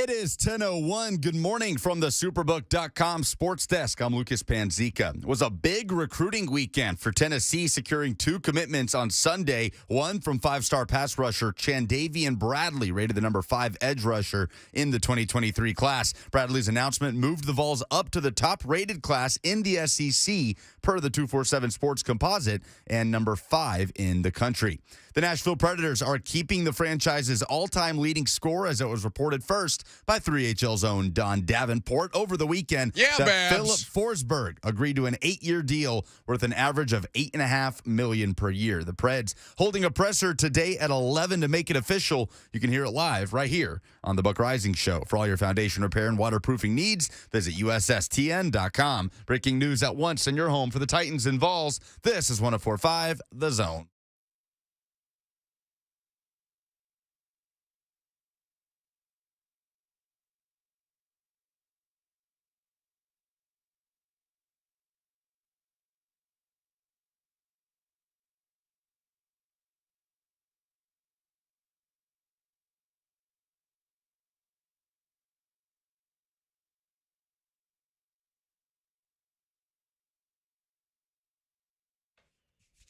It is 10:01. Good morning from the Superbook.com sports desk. I'm Lucas Panzica. It was a big recruiting weekend for Tennessee, securing 2 commitments on Sunday. One from 5-star pass rusher Chandavian Bradley, rated the number 5 edge rusher in the 2023 class. Bradley's announcement moved the Vols up to the top-rated class in the SEC per the 247 Sports Composite and number 5 in the country. The Nashville Predators are keeping the franchise's all-time leading scorer, as it was reported first by 3HL's own Don Davenport over the weekend. Filip Forsberg agreed to an 8-year deal worth an average of $8.5 million per year. The Preds holding a presser today at 11 to make it official. You can hear it live right here on the Buck Rising Show. For all your foundation repair and waterproofing needs, visit USSTN.com. Breaking news at once in your home for the Titans and Vols. This is 104.5 The Zone.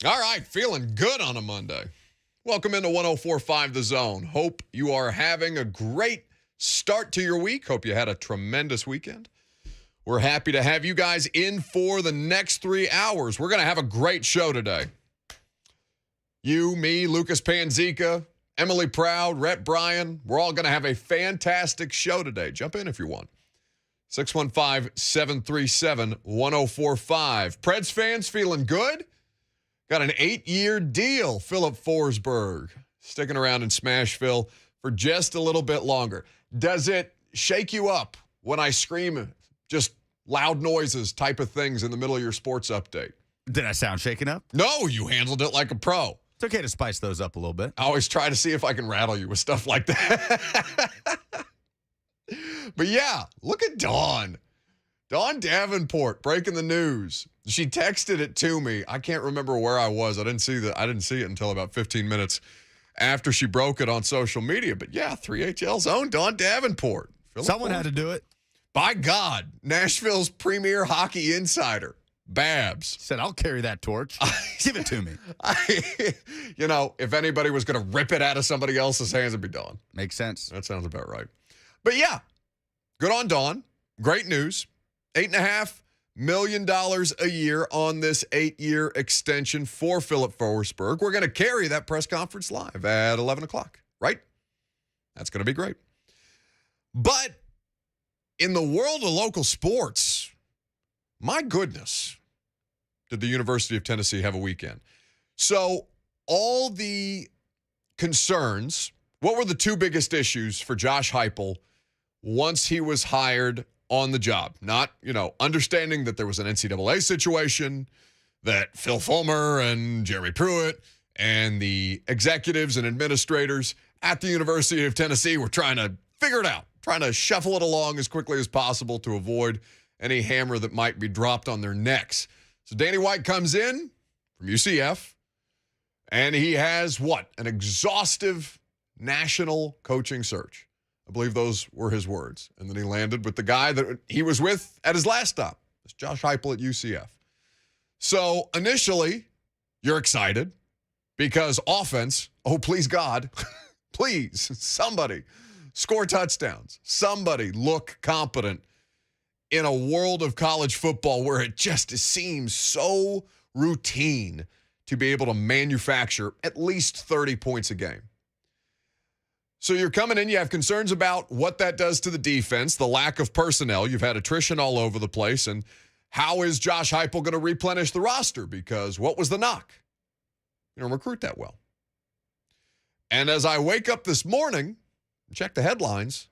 All right, feeling good on a Monday. Welcome into 104.5 The Zone. Hope you are having a great start to your week. Hope you had a tremendous weekend. We're happy to have you guys in for the next 3 hours. We're going to have a great show today. You, me, Lucas Panzica, Emily Proud, Rhett, Bryan, we're all going to have a fantastic show today. Jump in if you want. 615-737-1045. Preds fans feeling good? Got an 8-year deal, Filip Forsberg, sticking around in Smashville for just a little bit longer. Does it shake you up when I scream just loud noises type of things in the middle of your sports update? Did I sound shaken up? No, you handled it like a pro. It's okay to spice those up a little bit. I always try to see if I can rattle you with stuff like that. But yeah, look at Dawn. Dawn Davenport breaking the news. She texted it to me. I can't remember where I was. I didn't see it until about 15 minutes after she broke it on social media. But yeah, 3HL's own Dawn Davenport. Someone had to do it. By God, Nashville's premier hockey insider, Babs. Said, I'll carry that torch. Give it to me. If anybody was going to rip it out of somebody else's hands, it'd be Dawn. Makes sense. That sounds about right. But yeah, good on Dawn. Great news. $8.5 million a year on this 8-year extension for Filip Forsberg. We're going to carry that press conference live at 11 o'clock, right? That's going to be great. But in the world of local sports, my goodness, did the University of Tennessee have a weekend. So all the concerns, what were the 2 biggest issues for Josh Heupel once he was hired on the job? Not, understanding that there was an NCAA situation, that Phil Fulmer and Jeremy Pruitt and the executives and administrators at the University of Tennessee were trying to figure it out, trying to shuffle it along as quickly as possible to avoid any hammer that might be dropped on their necks. So Danny White comes in from UCF, and he has an exhaustive national coaching search. I believe those were his words. And then he landed with the guy that he was with at his last stop. It's Josh Heupel at UCF. So initially, you're excited because offense, oh, please God, please, somebody score touchdowns. Somebody look competent in a world of college football where it just seems so routine to be able to manufacture at least 30 points a game. So you're coming in, you have concerns about what that does to the defense, the lack of personnel. You've had attrition all over the place. And how is Josh Heupel going to replenish the roster? Because what was the knock? You don't recruit that well. And as I wake up this morning, check the headlines,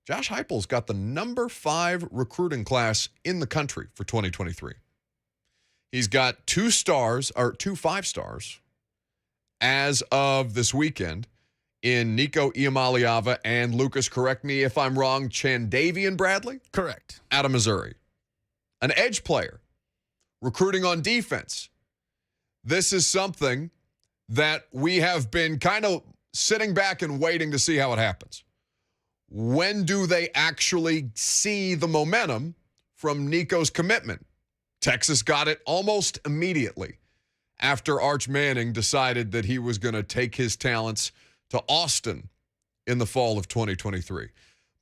Josh Heupel's got the number 5 recruiting class in the country for 2023. He's got 2 5-stars as of this weekend in Nico Iamaleava and Lucas, correct me if I'm wrong, Chandavian Bradley? Correct. Out of Missouri. An edge player recruiting on defense. This is something that we have been kind of sitting back and waiting to see how it happens. when do they actually see the momentum from Nico's commitment? Texas got it almost immediately after Arch Manning decided that he was going to take his talents to Austin in the fall of 2023.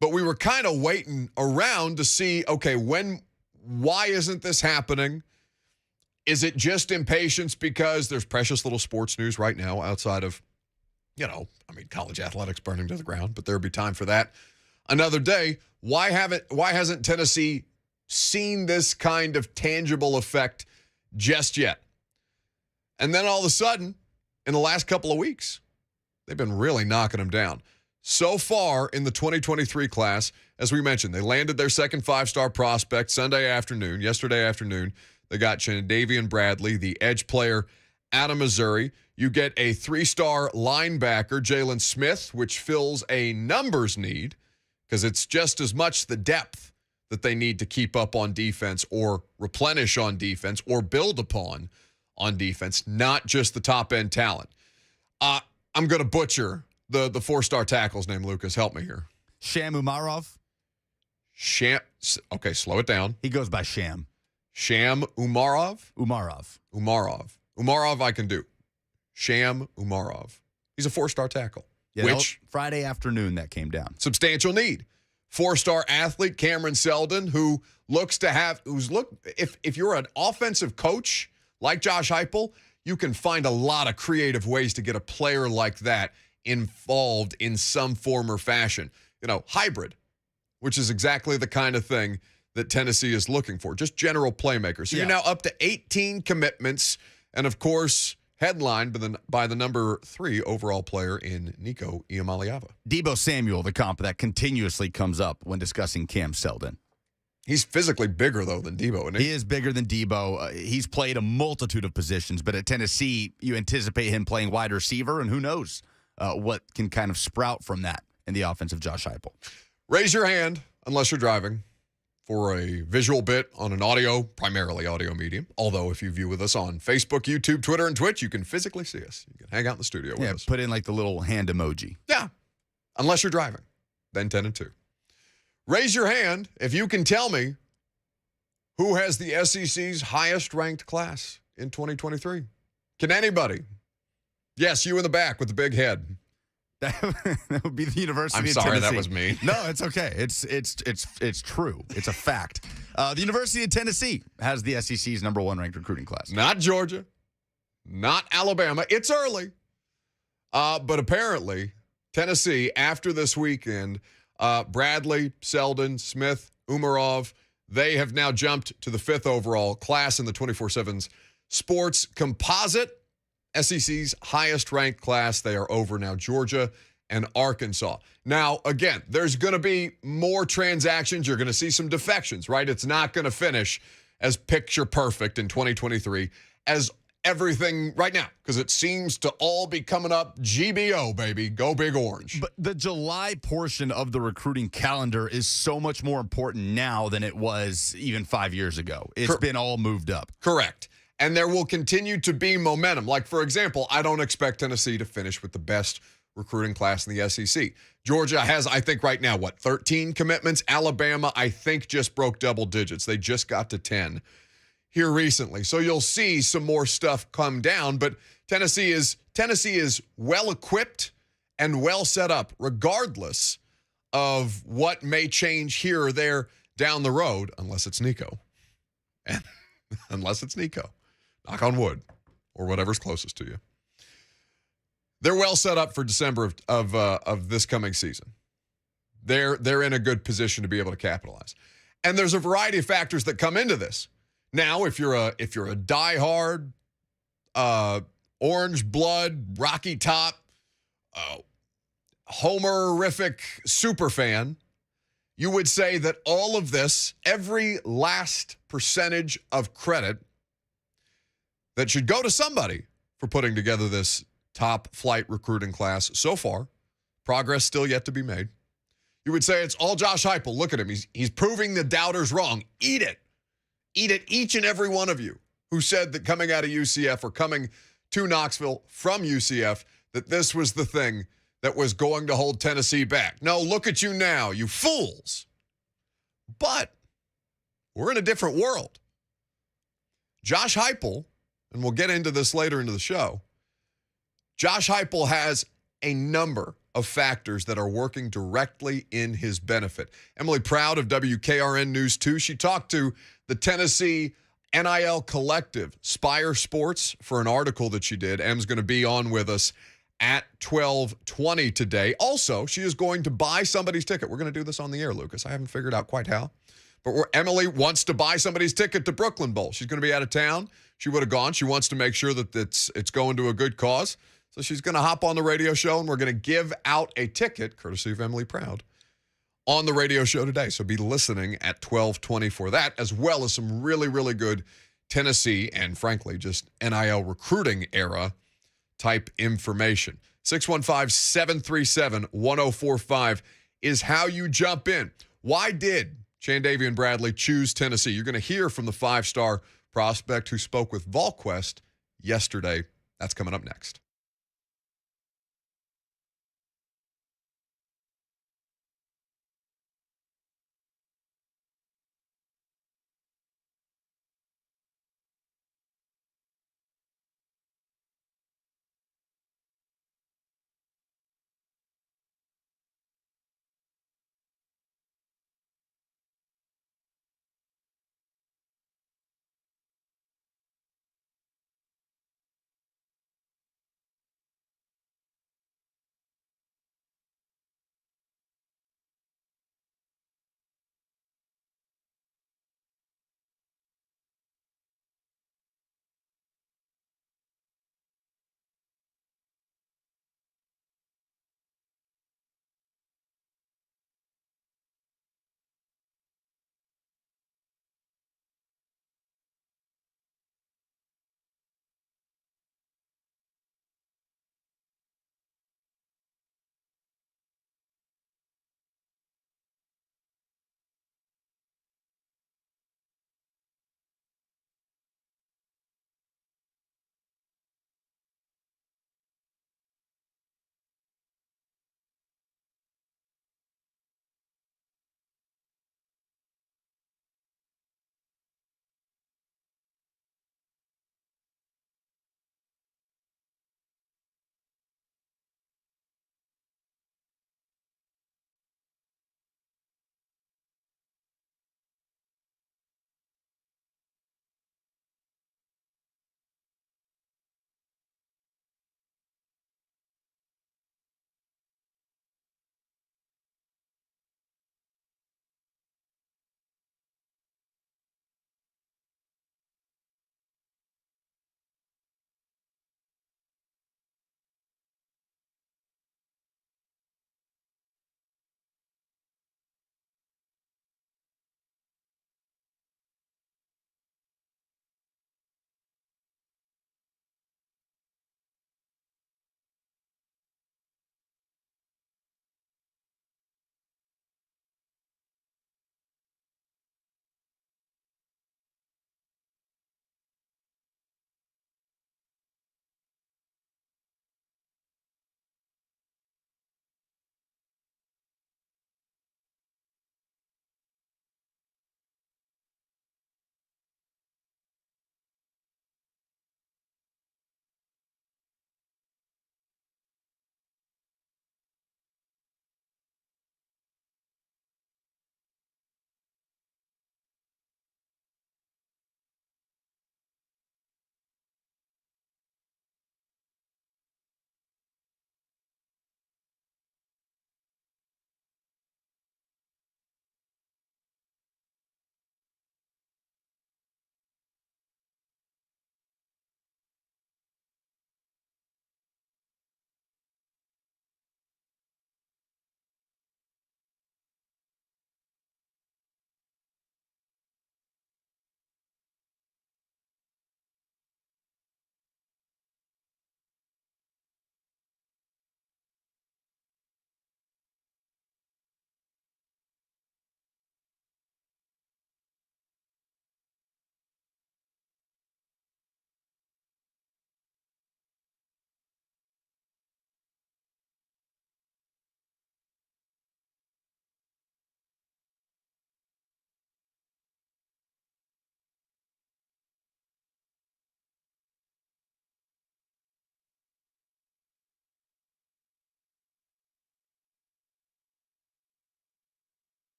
But we were kind of waiting around to see, okay, why isn't this happening? Is it just impatience because there's precious little sports news right now outside of, college athletics burning to the ground, but there'll be time for that another day. Why hasn't Tennessee seen this kind of tangible effect just yet? And then all of a sudden, in the last couple of weeks, they've been really knocking them down. So far in the 2023 class, as we mentioned, they landed their second five-star prospect yesterday afternoon. They got Davian Bradley, the edge player out of Missouri. You get a three-star linebacker, Jalen Smith, which fills a numbers need because it's just as much the depth that they need to keep up on defense or replenish on defense or build upon on defense, not just the top-end talent. I'm going to butcher the four-star tackle's name, Lucas. Help me here. Sham Umarov. Okay, slow it down. He goes by Sham. Sham Umarov? Umarov, I can do. Sham Umarov. He's a four-star tackle. Yeah, which Friday afternoon that came down. Substantial need. Four-star athlete Cameron Seldon, who if you're an offensive coach like Josh Heupel, you can find a lot of creative ways to get a player like that involved in some form or fashion. Hybrid, which is exactly the kind of thing that Tennessee is looking for, just general playmakers. So You're now up to 18 commitments, and of course, headlined by the number 3 overall player in Nico Iamaleava. Deebo Samuel, the comp that continuously comes up when discussing Cam Seldon. He's physically bigger, though, than Deebo, isn't he? He is bigger than Deebo. He's played a multitude of positions, but at Tennessee, you anticipate him playing wide receiver, and who knows what can kind of sprout from that in the offense of Josh Heupel. Raise your hand, unless you're driving, for a visual bit on an primarily audio medium. Although if you view with us on Facebook, YouTube, Twitter, and Twitch, you can physically see us. You can hang out in the studio with us. Put in like the little hand emoji. Yeah, unless you're driving, then 10 and 2. Raise your hand if you can tell me who has the SEC's highest-ranked class in 2023. Can anybody? Yes, you in the back with the big head. That would be the University of Tennessee. I'm sorry, that was me. No, it's okay. It's true. It's a fact. The University of Tennessee has the SEC's number 1 ranked recruiting class. Not Georgia, not Alabama. It's early. But apparently, Tennessee, after this weekend, Bradley, Seldon, Smith, Umarov, they have now jumped to the 5th overall class in the 24/7's sports composite. SEC's highest-ranked class. They are over now Georgia and Arkansas. Now, again, there's going to be more transactions. You're going to see some defections, right? It's not going to finish as picture perfect in 2023 as everything right now, because it seems to all be coming up GBO, baby. Go Big Orange. But the July portion of the recruiting calendar is so much more important now than it was even 5 years ago. It's been all moved up. Correct. And there will continue to be momentum. Like, for example, I don't expect Tennessee to finish with the best recruiting class in the SEC. Georgia has, I think right now, 13 commitments? Alabama, I think, just broke double digits. They just got to 10 here recently. So you'll see some more stuff come down. But Tennessee is well-equipped and well set up, regardless of what may change here or there down the road, unless it's Nico. And unless it's Nico. Knock on wood, or whatever's closest to you. They're well set up for December of this coming season. They're in a good position to be able to capitalize. And there's a variety of factors that come into this. Now, if you're a diehard, orange blood, Rocky Top, Homer-rific super fan, you would say that all of this, every last percentage of credit that should go to somebody for putting together this top flight recruiting class so far. Progress still yet to be made. You would say it's all Josh Heupel. Look at him. He's proving the doubters wrong. Eat it. Eat it, each and every one of you who said that coming out of UCF or coming to Knoxville from UCF, that this was the thing that was going to hold Tennessee back. No, look at you now, you fools. But we're in a different world. Josh Heupel, and we'll get into this later into the show, Josh Heupel has a number of factors that are working directly in his benefit. Emily Proud of WKRN News 2, she talked to the Tennessee NIL Collective, Spire Sports, for an article that she did. Em's going to be on with us at 12:20 today. Also, she is going to buy somebody's ticket. We're going to do this on the air, Lucas. I haven't figured out quite how. But Emily wants to buy somebody's ticket to Brooklyn Bowl. She's going to be out of town. She would have gone. She wants to make sure that it's going to a good cause. So she's going to hop on the radio show, and we're going to give out a ticket, courtesy of Emily Proud, on the radio show today. So be listening at 12:20 for that, as well as some really, really good Tennessee and, frankly, just NIL recruiting era type information. 615-737-1045 is how you jump in. Why did Chandavian Bradley choose Tennessee? You're going to hear from the five-star prospect who spoke with VolQuest yesterday. That's coming up next.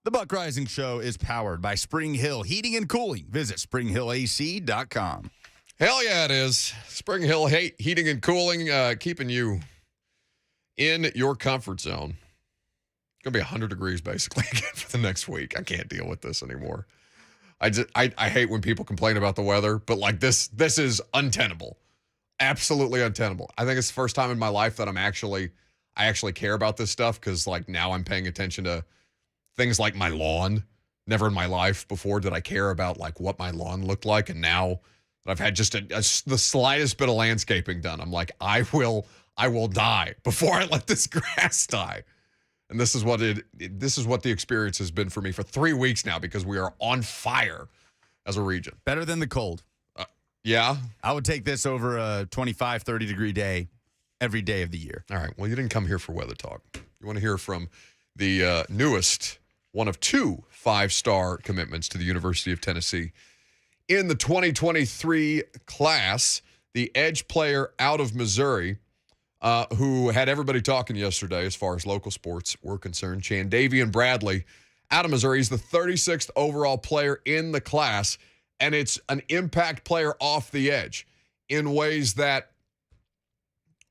The Buck Rising Show is powered by Spring Hill Heating and Cooling. Visit springhillac.com. Hell yeah, it is. Spring Hill Heating and Cooling, keeping you in your comfort zone. It's going to be 100 degrees basically again for the next week. I can't deal with this anymore. I hate when people complain about the weather, but like this is untenable. Absolutely untenable. I think it's the first time in my life that I actually care about this stuff, because like now I'm paying attention to things like my lawn. Never in my life before did I care about like what my lawn looked like, and now that I've had just the slightest bit of landscaping done, I'm like, I will die before I let this grass die. And this is what the experience has been for me for 3 weeks now, because we are on fire as a region. Better than the cold. Yeah. I would take this over a 25, 30 degree day every day of the year. All right. Well, you didn't come here for weather talk. You want to hear from the newest one of 2 5-star commitments to the University of Tennessee in the 2023 class, the edge player out of Missouri, who had everybody talking yesterday as far as local sports were concerned. Chandavian Bradley out of Missouri. He's the 36th overall player in the class, and it's an impact player off the edge in ways that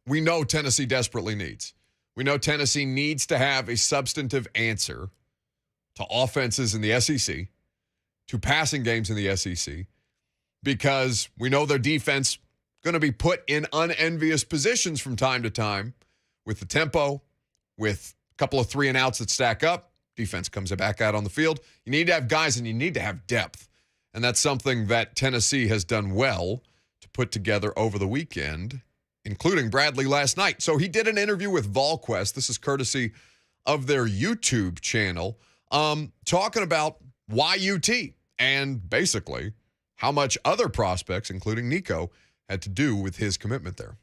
we know Tennessee desperately needs. We know Tennessee needs to have a substantive answer to offenses in the SEC, to passing games in the SEC, because we know their defense going to be put in unenvious positions from time to time with the tempo, with a couple of 3-and-outs that stack up. Defense comes back out on the field. You need to have guys, and you need to have depth. And that's something that Tennessee has done well to put together over the weekend, including Bradley last night. So he did an interview with VolQuest. This is courtesy of their YouTube channel, talking about why UT and basically how much other prospects, including Nico, had to do with his commitment there.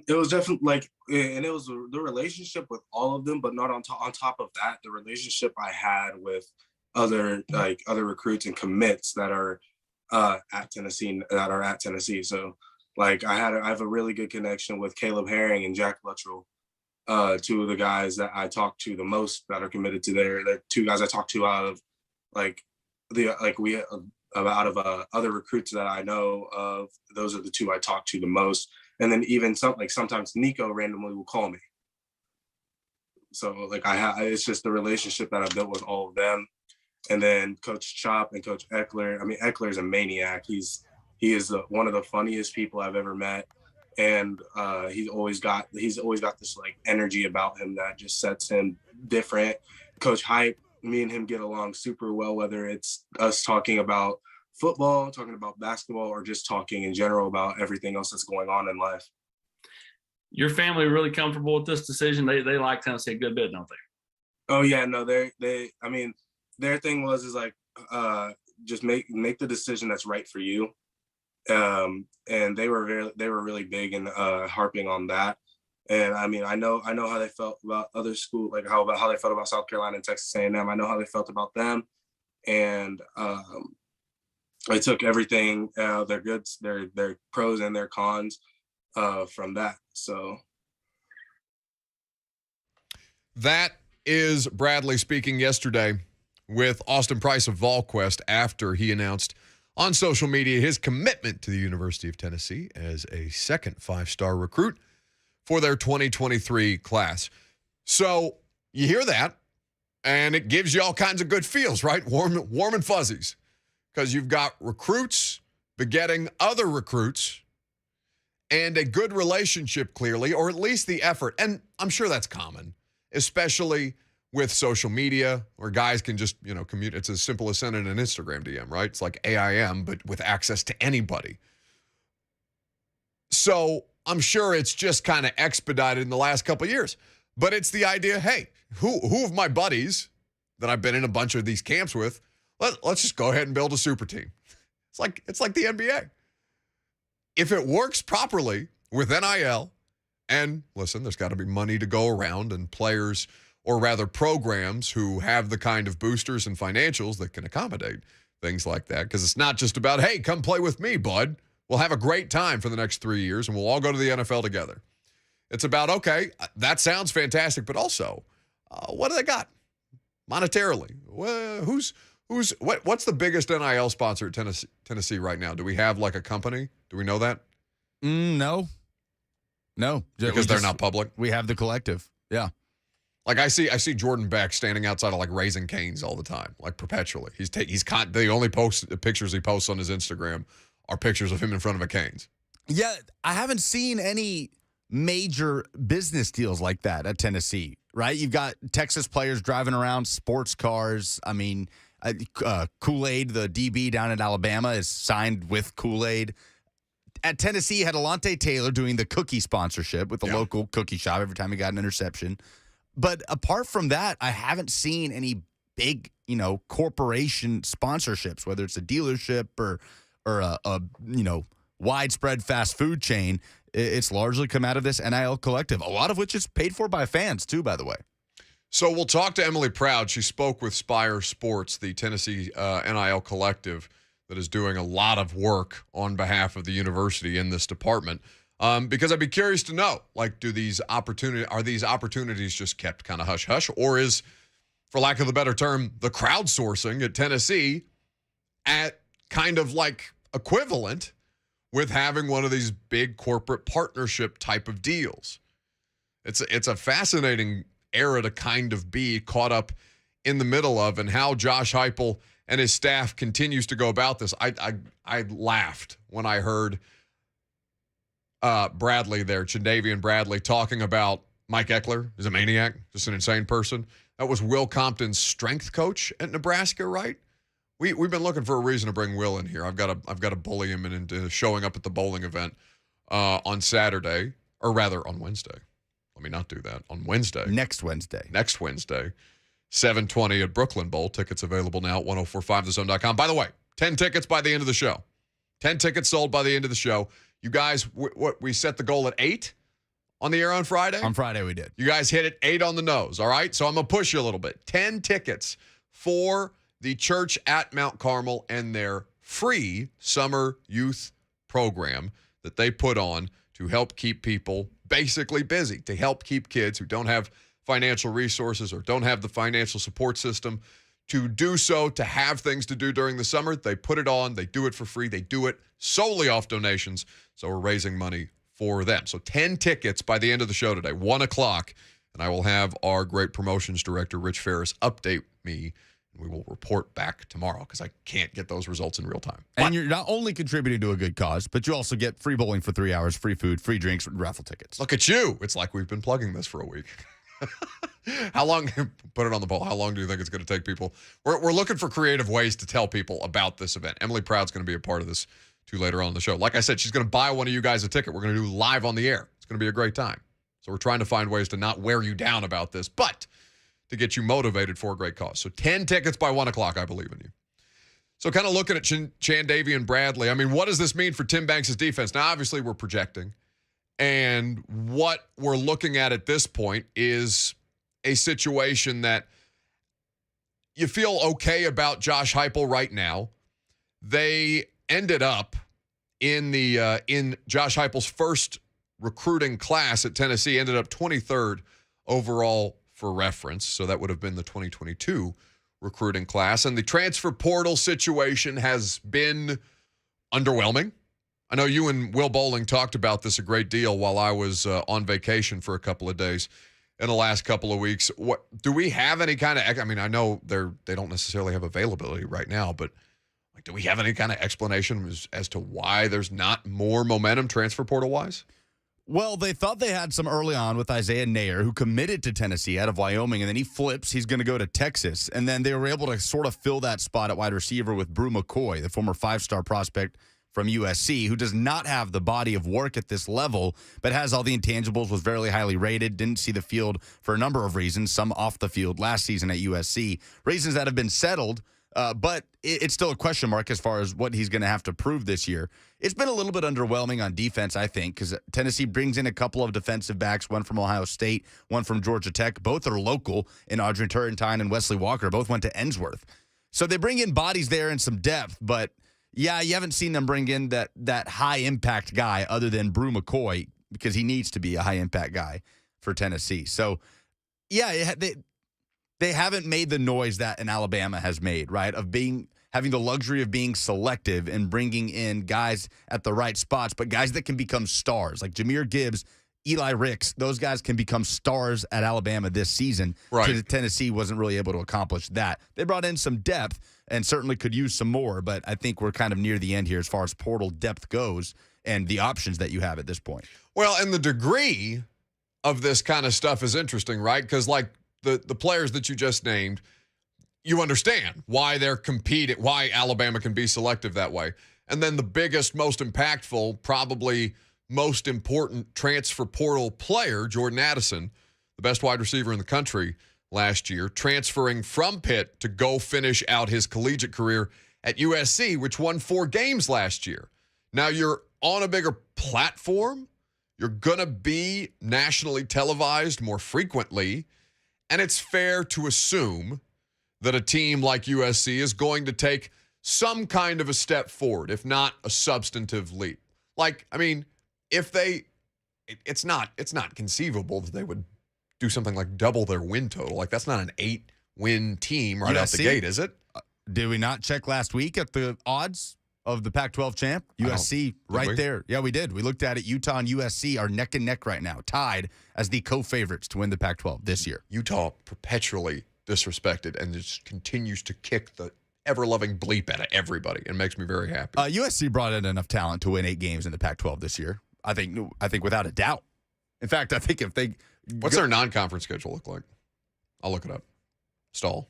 It was definitely and it was the relationship with all of them, but not on top of that, the relationship I had with other recruits and commits that are at Tennessee. So like I have a really good connection with Caleb Herring and Jack Luttrell, 2 of the guys that I talk to the most that are committed to there. They're 2 guys I talk to out of other recruits that I know of. Those are the 2 I talk to the most. And then even sometimes Nico randomly will call me. So like it's just the relationship that I've built with all of them. And then Coach Chop and Coach Eckler. I mean, Eckler is a maniac. He is one of the funniest people I've ever met. And he's always got this like energy about him that just sets him different. Coach Hype, me and him get along super well, whether it's us talking about football, talking about basketball, or just talking in general about everything else that's going on in life. Your family really comfortable with this decision? They like Tennessee a good bit, don't they? Oh yeah, no, I mean, their thing is like just make the decision that's right for you. And they were really big in harping on that. And I mean, I know how they felt about other schools, like how they felt about South Carolina and Texas A&M. I know how they felt about them, and I took everything, their goods, their pros and their cons, from that. So that is Bradley speaking yesterday with Austin Price of VolQuest after he announced on social media his commitment to the University of Tennessee as a second 5-star recruit for their 2023 class. So you hear that, and it gives you all kinds of good feels, right? Warm and fuzzies, because you've got recruits begetting other recruits and a good relationship, clearly, or at least the effort. And I'm sure that's common, especially with social media, where guys can just, commute. It's as simple as sending an Instagram DM, right? It's like AIM, but with access to anybody. So I'm sure it's just kind of expedited in the last couple of years. But it's the idea, hey, who of my buddies that I've been in a bunch of these camps with, let's just go ahead and build a super team. It's like the NBA. If it works properly with NIL, and listen, there's got to be money to go around, and players, or rather programs, who have the kind of boosters and financials that can accommodate things like that. Because it's not just about, hey, come play with me, bud. We'll have a great time for the next 3 years, and we'll all go to the NFL together. It's about, okay, that sounds fantastic, but also, what do they got? monetarily? Well, what's the biggest NIL sponsor at Tennessee right now? Do we have like a company? Do we know that? No. Because they're not public. We have the collective. Yeah. Like I see Jordan Beck standing outside of like Raising Cane's all the time, like perpetually. The only pictures he posts on his Instagram are pictures of him in front of a Cane's. Yeah, I haven't seen any major business deals like that at Tennessee, right? You've got Texas players driving around sports cars. I mean, Kool-Aid, the DB down in Alabama, is signed with Kool-Aid. At Tennessee, you had Alante Taylor doing the cookie sponsorship with the local cookie shop every time he got an interception. But apart from that, I haven't seen any big, corporation sponsorships, whether it's a dealership or a widespread fast food chain. It's largely come out of this NIL collective, a lot of which is paid for by fans too, by the way. So we'll talk to Emily Proud. She spoke with Spire Sports, the Tennessee NIL collective that is doing a lot of work on behalf of the university in this department. Because I'd be curious to know, like, are these opportunities just kept kind of hush-hush, or is, for lack of a better term, the crowdsourcing at Tennessee at kind of like equivalent with having one of these big corporate partnership type of deals? It's a fascinating era to kind of be caught up in the middle of, and how Josh Heupel and his staff continues to go about this. I laughed when I heard Bradley there, Chendavian Bradley, talking about Mike Eckler is a maniac, just an insane person. That was Will Compton's strength coach at Nebraska, right? We've been looking for a reason to bring Will in here. I've got to bully him into showing up at the bowling event on Saturday, or rather on Wednesday. Let me not do that. On Wednesday. Next Wednesday. 7:20 at Brooklyn Bowl. Tickets available now at 1045thezone.com. By the way, 10 tickets by the end of the show. 10 tickets sold by the end of the show. You guys, we set the goal at 8 on the air on Friday? On Friday we did. You guys hit it 8 on the nose, all right? So I'm going to push you a little bit. 10 tickets for the church at Mount Carmel and their free summer youth program that they put on to help keep people basically busy, to help keep kids who don't have financial resources or don't have the financial support system to do so, to have things to do during the summer. They put it on. They do it for free. They do it solely off donations. So we're raising money for them. So 10 tickets by the end of the show today, 1 o'clock. And I will have our great promotions director, Rich Ferris, update me. And we will report back tomorrow because I can't get those results in real time. And you're not only contributing to a good cause, but you also get free bowling for 3 hours, free food, free drinks, raffle tickets. Look at you. It's like we've been plugging this for a week. How long, put it on the poll, how long do you think it's going to take people? We're looking for creative ways to tell people about this event. Emily Proud's going to be a part of this too later on in the show. Like I said, she's going to buy one of you guys a ticket. We're going to do live on the air. It's going to be a great time. So we're trying to find ways to not wear you down about this, but to get you motivated for a great cause. So 10 tickets by 1 o'clock, I believe in you. So kind of looking at Chendavian Bradley, I mean, what does this mean for Tim Banks' defense? Now, obviously, we're projecting. And what we're looking at this point is a situation that you feel okay about Josh Heupel right now. They ended up in Josh Heupel's first recruiting class at Tennessee, ended up 23rd overall for reference. So that would have been the 2022 recruiting class. And the transfer portal situation has been underwhelming. I know you and Will Bowling talked about this a great deal while I was on vacation for a couple of days in the last couple of weeks. What do we have any kind of, I mean, I know they don't necessarily have availability right now, but like, do we have any kind of explanation as to why there's not more momentum transfer portal wise? Well, they thought they had some early on with Isaiah Nair, who committed to Tennessee out of Wyoming, and then he flips. He's going to go to Texas. And then they were able to sort of fill that spot at wide receiver with Brew McCoy, the former 5-star prospect from USC, who does not have the body of work at this level, but has all the intangibles, was very highly rated, didn't see the field for a number of reasons, some off the field last season at USC, reasons that have been settled, but it's still a question mark as far as what he's going to have to prove this year. It's been a little bit underwhelming on defense, I think, because Tennessee brings in a couple of defensive backs, one from Ohio State, one from Georgia Tech. Both are local in Audrey Turrentine and Wesley Walker. Both went to Ensworth. So they bring in bodies there and some depth, but yeah, you haven't seen them bring in that high-impact guy other than Brew McCoy, because he needs to be a high-impact guy for Tennessee. So, yeah, they they haven't made the noise that an Alabama has made, right? Of having the luxury of being selective and bringing in guys at the right spots, but guys that can become stars, like Jahmyr Gibbs, Eli Ricks. Those guys can become stars at Alabama this season. Right. Tennessee wasn't really able to accomplish that. They brought in some depth and certainly could use some more, but I think we're kind of near the end here as far as portal depth goes and the options that you have at this point. Well, and the degree of this kind of stuff is interesting, right? Because like the players that you just named, you understand why they're competing, why Alabama can be selective that way. And then the biggest, most impactful, probably most important transfer portal player, Jordan Addison, the best wide receiver in the country last year, transferring from Pitt to go finish out his collegiate career at USC, which won 4 games last year. Now you're on a bigger platform. You're going to be nationally televised more frequently. And it's fair to assume that a team like USC is going to take some kind of a step forward, if not a substantive leap. Like, I mean, it's not conceivable that they would do something like double their win total. Like, that's not an 8-win team right out the gate, is it? Did we not check last week at the odds of the Pac-12 champ? USC right there. Yeah, we did. We looked at it. Utah and USC are neck and neck right now, tied as the co-favorites to win the Pac-12 this year. Utah perpetually disrespected and just continues to kick the ever-loving bleep out of everybody and makes me very happy. USC brought in enough talent to win 8 games in the Pac-12 this year. I think without a doubt. In fact, I think if they... What's their non-conference schedule look like? I'll look it up. Stall.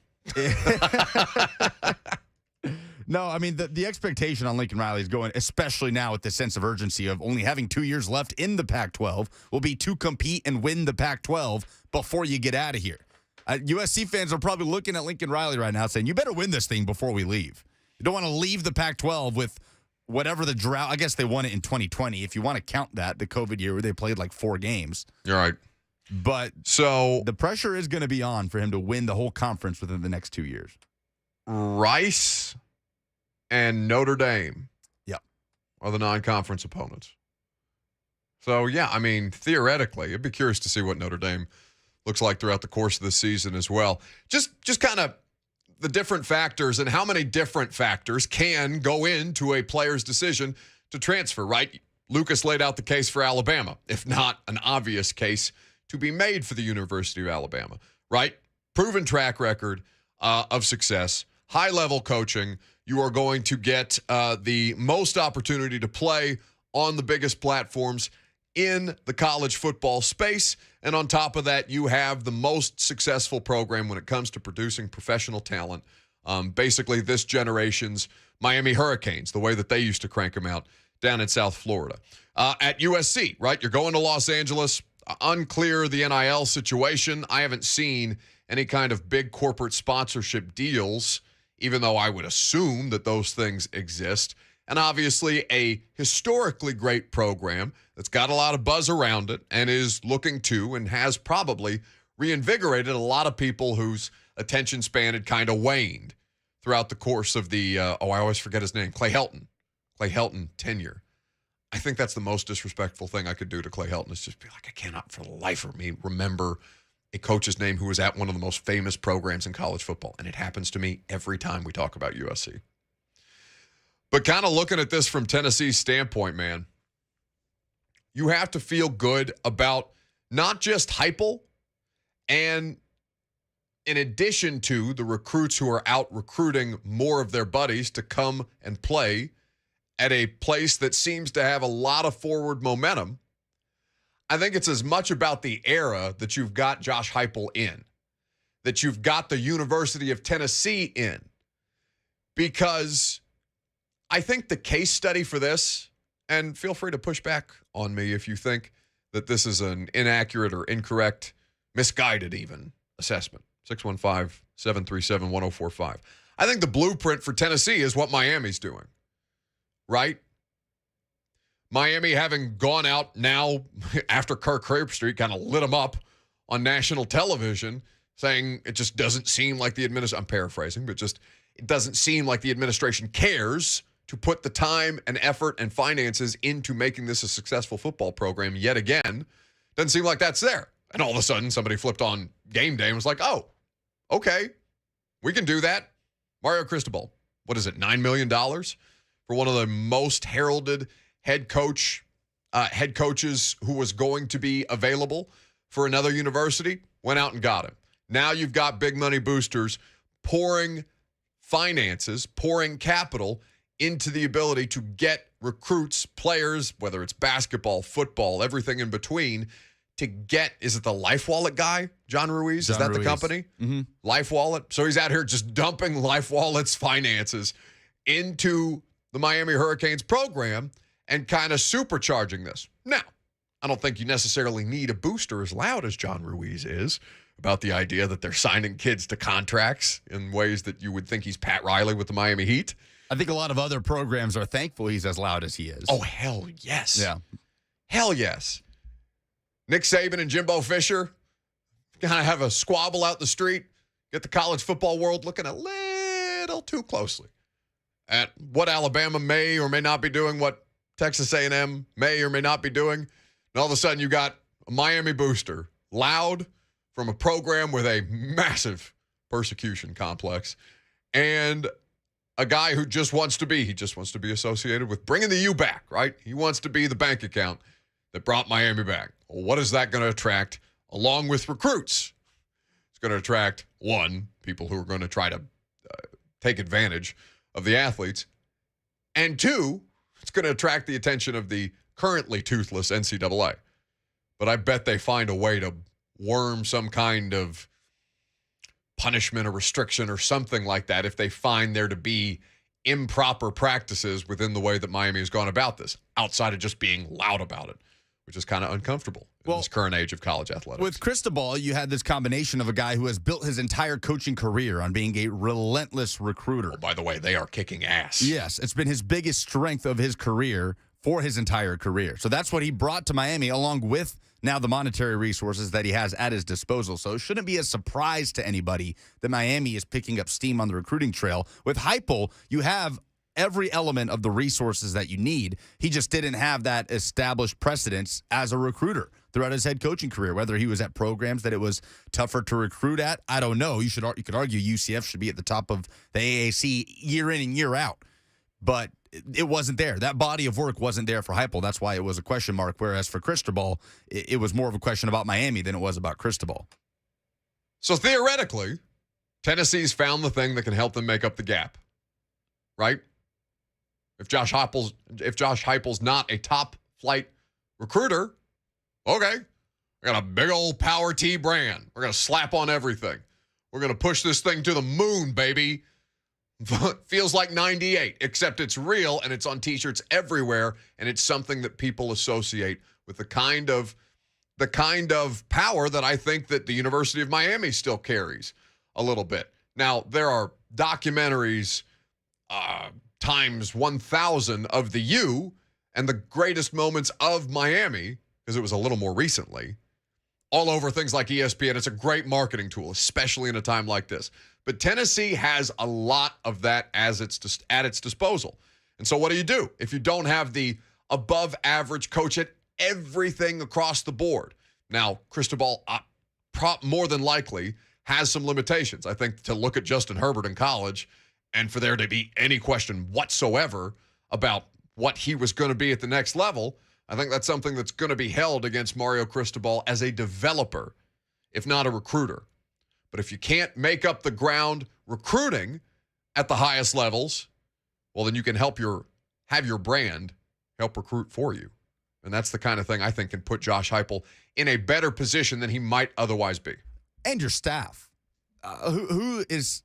No, I mean, the expectation on Lincoln Riley is going, especially now with the sense of urgency of only having 2 years left in the Pac-12, will be to compete and win the Pac-12 before you get out of here. USC fans are probably looking at Lincoln Riley right now saying, you better win this thing before we leave. You don't want to leave the Pac-12 with whatever the drought. I guess they won it in 2020. If you want to count that, the COVID year where they played like 4 games. You're right. But so the pressure is going to be on for him to win the whole conference within the next 2 years. Rice and Notre Dame are the non-conference opponents. So, yeah, I mean, theoretically, I'd be curious to see what Notre Dame looks like throughout the course of the season as well. Just kind of the different factors and how many different factors can go into a player's decision to transfer, right? Lucas laid out the case for Alabama, if not an obvious case to be made for the University of Alabama, right? Proven track record of success, high-level coaching. You are going to get the most opportunity to play on the biggest platforms in the college football space. And on top of that, you have the most successful program when it comes to producing professional talent. Basically, this generation's Miami Hurricanes, the way that they used to crank them out down in South Florida. At USC, right? You're going to Los Angeles. Unclear the NIL situation. I haven't seen any kind of big corporate sponsorship deals, even though I would assume that those things exist. And obviously a historically great program that's got a lot of buzz around it and is looking to and has probably reinvigorated a lot of people whose attention span had kind of waned throughout the course of the, I always forget his name, Clay Helton tenure. I think that's the most disrespectful thing I could do to Clay Helton is just be like, I cannot for the life of me remember a coach's name who was at one of the most famous programs in college football. And it happens to me every time we talk about USC. But kind of looking at this from Tennessee's standpoint, man, you have to feel good about not just Heupel and in addition to the recruits who are out recruiting more of their buddies to come and play at a place that seems to have a lot of forward momentum. I think it's as much about the era that you've got Josh Heupel in, that you've got the University of Tennessee in, because I think the case study for this, and feel free to push back on me if you think that this is an inaccurate or incorrect, misguided even assessment. 615-737-1045. I think the blueprint for Tennessee is what Miami's doing, right? Miami having gone out now after Kirk Herbstreit kind of lit them up on national television saying it just doesn't seem like the administration, I'm paraphrasing, but just it doesn't seem like the administration cares to put the time and effort and finances into making this a successful football program yet again. Doesn't seem like that's there. And all of a sudden somebody flipped on game day and was like, oh, Okay, we can do that. Mario Cristobal, what is it, $9 million for one of the most heralded head coaches who was going to be available for another university? Went out and got him. Now you've got big money boosters pouring finances, pouring capital into the ability to get recruits, players, whether it's basketball, football, everything in between, to get, is it the Life Wallet guy, John Ruiz? Is that Ruiz. the company? Mm-hmm. Life Wallet. So he's out here just dumping Life Wallet's finances into the Miami Hurricanes program and kind of supercharging this. Now, I don't think you necessarily need a booster as loud as John Ruiz is about the idea that they're signing kids to contracts in ways that you would think he's Pat Riley with the Miami Heat. I think a lot of other programs are thankful he's as loud as he is. Oh, hell yes. Yeah. Hell yes. Nick Saban and Jimbo Fisher kind of have a squabble out in the street, get the college football world looking a little too closely at what Alabama may or may not be doing, what Texas A&M may or may not be doing. And all of a sudden you got a Miami booster, loud, from a program with a massive persecution complex, and a guy who just wants to be associated with bringing the U back, right? He wants to be the bank account that brought Miami back. Well, what is that going to attract along with recruits? It's going to attract, one, people who are going to try to take advantage of the athletes, and two, it's going to attract the attention of the currently toothless NCAA. But I bet they find a way to worm some kind of punishment or restriction or something like that if they find there to be improper practices within the way that Miami has gone about this, outside of just being loud about it, which is kind of uncomfortable in this current age of college athletics. With Cristobal, you had this combination of a guy who has built his entire coaching career on being a relentless recruiter. Oh, by the way, they are kicking ass. Yes, it's been his biggest strength of his career for his entire career. So that's what he brought to Miami, along with now the monetary resources that he has at his disposal. So it shouldn't be a surprise to anybody that Miami is picking up steam on the recruiting trail. With Heupel, you have every element of the resources that you need. He just didn't have that established precedence as a recruiter throughout his head coaching career. Whether he was at programs that it was tougher to recruit at, I don't know. You could argue UCF should be at the top of the AAC year in and year out. But it wasn't there. That body of work wasn't there for Heupel. That's why it was a question mark. Whereas for Cristobal, it was more of a question about Miami than it was about Cristobal. So theoretically, Tennessee's found the thing that can help them make up the gap, right? If Josh Heupel's not a top flight recruiter, okay, we got a big old Power T brand. We're gonna slap on everything. We're gonna push this thing to the moon, baby. Feels like 98, except it's real and it's on T-shirts everywhere, and it's something that people associate with the kind of power that I think that the University of Miami still carries a little bit. Now, there are documentaries times 1,000 of the U and the greatest moments of Miami, because it was a little more recently, all over things like ESPN. It's a great marketing tool, especially in a time like this. But Tennessee has a lot of that at its disposal. And so what do? If you don't have the above average coach at everything across the board? Now, Cristobal more than likely has some limitations. I think to look at Justin Herbert in college and for there to be any question whatsoever about what he was going to be at the next level, I think that's something that's going to be held against Mario Cristobal as a developer, if not a recruiter. But if you can't make up the ground recruiting at the highest levels, well, then you can have your brand help recruit for you. And that's the kind of thing I think can put Josh Heupel in a better position than he might otherwise be. And your staff. Who is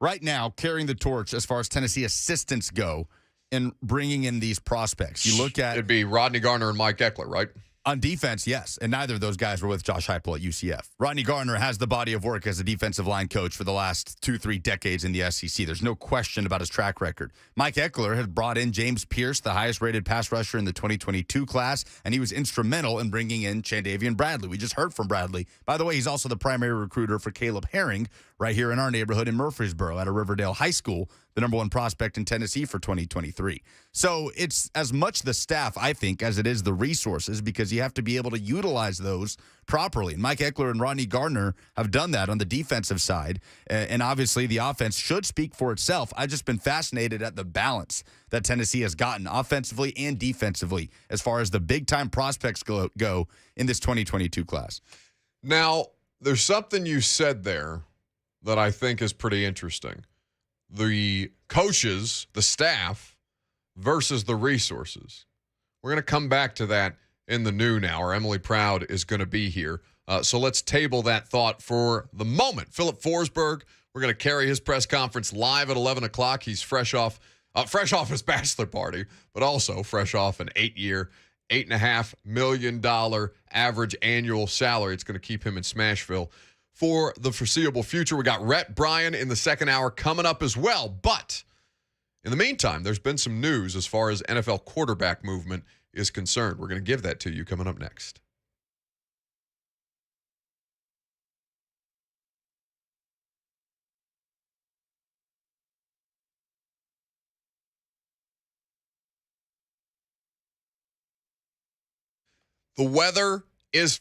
right now carrying the torch as far as Tennessee assistants go in bringing in these prospects? You look at... It'd be Rodney Garner and Mike Eckler, right? On defense, yes. And neither of those guys were with Josh Heupel at UCF. Rodney Garner has the body of work as a defensive line coach for the last 2-3 decades in the SEC. There's no question about his track record. Mike Eckler has brought in James Pierce, the highest-rated pass rusher in the 2022 class, and he was instrumental in bringing in Chandavian Bradley. We just heard from Bradley. By the way, he's also the primary recruiter for Caleb Herring right here in our neighborhood in Murfreesboro at a Riverdale High School, the number one prospect in Tennessee for 2023. So it's as much the staff, I think, as it is the resources, because you have to be able to utilize those properly. And Mike Eckler and Rodney Gardner have done that on the defensive side. And obviously the offense should speak for itself. I've just been fascinated at the balance that Tennessee has gotten offensively and defensively as far as the big-time prospects go in this 2022 class. Now, there's something you said there that I think is pretty interesting. The coaches, the staff, versus the resources. We're going to come back to that in the noon hour. Emily Proud is going to be here. So let's table that thought for the moment. Filip Forsberg, we're going to carry his press conference live at 11 o'clock. He's fresh off his bachelor party, but also fresh off an 8-year, $8.5 million average annual salary. It's going to keep him in Smashville for the foreseeable future. We got Rhett, Bryan in the second hour coming up as well. But in the meantime, there's been some news as far as NFL quarterback movement is concerned. We're going to give that to you coming up next. The weather is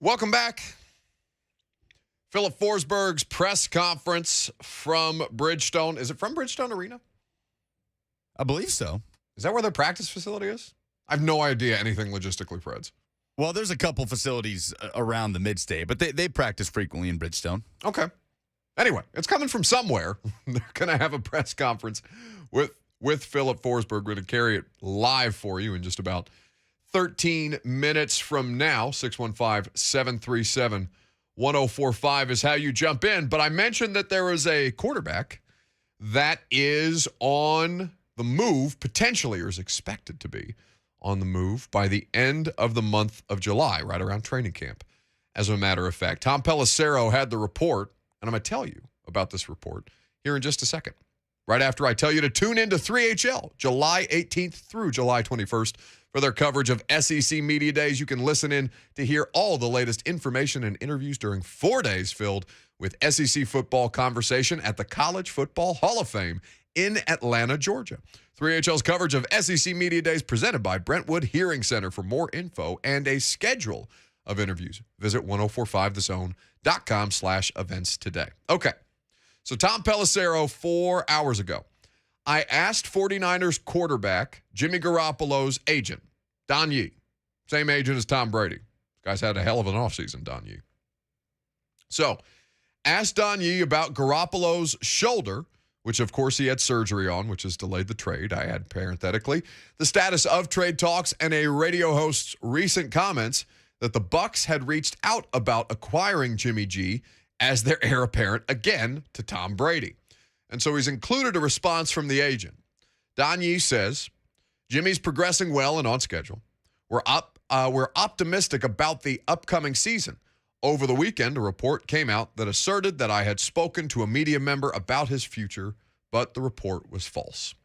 Welcome back. Filip Forsberg's press conference from Bridgestone. Is it from Bridgestone Arena? I believe so. Is that where their practice facility is? I have no idea anything logistically, Preds. Well, there's a couple facilities around the Midday, but they practice frequently in Bridgestone. Okay. Anyway, it's coming from somewhere. They're going to have a press conference with Filip Forsberg. We're going to carry it live for you in just about 13 minutes from now. 615-737-1045 is how you jump in. But I mentioned that there is a quarterback that is on the move, potentially, or is expected to be on the move by the end of the month of July, right around training camp, as a matter of fact. Tom Pelissero had the report, and I'm going to tell you about this report here in just a second, right after I tell you to tune into 3HL, July 18th through July 21st, for their coverage of SEC Media Days. You can listen in to hear all the latest information and interviews during 4 days filled with SEC football conversation at the College Football Hall of Fame in Atlanta, Georgia. 3HL's coverage of SEC Media Days presented by Brentwood Hearing Center. For more info and a schedule of interviews, visit 1045thezone.com/events today. Okay, so Tom Pelissero 4 hours ago. I asked 49ers quarterback Jimmy Garoppolo's agent, Don Yee, same agent as Tom Brady. This guy's had a hell of an offseason, Don Yee. So, asked Don Yee about Garoppolo's shoulder, which of course he had surgery on, which has delayed the trade. I add parenthetically the status of trade talks and a radio host's recent comments that the Bucs had reached out about acquiring Jimmy G as their heir apparent again to Tom Brady. And so he's included a response from the agent. Don Yee says, Jimmy's progressing well and on schedule. We're optimistic about the upcoming season. Over the weekend, a report came out that asserted that I had spoken to a media member about his future, but the report was false.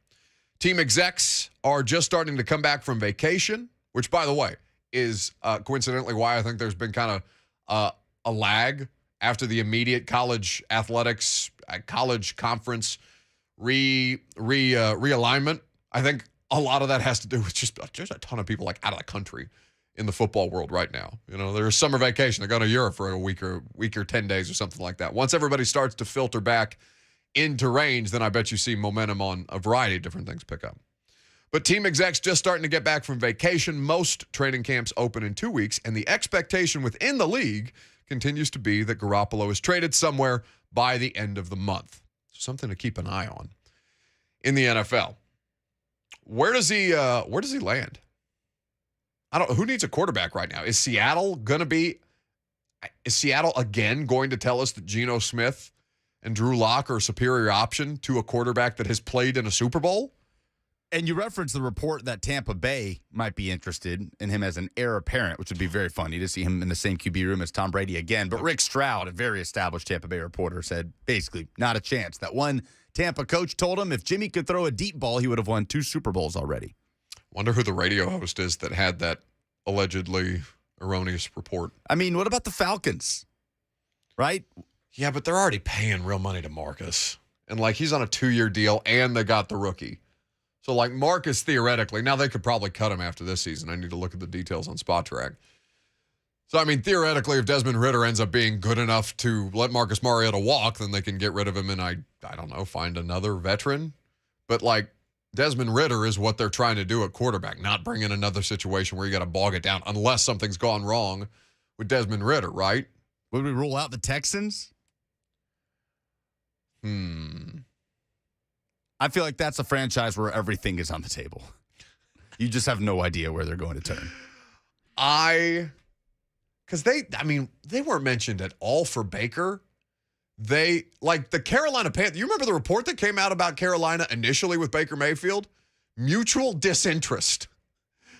Team execs are just starting to come back from vacation, which, by the way, is coincidentally why I think there's been kind of a lag after the immediate college athletics, college conference realignment. I think a lot of that has to do with just there's a ton of people like out of the country in the football world right now. You know, there's summer vacation. They're going to Europe for a week or 10 days or something like that. Once everybody starts to filter back into range, then I bet you see momentum on a variety of different things pick up. But team execs just starting to get back from vacation. Most training camps open in 2 weeks, and the expectation within the league continues to be that Garoppolo is traded somewhere by the end of the month. So something to keep an eye on in the NFL. Where does he land? Who needs a quarterback right now? Is Seattle again going to tell us that Geno Smith and Drew Lock are a superior option to a quarterback that has played in a Super Bowl? And you referenced the report that Tampa Bay might be interested in him as an heir apparent, which would be very funny to see him in the same QB room as Tom Brady again. But Rick Stroud, a very established Tampa Bay reporter, said basically not a chance. That one Tampa coach told him if Jimmy could throw a deep ball, he would have won 2 Super Bowls already. Wonder who the radio host is that had that allegedly erroneous report. I mean, what about the Falcons? Right? Yeah, but they're already paying real money to Marcus. And, he's on a 2-year deal, and they got the rookie. So, Marcus, theoretically, now they could probably cut him after this season. I need to look at the details on Spot Track. So, I mean, theoretically, if Desmond Ridder ends up being good enough to let Marcus Mariota walk, then they can get rid of him and, I don't know, find another veteran. But, Desmond Ridder is what they're trying to do at quarterback, not bring in another situation where you got to bog it down unless something's gone wrong with Desmond Ridder, right? Would we rule out the Texans? I feel like that's a franchise where everything is on the table. You just have no idea where they're going to turn. Because they weren't mentioned at all for Baker. They, the Carolina Panthers, you remember the report that came out about Carolina initially with Baker Mayfield? Mutual disinterest.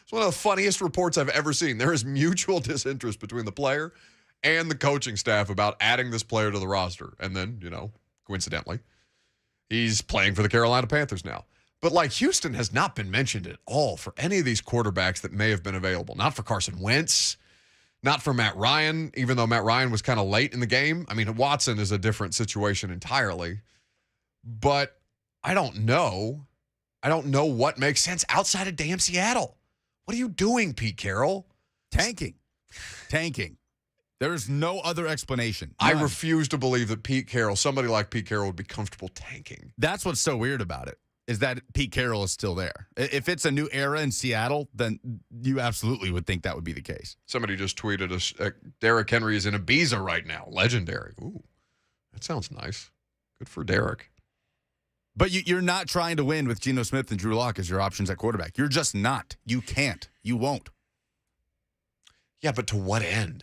It's one of the funniest reports I've ever seen. There is mutual disinterest between the player and the coaching staff about adding this player to the roster. And then, coincidentally, he's playing for the Carolina Panthers now. But, Houston has not been mentioned at all for any of these quarterbacks that may have been available. Not for Carson Wentz. Not for Matt Ryan, even though Matt Ryan was kind of late in the game. I mean, Watson is a different situation entirely. But I don't know. I don't know what makes sense outside of damn Seattle. What are you doing, Pete Carroll? Tanking. There's no other explanation. I None. refuse to believe that somebody like Pete Carroll would be comfortable tanking. That's what's so weird about it, is that Pete Carroll is still there. If it's a new era in Seattle, then you absolutely would think that would be the case. Somebody just tweeted us, Derrick Henry is in Ibiza right now. Legendary. Ooh, that sounds nice. Good for Derrick. But you're not trying to win with Geno Smith and Drew Lock as your options at quarterback. You're just not. You can't. You won't. Yeah, but to what end?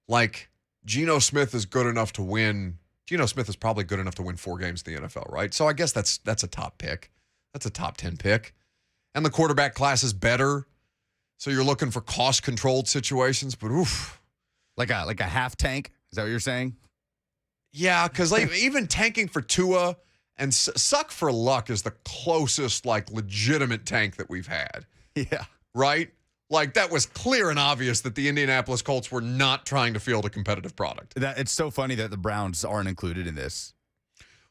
Like, Geno Smith is good enough to win. Geno Smith is probably good enough to win 4 games in the NFL, right? So I guess that's a top pick. That's a top 10 pick. And the quarterback class is better. So you're looking for cost-controlled situations, but oof. Like a half tank? Is that what you're saying? Yeah, because like, even tanking for Tua and suck for luck is the closest, like, legitimate tank that we've had. Yeah. Right? Like, that was clear and obvious that the Indianapolis Colts were not trying to field a competitive product. It's so funny that the Browns aren't included in this.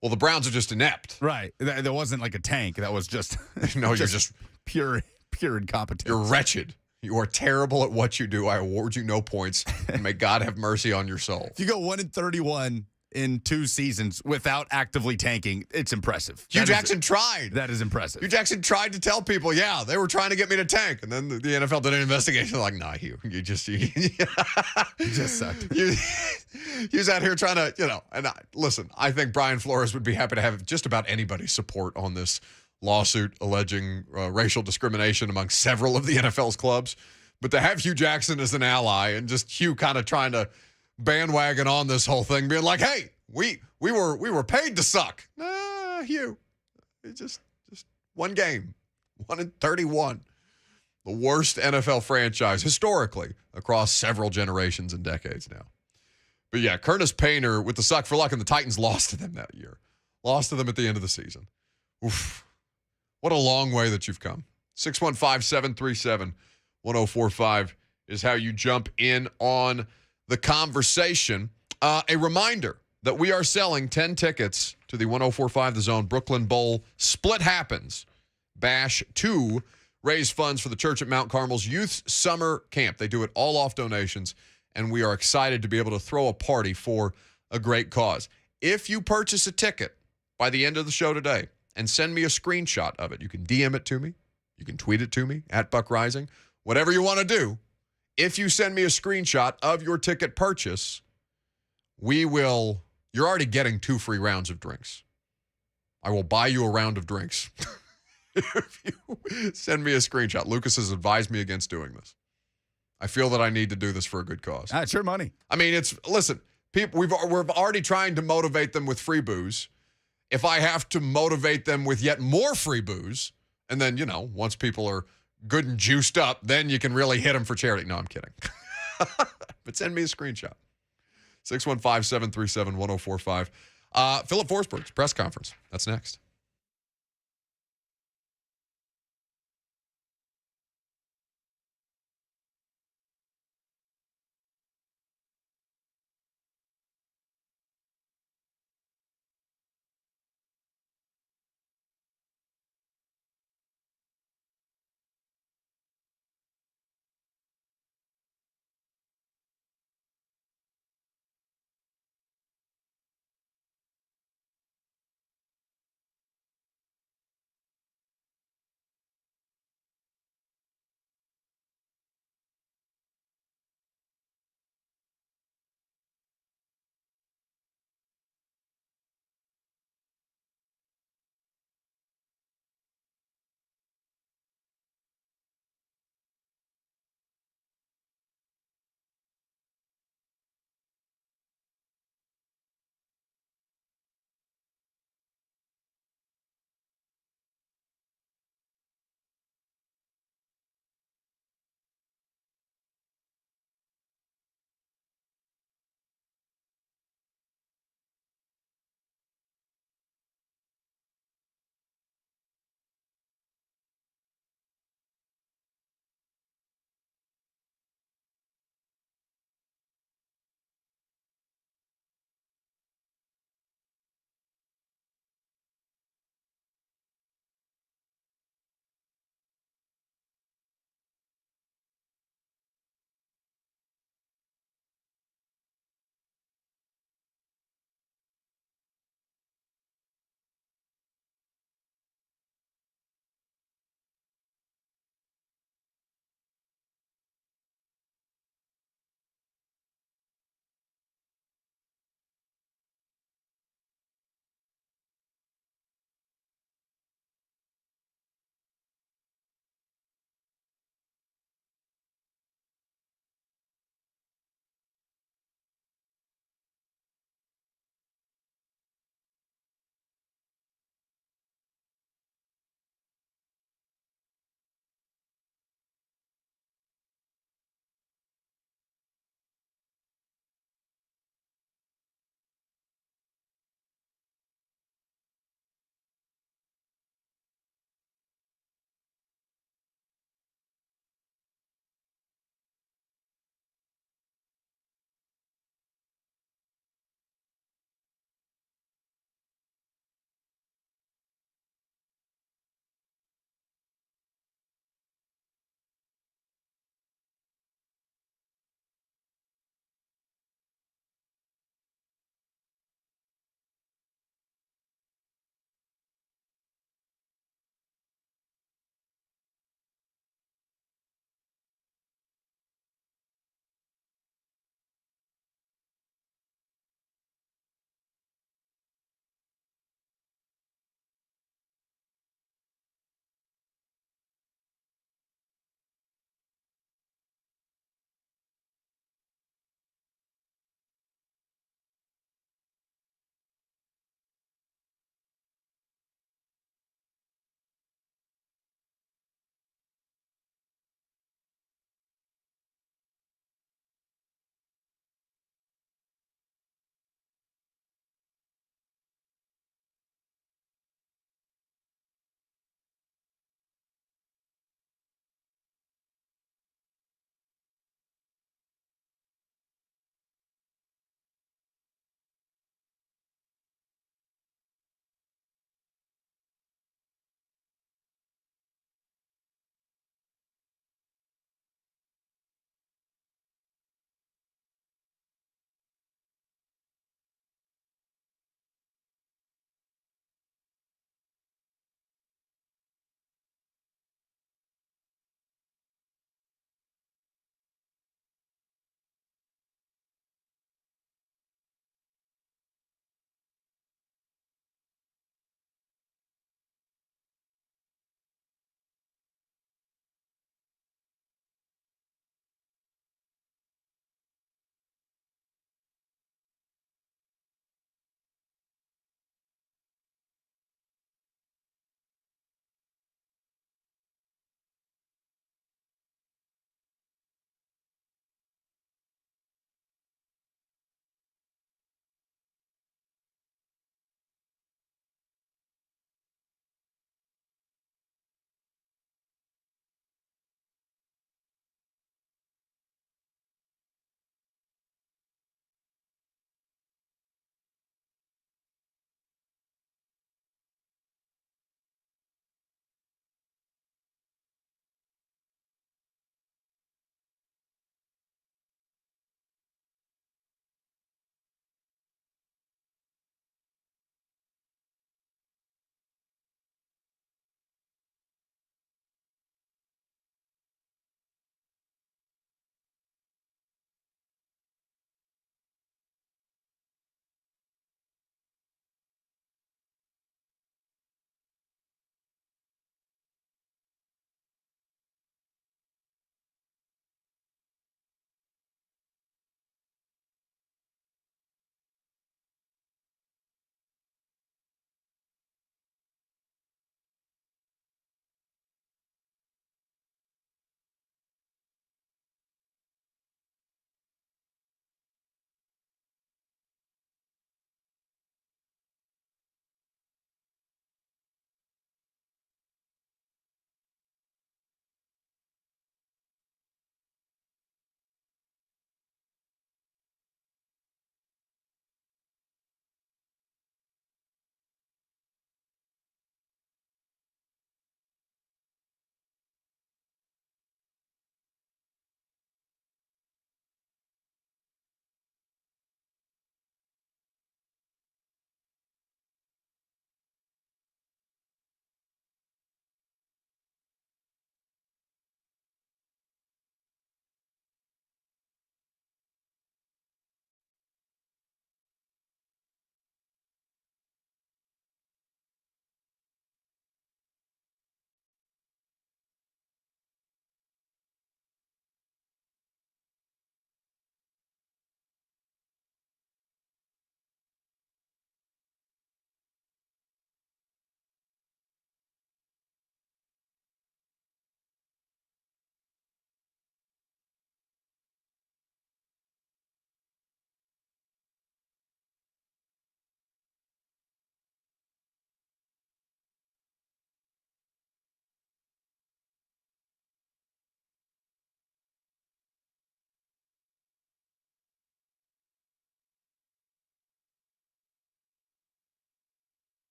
Well, the Browns are just inept. Right. There wasn't like a tank. That was just No, you're just pure incompetence. You're wretched. You are terrible at what you do. I award you no points, and may God have mercy on your soul. If you go 1-31 in 2 seasons without actively tanking, it's impressive. Hugh Jackson tried. That is impressive. Hugh Jackson tried to tell people, yeah, they were trying to get me to tank. And then the NFL did an investigation. They're like, nah, Hugh, you just sucked. Hugh's out here trying to, and listen, I think Brian Flores would be happy to have just about anybody's support on this lawsuit alleging racial discrimination among several of the NFL's clubs. But to have Hugh Jackson as an ally and just Hugh kind of trying to bandwagon on this whole thing, being like, hey, we were paid to suck. Nah, Hugh. It's just one game. 1-31. The worst NFL franchise historically across several generations and decades now. But yeah, Curtis Painter with the suck for luck, and the Titans lost to them that year. Lost to them at the end of the season. Oof. What a long way that you've come. 615-737-1045 is how you jump in on the conversation. A reminder that we are selling 10 tickets to the 1045 The Zone Brooklyn Bowl Split Happens Bash to raise funds for the Church at Mount Carmel's Youth Summer Camp. They do it all off donations, and we are excited to be able to throw a party for a great cause. If you purchase a ticket by the end of the show today and send me a screenshot of it, you can DM it to me, you can tweet it to me, @BuckRising, whatever you want to do. If you send me a screenshot of your ticket purchase, you're already getting 2 free rounds of drinks. I will buy you a round of drinks if you send me a screenshot. Lucas has advised me against doing this. I feel that I need to do this for a good cause. It's your money. I mean, listen, people, we're already trying to motivate them with free booze. If I have to motivate them with yet more free booze, and then, once people are good and juiced up, then you can really hit them for charity. No, I'm kidding. But send me a screenshot. 615-737-1045. Filip Forsberg's press conference. That's next.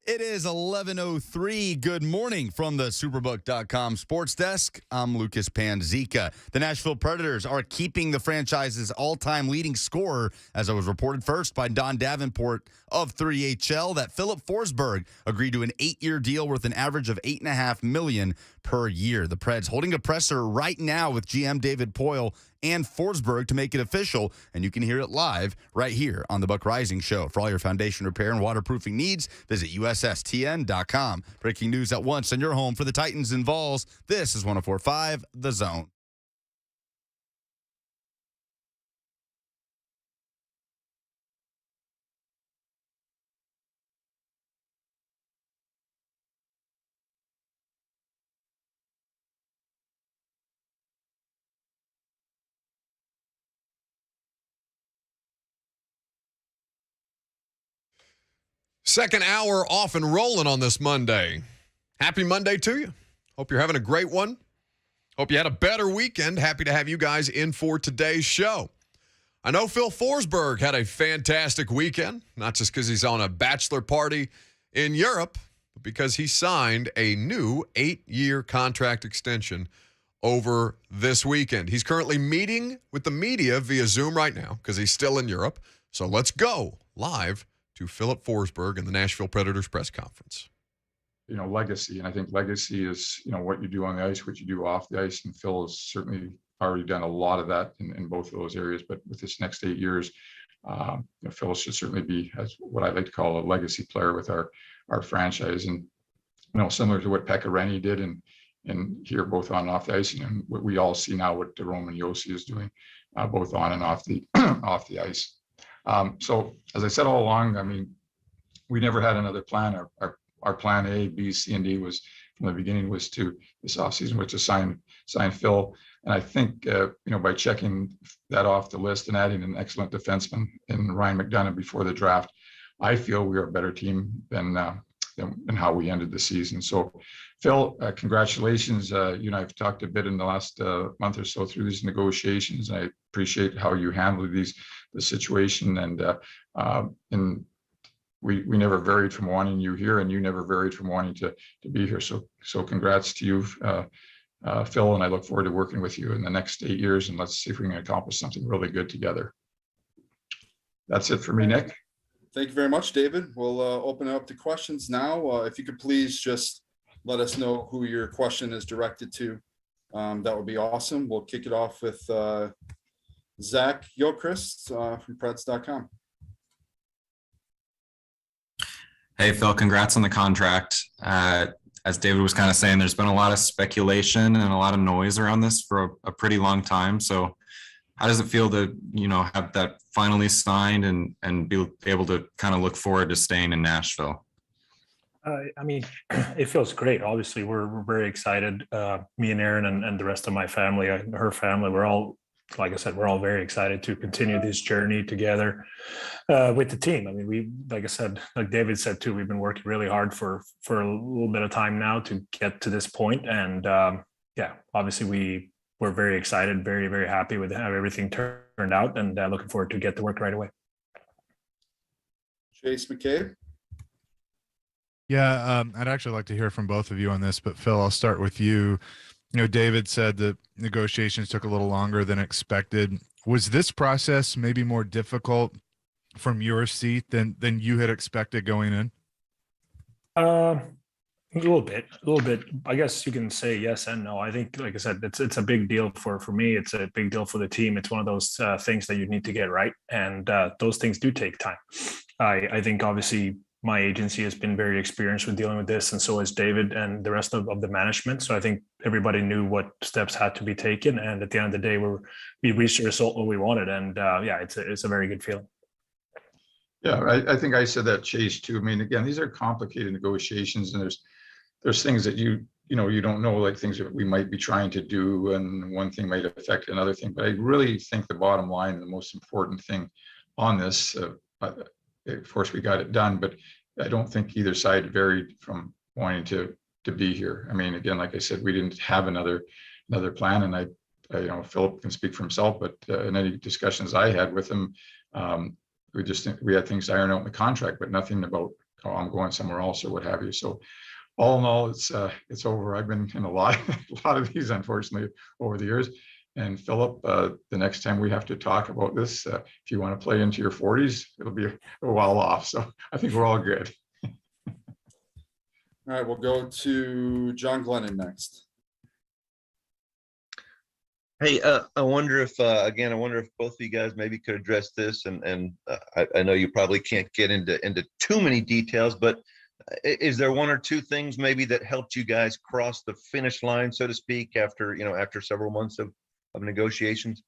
It is 11:03. Good morning from the Superbook.com sports desk. I'm Lucas Panzica. The Nashville Predators are keeping the franchise's all-time leading scorer, as it was reported first by Don Davenport of 3HL, that Filip Forsberg agreed to an 8-year deal worth an average of $8.5 million per year. The Preds holding a presser right now with GM David Poile and Forsberg to make it official, and you can hear it live right here on the Buck Rising Show. For all your foundation repair and waterproofing needs, visit USSTN.com. Breaking news at once on your home for the Titans and Vols. This is 104.5 The Zone. Second hour off and rolling on this Monday. Happy Monday to you. Hope you're having a great one. Hope you had a better weekend. Happy to have you guys in for today's show. I know Phil Forsberg had a fantastic weekend, not just because he's on a bachelor party in Europe, but because he signed a new 8-year contract extension over this weekend. He's currently meeting with the media via Zoom right now because he's still in Europe. So let's go live to Filip Forsberg in the Nashville Predators press conference. Legacy. And I think legacy is, what you do on the ice, what you do off the ice. And Phil has certainly already done a lot of that in both of those areas. But with this next 8 years, Phil should certainly be, as what I like to call, a legacy player with our franchise. And, similar to what Pekka Rinne did and here both on and off the ice, and what we all see now what Roman Josi is doing, both on and off the off the ice. So as I said all along, we never had another plan. Our plan A, B, C, and D was from the beginning was to this offseason was to sign Phil. And I think by checking that off the list and adding an excellent defenseman in Ryan McDonough before the draft, I feel we are a better team than how we ended the season. So, Phil, congratulations. You and I have talked a bit in the last month or so through these negotiations. I appreciate how you handled the situation, and we never varied from wanting you here, and you never varied from wanting to be here. So congrats to you, Phil, and I look forward to working with you in the next 8 years, and let's see if we can accomplish something really good together. That's it for me, Nick. Thank you very much, David. We'll open it up to questions now. If you could please just let us know who your question is directed to. That would be awesome. We'll kick it off with Zach Gilchrist from Preds.com. Hey, Phil, congrats on the contract. As David was kind of saying, there's been a lot of speculation and a lot of noise around this for a pretty long time. So how does it feel to, have that finally signed and be able to kind of look forward to staying in Nashville? It feels great. Obviously, we're very excited. Me and Erin and the rest of my family, her family, we're all, like I said, we're all very excited to continue this journey together with the team. We, like I said, like David said too, we've been working really hard for a little bit of time now to get to this point. And obviously we're very excited, very, very happy with how everything turned out, and looking forward to get to work right away. Chase McCabe. Yeah, I'd actually like to hear from both of you on this, but Phil, I'll start with you. David said that negotiations took a little longer than expected. Was this process maybe more difficult from your seat than you had expected going in? A little bit. I guess you can say yes and no. I think, like I said, it's a big deal for me. It's a big deal for the team. It's one of those things that you need to get right, and those things do take time. I think obviously my agency has been very experienced with dealing with this, and so has David and the rest of the management. So I think everybody knew what steps had to be taken, and at the end of the day, we reached the result what we wanted, and it's a very good feeling. Yeah, I think I said that, Chase, too. Again, these are complicated negotiations, and there's things that you don't know, like things that we might be trying to do, and one thing might affect another thing. But I really think the bottom line, the most important thing on this, of course, we got it done, but I don't think either side varied from wanting to be here. Again, like I said, we didn't have another plan, and I Philip can speak for himself, but in any discussions I had with him, we had things ironed out in the contract, but nothing about oh, I'm going somewhere else or what have you. So all in all, it's over. I've been in a lot of these, unfortunately, over the years. And Philip, the next time we have to talk about this, if you want to play into your 40s, it'll be a while off. So I think we're all good. All right, we'll go to John Glennon next. Hey, I wonder if both of you guys maybe could address this, and I know you probably can't get into too many details, but is there one or two things maybe that helped you guys cross the finish line, so to speak, after several months of negotiations?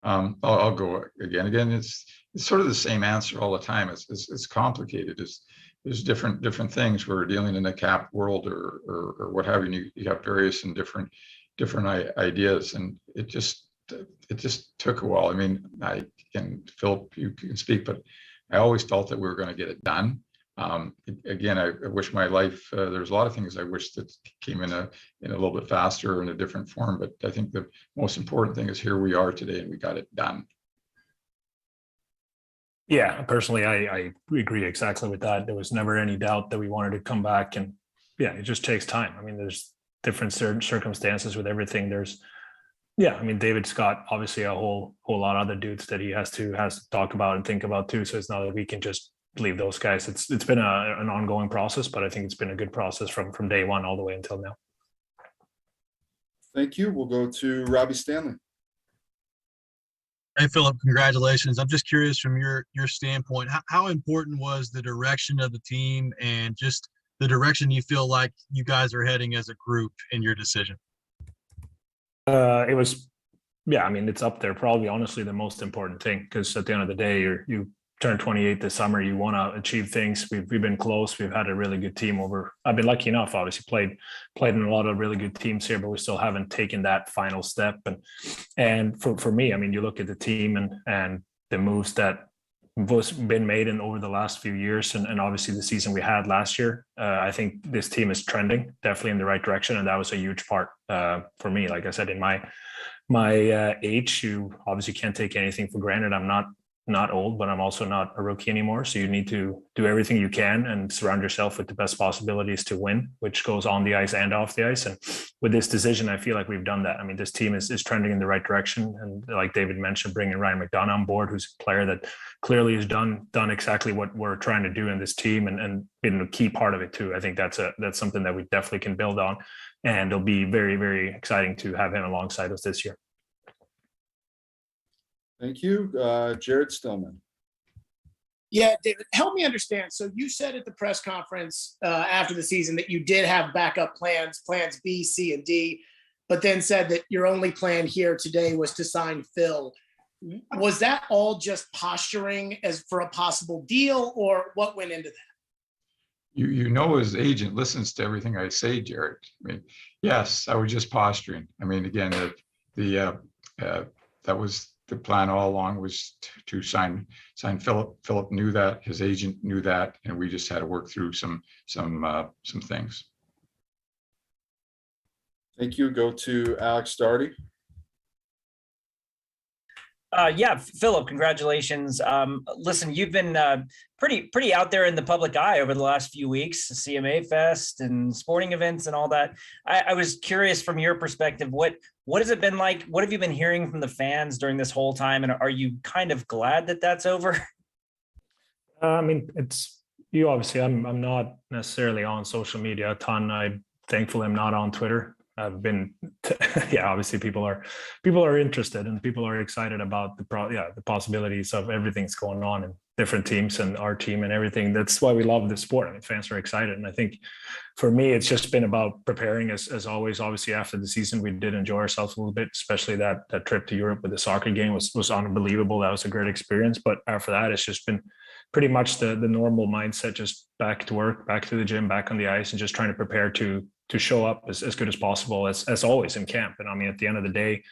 I'll go again. It's sort of the same answer all the time. It's complicated. There's different things. We're dealing in a cap world or what have you. You have various and different ideas, and it just took a while. I mean, Philip, you can speak, but I always felt that we were going to get it done. Again, I wish my life, there's a lot of things I wish that came in a little bit faster in a different form, but I think the most important thing is here we are today and we got it done. Yeah, personally, I agree exactly with that. There was never any doubt that we wanted to come back, and yeah, it just takes time. I mean, there's different certain circumstances with everything. David's got obviously a whole lot of other dudes that he has to talk about and think about too. So it's not that we can just leave those guys. It's been an ongoing process, but I think it's been a good process from day one all the way until now. Thank you. We'll go to Robbie Stanley. Hey, Philip, congratulations. I'm just curious from your standpoint, how important was the direction of the team and just the direction you feel like you guys are heading as a group in your decision? It was, it's up there. Probably, honestly, the most important thing, because at the end of the day, you turn 28 this summer. You want to achieve things. We've been close. We've had a really good team over. I've been lucky enough, obviously, played in a lot of really good teams here, but we still haven't taken that final step. And for me, I mean, you look at the team and the moves that was been made in over the last few years, and obviously the season we had last year. I think this team is trending definitely in the right direction, and that was a huge part for me. Like I said, in my age, you obviously can't take anything for granted. I'm not old, but I'm also not a rookie anymore. So you need to do everything you can and surround yourself with the best possibilities to win, which goes on the ice and off the ice. And with this decision, I feel like we've done that. I mean, this team is trending in the right direction. And like David mentioned, bringing Ryan McDonough on board, who's a player that clearly has done exactly what we're trying to do in this team and been a key part of it too. I think that's something that we definitely can build on. And it'll be very, very exciting to have him alongside us this year. Thank you. Jared Stillman. Yeah, David, help me understand. So you said at the press conference after the season that you did have backup plans B, C, and D, but then said that your only plan here today was to sign Phil. Was that all just posturing as for a possible deal, or what went into that? You know, his agent listens to everything I say, Jared. I mean, yes, I was just posturing. I mean, again, that was the plan all along, was to sign Philip. Philip knew that, his agent knew that, and we just had to work through some things. Thank you. Go to Alex Stardy. Yeah, Philip, congratulations. Listen, you've been pretty out there in the public eye over the last few weeks, CMA Fest and sporting events and all that. I was curious from your perspective, what has it been like? What have you been hearing from the fans during this whole time? And are you kind of glad that that's over? I mean, you obviously, I'm not necessarily on social media a ton. I'm thankful I'm not on Twitter. I've been, obviously people are interested and people are excited about the possibilities of everything's going on in different teams and our team and everything. That's why we love the sport. I mean, fans are excited. And I think for me, it's just been about preparing as always. Obviously after the season, we did enjoy ourselves a little bit, especially that trip to Europe with the soccer game was unbelievable. That was a great experience. But after that, it's just been pretty much the normal mindset, just back to work, back to the gym, back on the ice, and just trying to prepare to show up as good as possible as always in camp. And I mean, at the end of the day,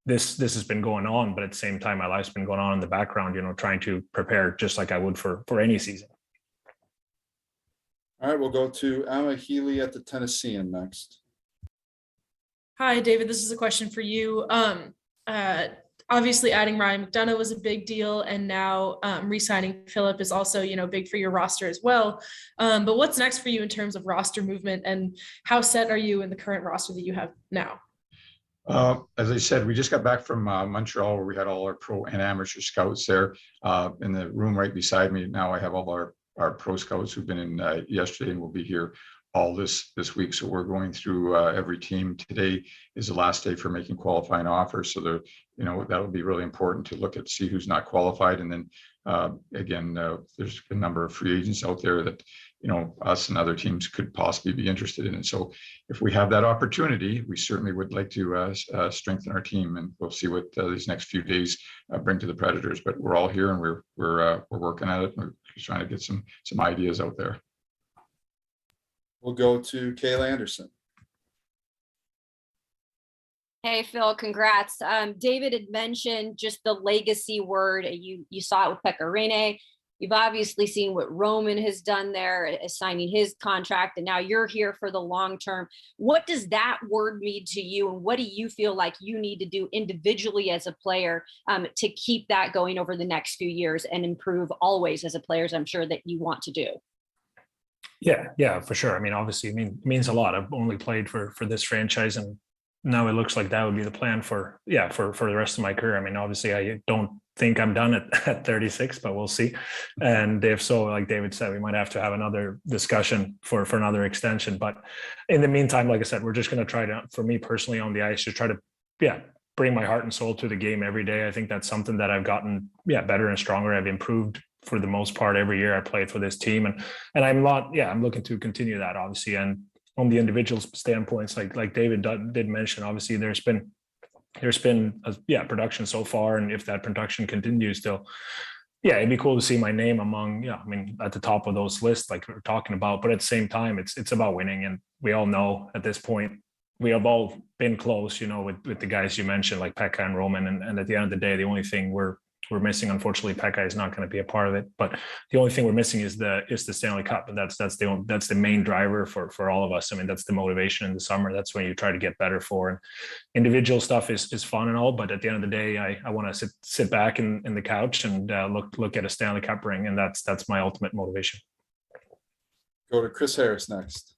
this has been going on, but at the same time, my life's been going on in the background, trying to prepare just like I would for any season. All right, we'll go to Emma Healy at the Tennessean next. Hi, David. This is a question for you. obviously adding Ryan McDonough was a big deal, and now re-signing Filip is also, big for your roster as well. But what's next for you in terms of roster movement, and how set are you in the current roster that you have now? As I said, we just got back from Montreal, where we had all our pro and amateur scouts there in the room right beside me. Now I have all our pro scouts who've been in yesterday and will be here all this week. So we're going through every team. Today is the last day for making qualifying offers. So that'll be really important to look at, see who's not qualified. And then again, there's a number of free agents out there that, us and other teams could possibly be interested in. And so if we have that opportunity, we certainly would like to strengthen our team, and we'll see what these next few days bring to the Predators. But we're all here and we're working at it. We're trying to get some ideas out there. We'll go to Kayla Anderson. Hey, Phil, congrats. David had mentioned just the legacy word. You saw it with Pekka Rinne. You've obviously seen what Roman has done there, signing his contract, and now you're here for the long term. What does that word mean to you, and what do you feel like you need to do individually as a player to keep that going over the next few years and improve always as a player, as I'm sure that you want to do? Yeah, for sure. I mean, obviously, it means a lot. I've only played for this franchise, and now it looks like that would be the plan for the rest of my career. I mean, obviously, I don't think I'm done at 36, but we'll see. And if so, like David said, we might have to have another discussion for another extension. But in the meantime, like I said, we're just going to try to, for me personally on the ice, just try to, bring my heart and soul to the game every day. I think that's something that I've gotten, better and stronger. I've improved for the most part every year I played for this team. And I'm looking to continue that, obviously. And on the individual standpoints, like David did mention, obviously there's been production so far, and if that production continues still, it'd be cool to see my name among at the top of those lists like we're talking about. But at the same time, it's about winning, and we all know at this point we have all been close, with the guys you mentioned like Pekka and Roman, and at the end of the day, the only thing we're missing, unfortunately, Pekka is not going to be a part of it, but the only thing we're missing is the Stanley Cup, and that's the main driver for all of us. I mean, that's the motivation in the summer. That's when you try to get better for. And individual stuff is fun and all, but at the end of the day, I want to sit back in the couch and look at a Stanley Cup ring, and that's my ultimate motivation. Go to Chris Harris next.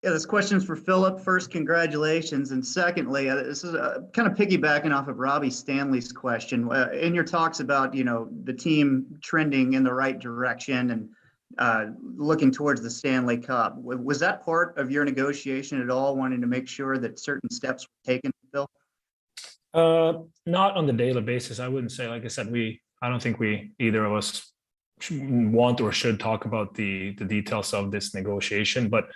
Yeah, this question's for Filip. First, congratulations. And secondly, this is kind of piggybacking off of Robbie Stanley's question. In your talks about, the team trending in the right direction and looking towards the Stanley Cup, was that part of your negotiation at all, wanting to make sure that certain steps were taken, Phil? Not on the daily basis. I wouldn't say, like I said, I don't think either of us want or should talk about the details of this negotiation, but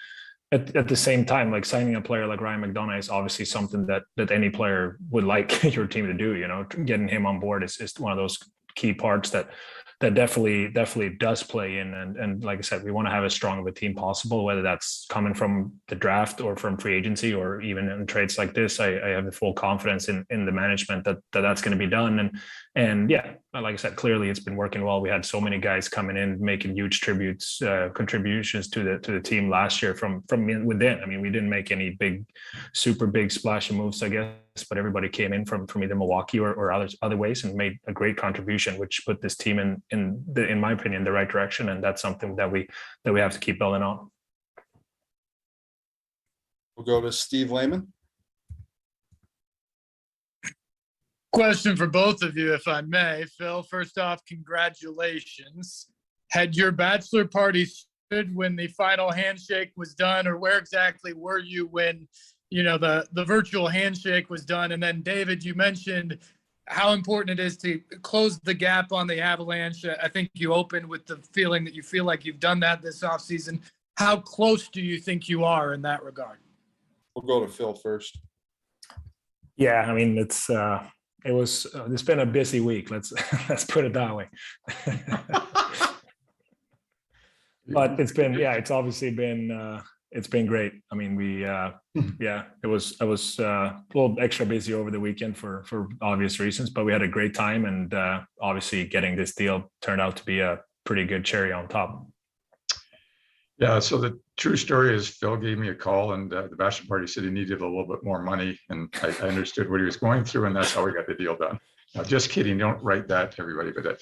at the same time, like signing a player like Ryan McDonough is obviously something that any player would like your team to do. Getting him on board is one of those key parts that definitely does play in. And like I said, we want to have as strong of a team possible, whether that's coming from the draft or from free agency or even in trades like this. I have the full confidence in the management that's going to be done. And like I said, clearly it's been working well. We had so many guys coming in, making huge contributions to the team last year from within. I mean, we didn't make any super big splashy moves, I guess, but everybody came in from either Milwaukee or other ways and made a great contribution, which put this team in my opinion, the right direction. And that's something that we have to keep building on. We'll go to Steve Lehman. Question for both of you, if I may. Phil, first off, congratulations. Had your bachelor party stood when the final handshake was done, or where exactly were you when, the virtual handshake was done? And then David, you mentioned how important it is to close the gap on the Avalanche. I think you opened with the feeling that you feel like you've done that this offseason. How close do you think you are in that regard? We'll go to Phil first. Yeah, I mean, it's been a busy week. Let's put it that way. But it's obviously been it's been great. I mean, I was a little extra busy over the weekend for obvious reasons, but we had a great time, and obviously getting this deal turned out to be a pretty good cherry on top. Yeah, so the true story is Phil gave me a call and the bachelor party said he needed a little bit more money. And I understood what he was going through, and that's how we got the deal done. Now, just kidding. Don't write that to everybody. But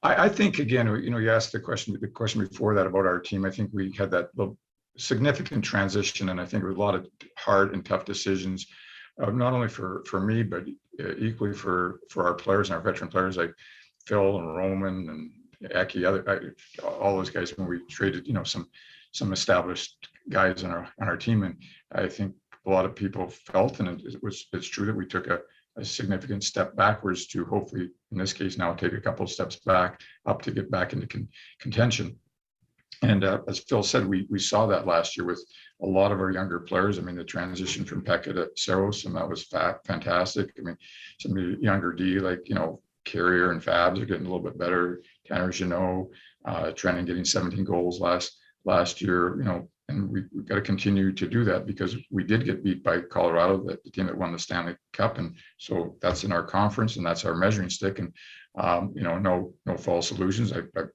I think, again, you asked the question before that about our team. I think we had that little significant transition, and I think it was a lot of hard and tough decisions, not only for me, but equally for our players and our veteran players like Phil and Roman and Aki, all those guys when we traded, some established guys on our team. And I think a lot of people felt, and it's true that we took a significant step backwards to hopefully, in this case now, take a couple of steps back up to get back into contention. And as Phil said, we saw that last year with a lot of our younger players. I mean, the transition from Pekka to Saros, and that was fantastic. I mean, some of the younger D, like, Carrier and Fabs are getting a little bit better. Tanner Jeannot, Trenton getting 17 goals last year, and we've got to continue to do that because we did get beat by Colorado, the team that won the Stanley Cup. And so that's in our conference and that's our measuring stick. And, no false illusions.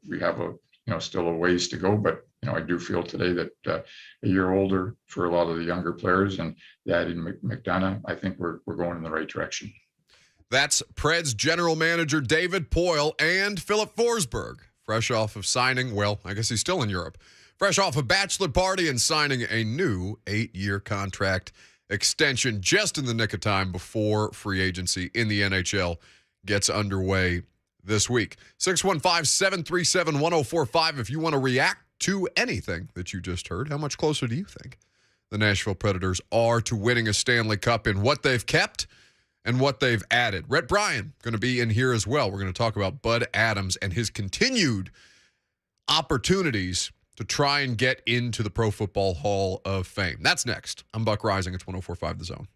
We have still a ways to go, but, I do feel today that a year older for a lot of the younger players and adding McDonough, I think we're going in the right direction. That's Preds general manager David Poile and Filip Forsberg, fresh off of signing, well, I guess he's still in Europe, fresh off a bachelor party and signing a new 8-year contract extension just in the nick of time before free agency in the NHL gets underway this week. 615-737-1045 if you want to react to anything that you just heard. How much closer do you think the Nashville Predators are to winning a Stanley Cup in what they've kept and what they've added? Rhett Bryan going to be in here as well. We're going to talk about Bud Adams and his continued opportunities to try and get into the Pro Football Hall of Fame. That's next. I'm Buck Rising. It's 104.5 The Zone.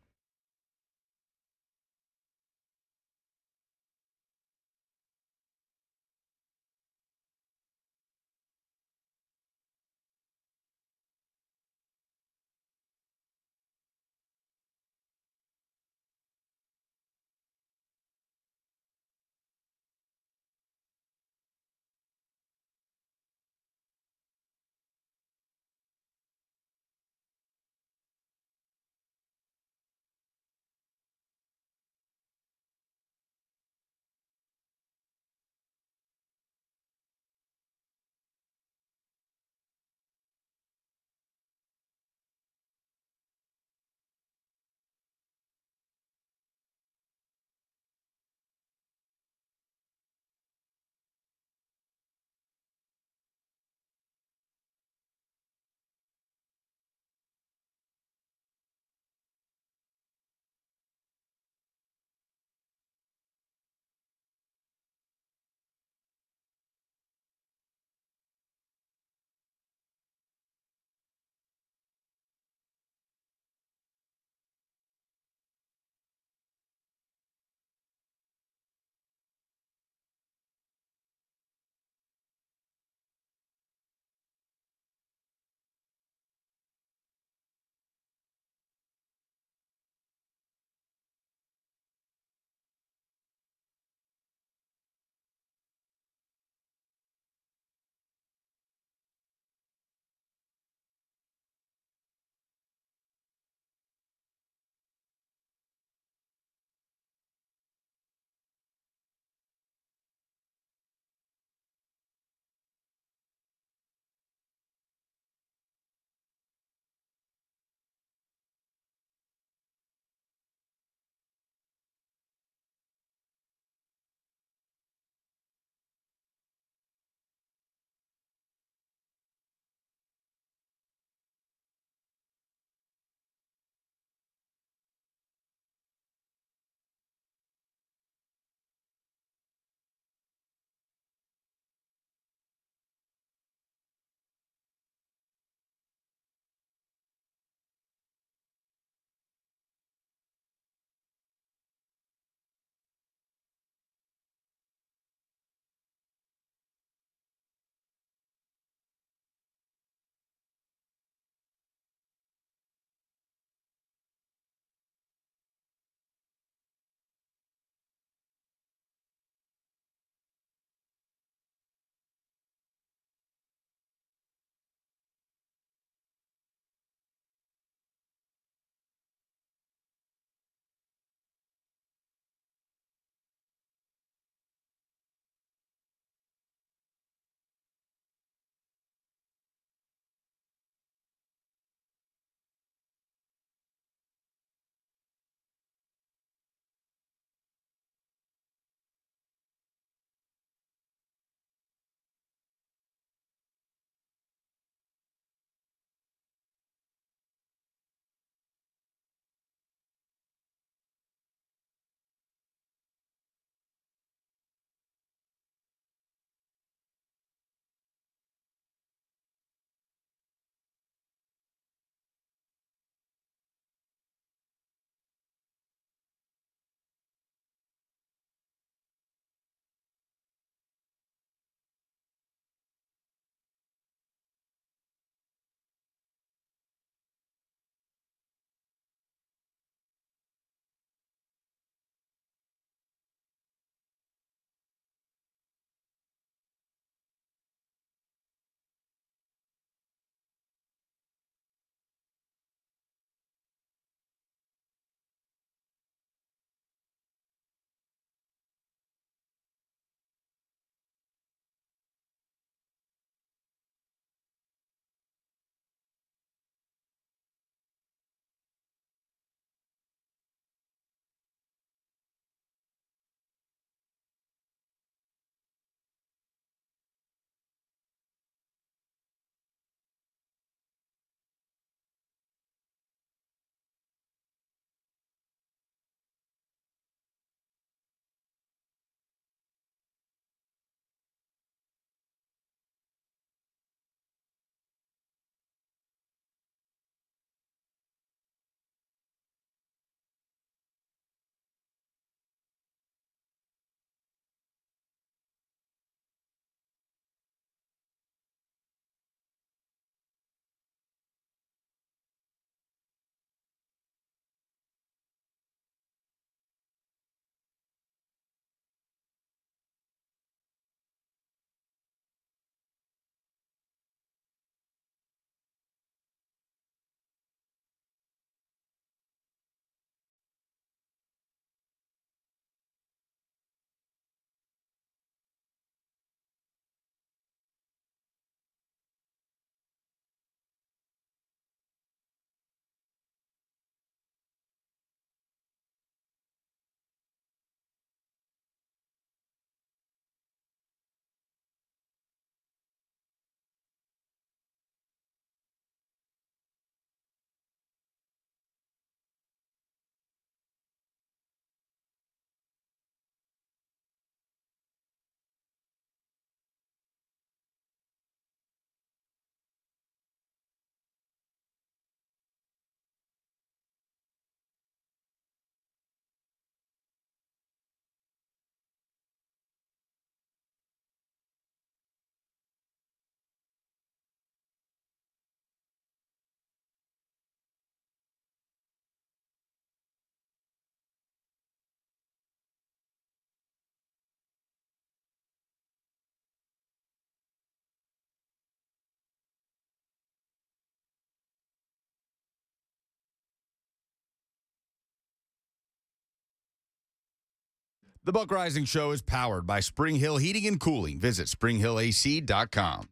The Buck Rising Show is powered by Spring Hill Heating and Cooling. Visit springhillac.com.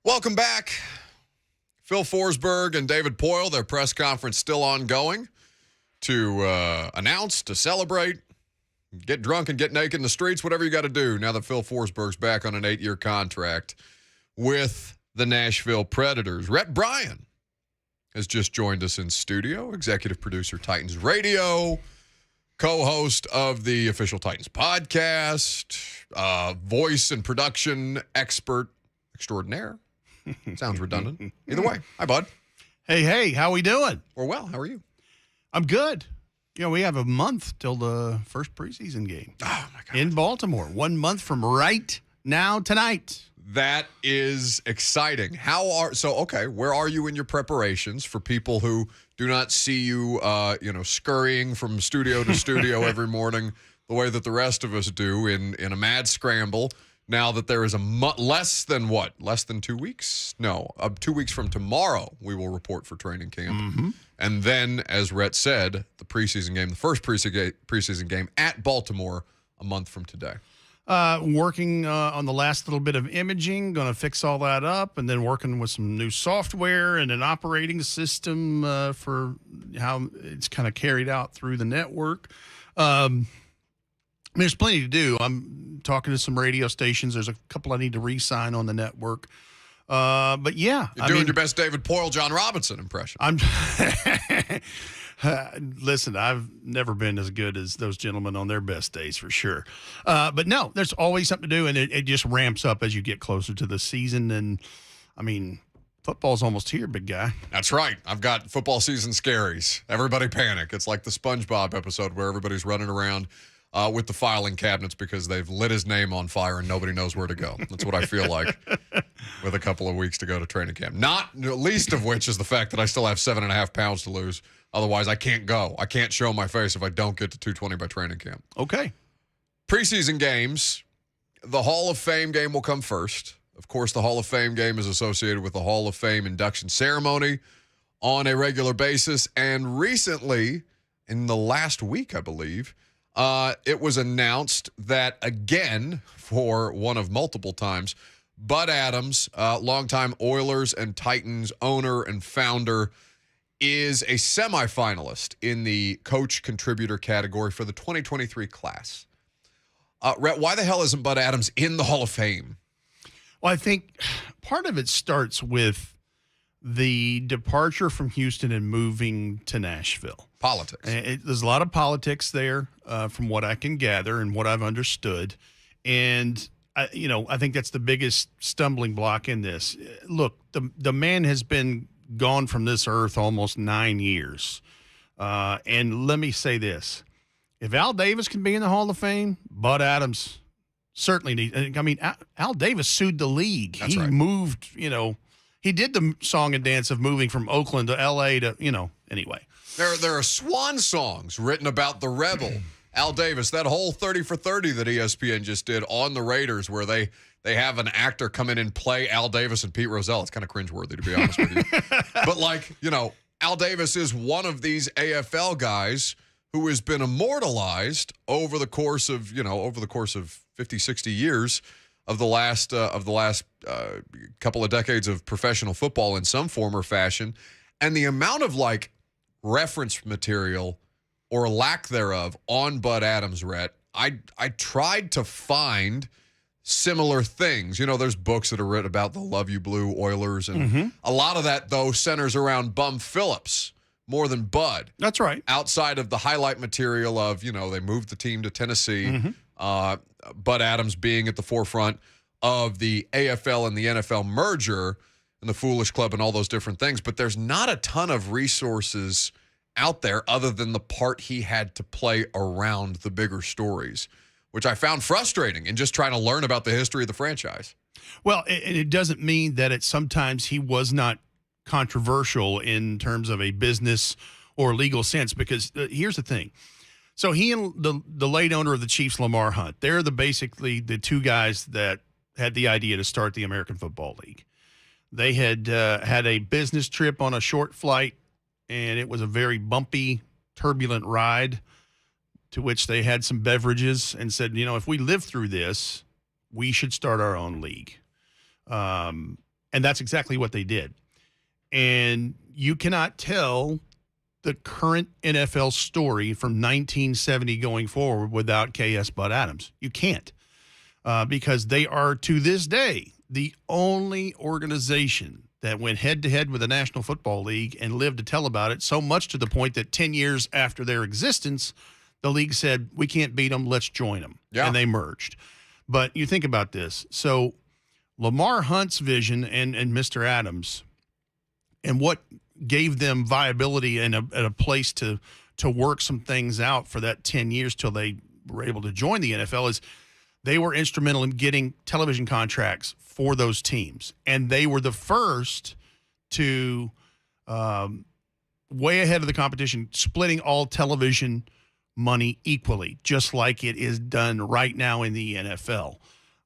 Welcome back. Phil Forsberg and David Poyle, their press conference still ongoing to announce, to celebrate, get drunk and get naked in the streets, whatever you got to do now that Phil Forsberg's back on an 8-year contract with the Nashville Predators. Rhett Bryan has just joined us in studio, executive producer, Titans Radio, co-host of the official Titans podcast, voice and production expert extraordinaire. Sounds redundant. Either way. Hi, bud. Hey, how we doing? We're well. How are you? I'm good. You know, we have a month till the first preseason game. Oh, my God. In Baltimore. 1 month from right now tonight. That is exciting. Where are you in your preparations for people who do not see you, scurrying from studio to studio every morning the way that the rest of us do in a mad scramble? Now that there is less than 2 weeks? No, 2 weeks from tomorrow, we will report for training camp. Mm-hmm. And then, as Rhett said, the preseason game, the first preseason game at Baltimore a month from today. Working on the last little bit of imaging, going to fix all that up, and then working with some new software and an operating system for how it's kind of carried out through the network. There's plenty to do. I'm talking to some radio stations. There's a couple I need to re-sign on the network. But yeah. You're doing your best David Poyle, John Robinson impression. Listen, I've never been as good as those gentlemen on their best days for sure. But no, there's always something to do, and it just ramps up as you get closer to the season. And I mean, football's almost here, big guy. That's right. I've got football season scaries. Everybody panic. It's like the SpongeBob episode where everybody's running around with the filing cabinets because they've lit his name on fire and nobody knows where to go. That's what I feel like with a couple of weeks to go to training camp. Not least of which is the fact that I still have 7.5 pounds to lose. Otherwise, I can't go. I can't show my face if I don't get to 220 by training camp. Okay. Preseason games, the Hall of Fame game will come first. Of course, the Hall of Fame game is associated with the Hall of Fame induction ceremony on a regular basis. And recently, in the last week, I believe, it was announced that, again, for one of multiple times, Bud Adams, longtime Oilers and Titans owner and founder, is a semifinalist in the coach contributor category for the 2023 class. Rhett, why the hell isn't Bud Adams in the Hall of Fame? Well, I think part of it starts with the departure from Houston and moving to Nashville. Politics. There's a lot of politics there, from what I can gather and what I've understood. And, I think that's the biggest stumbling block in this. Look, the man has been gone from this earth almost 9 years. And let me say this. If Al Davis can be in the Hall of Fame, Bud Adams certainly needs. I mean, Al Davis sued the league. That's he right. moved, he did the song and dance of moving from Oakland to L.A. to, anyway. There are swan songs written about the Rebel, Al Davis, that whole 30 for 30 that ESPN just did on the Raiders where they have an actor come in and play Al Davis and Pete Rozelle. It's kind of cringeworthy, to be honest with you. But Al Davis is one of these AFL guys who has been immortalized over the course of 50, 60 years of the last couple of decades of professional football in some form or fashion. And the amount of reference material or lack thereof on Bud Adams, Rhett, I tried to find similar things. There's books that are written about the Love You Blue Oilers, and a lot of that, though, centers around Bum Phillips more than Bud. That's right. Outside of the highlight material of, they moved the team to Tennessee, Bud Adams being at the forefront of the AFL and the NFL merger and the Foolish Club and all those different things. But there's not a ton of resources out there other than the part he had to play around the bigger stories, which I found frustrating in just trying to learn about the history of the franchise. Well, and it doesn't mean that sometimes he was not controversial in terms of a business or legal sense, because here's the thing. So he and the late owner of the Chiefs, Lamar Hunt, they're basically the two guys that had the idea to start the American Football League. They had had a business trip on a short flight, and it was a very bumpy, turbulent ride. to which they had some beverages and said, if we live through this, we should start our own league. And that's exactly what they did. And you cannot tell the current NFL story from 1970 going forward without KS Bud Adams. You can't, because they are, to this day, the only organization that went head-to-head with the National Football League and lived to tell about it, so much to the point that 10 years after their existence, the league said, we can't beat them, let's join them. Yeah. And they merged. But you think about this. So Lamar Hunt's vision and Mr. Adams, and what gave them viability and a place to work some things out for that 10 years till they were able to join the NFL, is they were instrumental in getting television contracts for those teams. And they were the first to, way ahead of the competition, splitting all television money equally, just like it is done right now in the NFL.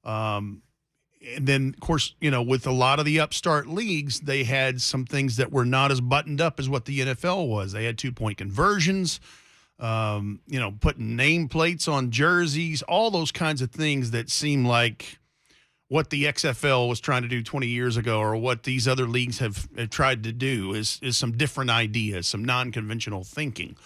And then, of course, with a lot of the upstart leagues, they had some things that were not as buttoned up as what the NFL was. They had 2-point conversions, putting nameplates on jerseys, all those kinds of things that seem like what the XFL was trying to do 20 years ago, or what these other leagues have tried to do is some different ideas, some non-conventional thinking.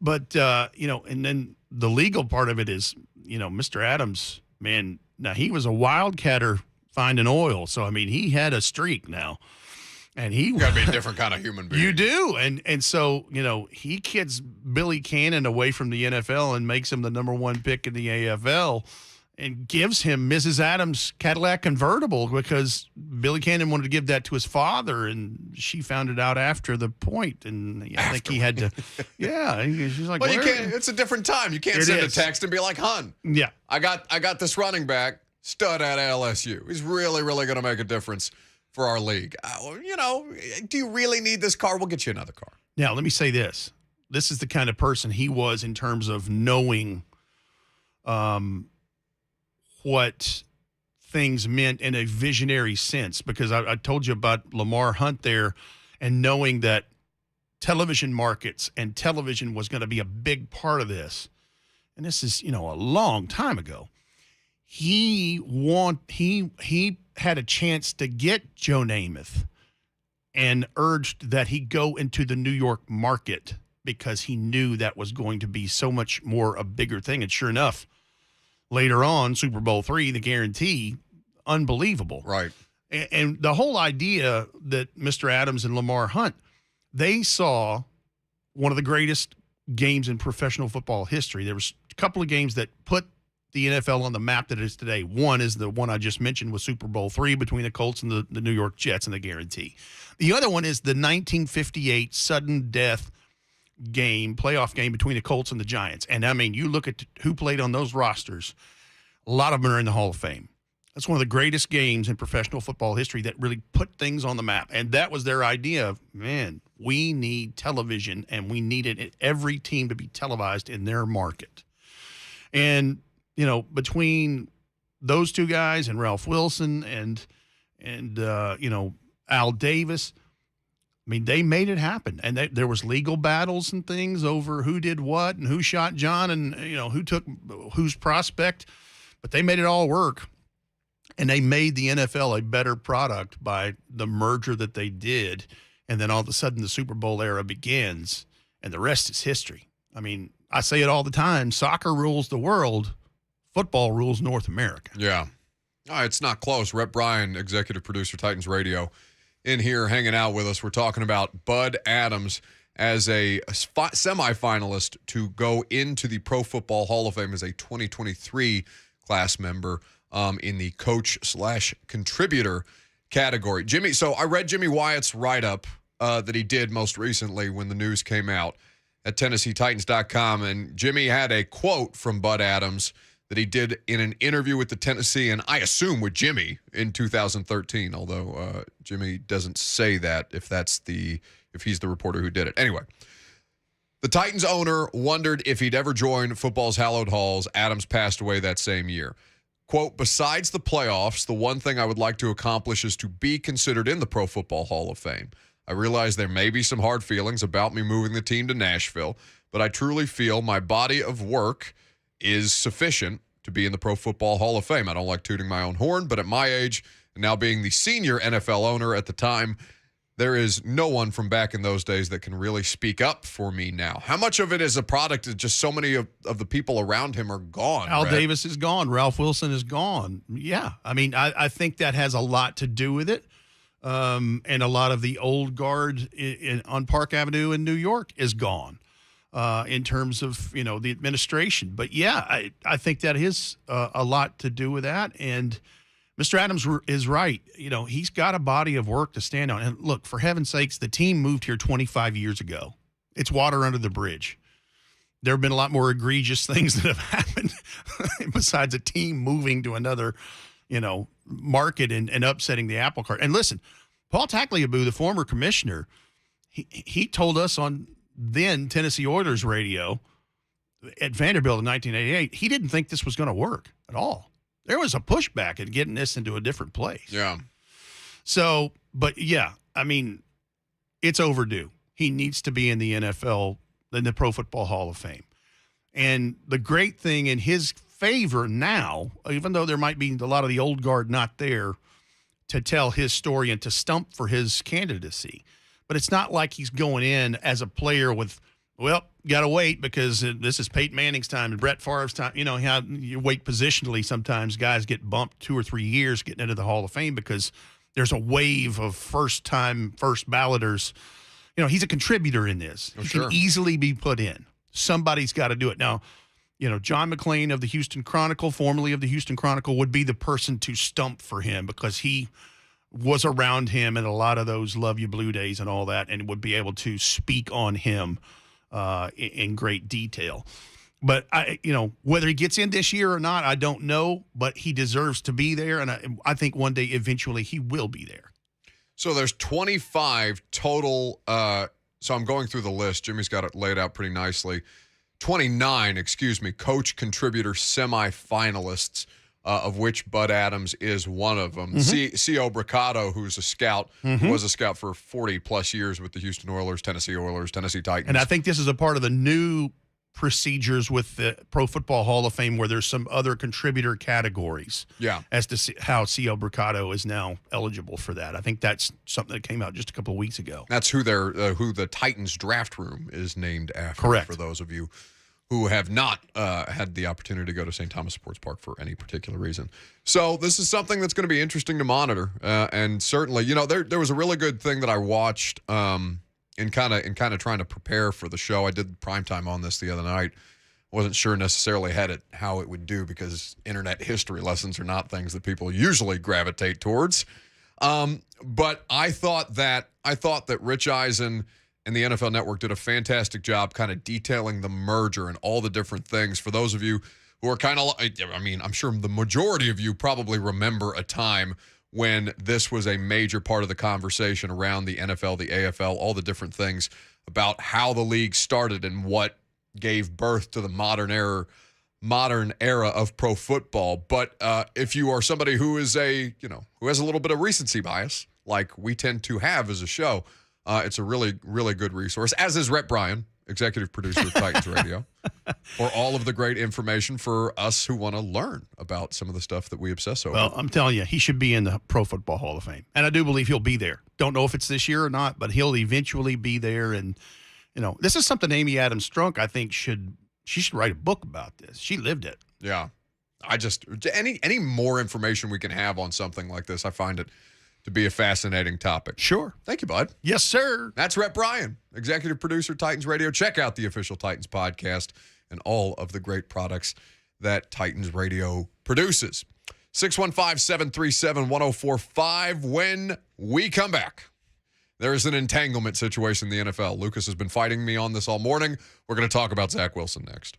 But, and then the legal part of it is, Mr. Adams, man, now he was a wildcatter finding oil. So, I mean, he had a streak now. And he got to be a different kind of human being. You do. And so, he gets Billy Cannon away from the NFL and makes him the number 1 pick in the AFL and gives him Mrs. Adams' Cadillac convertible, because Billy Cannon wanted to give that to his father, and she found it out after the point. And I think he had to, she's like, well, you can't, it's a different time. You can't send a text and be like, hun, yeah, I got this running back, stud at LSU. He's really, really going to make a difference for our league. Do you really need this car? We'll get you another car. Now, let me say this. This is the kind of person he was in terms of knowing what things meant in a visionary sense, because I told you about Lamar Hunt there, and knowing that television markets and television was going to be a big part of this. And this is, a long time ago. He had a chance to get Joe Namath and urged that he go into the New York market, because he knew that was going to be so much more a bigger thing. And sure enough, later on, Super Bowl III, the guarantee, unbelievable. Right. And the whole idea that Mr. Adams and Lamar Hunt, they saw one of the greatest games in professional football history. There was a couple of games that put the NFL on the map that it is today. One is the one I just mentioned with Super Bowl III between the Colts and the New York Jets and the guarantee. The other one is the 1958 sudden death playoff game between the Colts and the Giants. And I mean, you look at who played on those rosters, a lot of them are in the Hall of Fame. That's one of the greatest games in professional football history that really put things on the map. And that was their idea of, man, we need television, and we needed every team to be televised in their market. And, between those two guys and Ralph Wilson and Al Davis, I mean, they made it happen. And there was legal battles and things over who did what and who shot John and, who took whose prospect. But they made it all work. And they made the NFL a better product by the merger that they did. And then all of a sudden the Super Bowl era begins, and the rest is history. I mean, I say it all the time. Soccer rules the world. Football rules North America. Yeah. It's not close. Rhett Bryan, executive producer, Titans Radio, in here hanging out with us. We're talking about Bud Adams as a semifinalist to go into the Pro Football Hall of Fame as a 2023 class member in the coach/contributor category. Jimmy, so I read Jimmy Wyatt's write-up that he did most recently when the news came out at TennesseeTitans.com, and Jimmy had a quote from Bud Adams that he did in an interview with the Tennessee, and I assume with Jimmy in 2013, although Jimmy doesn't say that if he's the reporter who did it. Anyway, the Titans owner wondered if he'd ever join football's hallowed halls. Adams passed away that same year. Quote, besides the playoffs, the one thing I would like to accomplish is to be considered in the Pro Football Hall of Fame. I realize there may be some hard feelings about me moving the team to Nashville, but I truly feel my body of work is sufficient to be in the Pro Football Hall of Fame. I don't like tooting my own horn, but at my age, and now being the senior NFL owner at the time, there is no one from back in those days that can really speak up for me now. How much of it is a product of just so many of the people around him are gone? Al Rhett? Davis is gone. Ralph Wilson is gone. Yeah. I mean, I think that has a lot to do with it. And a lot of the old guard on Park Avenue in New York is gone in terms of, the administration. But, yeah, I think that is a lot to do with that. And Mr. Adams is right. He's got a body of work to stand on. And look, for heaven's sakes, the team moved here 25 years ago. It's water under the bridge. There have been a lot more egregious things that have happened besides a team moving to another, market and upsetting the apple cart. And listen, Paul Tagliabue, the former commissioner, he told us on then Tennessee Oilers radio at Vanderbilt in 1988, he didn't think this was going to work at all. There was a pushback at getting this into a different place. Yeah. So, but yeah, I mean, it's overdue. He needs to be in the NFL, in the Pro Football Hall of Fame. And the great thing in his favor now, even though there might be a lot of the old guard not there to tell his story and to stump for his candidacy, but it's not like he's going in as a player with, well, got to wait because this is Peyton Manning's time and Brett Favre's time. How you wait positionally. Sometimes guys get bumped 2 or 3 years getting into the Hall of Fame because there's a wave of first balloters. He's a contributor in this. He can easily be put in. Somebody's got to do it. Now, John McClain of the Houston Chronicle, formerly of the Houston Chronicle, would be the person to stump for him because he was around him in a lot of those Love You Blue days and all that, and would be able to speak on him in great detail. But whether he gets in this year or not, I don't know, but he deserves to be there. And I think one day, eventually, he will be there. So there's 25 total. So I'm going through the list. Jimmy's got it laid out pretty nicely. 29, coach contributor semifinalists, of which Bud Adams is one of them. C.O. Bricado, who's a scout, was a scout for 40-plus years with the Houston Oilers, Tennessee Titans. And I think this is a part of the new procedures with the Pro Football Hall of Fame where there's some other contributor categories as to how C.O. Bricado is now eligible for that. I think that's something that came out just a couple of weeks ago. That's who who the Titans draft room is named after. Correct. For those of you who have not had the opportunity to go to St. Thomas Sports Park for any particular reason. So this is something that's going to be interesting to monitor. And certainly, there was a really good thing that I watched in kind of trying to prepare for the show. I did primetime on this the other night. Wasn't sure necessarily how it would do because internet history lessons are not things that people usually gravitate towards. But I thought that Rich Eisen and the NFL Network did a fantastic job kind of detailing the merger and all the different things. For those of you who are kind of, I'm sure the majority of you probably remember a time when this was a major part of the conversation around the NFL, the AFL, all the different things about how the league started and what gave birth to the modern era of pro football. But if you are somebody who is who has a little bit of recency bias, like we tend to have as a show, it's a really, really good resource, as is Rhett Bryan, executive producer of Titans Radio, for all of the great information for us who want to learn about some of the stuff that we obsess over. Well, I'm telling you, he should be in the Pro Football Hall of Fame. And I do believe he'll be there. Don't know if it's this year or not, but he'll eventually be there. And, this is something Amy Adams Strunk, I think, she should write a book about this. She lived it. Yeah. Any more information we can have on something like this, I find it to be a fascinating topic. Sure. Thank you, bud. Yes, sir. That's Rhett Bryan, executive producer, Titans Radio. Check out the official Titans podcast and all of the great products that Titans Radio produces. 615-737-1045. When we come back, there is an entanglement situation in the NFL. Lucas has been fighting me on this all morning. We're going to talk about Zach Wilson next.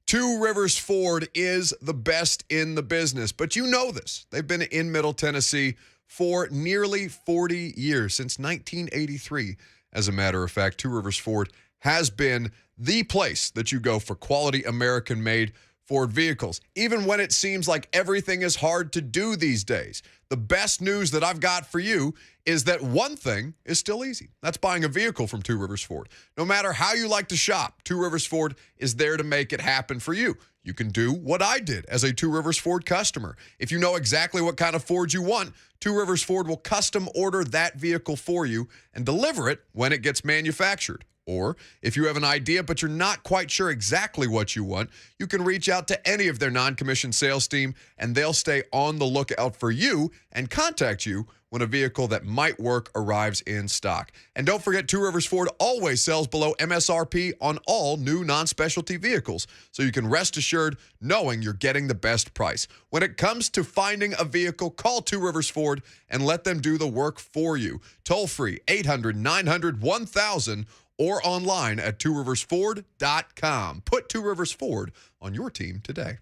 Two Rivers Ford is the best in the business, but you know this. They've been in Middle Tennessee for nearly 40 years, since 1983. As a matter of fact, Two Rivers Ford has been the place that you go for quality American-made Ford vehicles, even when it seems like everything is hard to do these days. The best news that I've got for you is that one thing is still easy. That's buying a vehicle from Two Rivers Ford. No matter how you like to shop, Two Rivers Ford is there to make it happen for you. You can do what I did as a Two Rivers Ford customer. If you know exactly what kind of Ford you want, Two Rivers Ford will custom order that vehicle for you and deliver it when it gets manufactured. Or if you have an idea but you're not quite sure exactly what you want, you can reach out to any of their non-commissioned sales team and they'll stay on the lookout for you and contact you when a vehicle that might work arrives in stock. And don't forget, Two Rivers Ford always sells below MSRP on all new non-specialty vehicles, so you can rest assured knowing you're getting the best price. When it comes to finding a vehicle, call Two Rivers Ford and let them do the work for you. Toll free 800-900-1000 or online at tworiversford.com. Put Two Rivers Ford on your team today.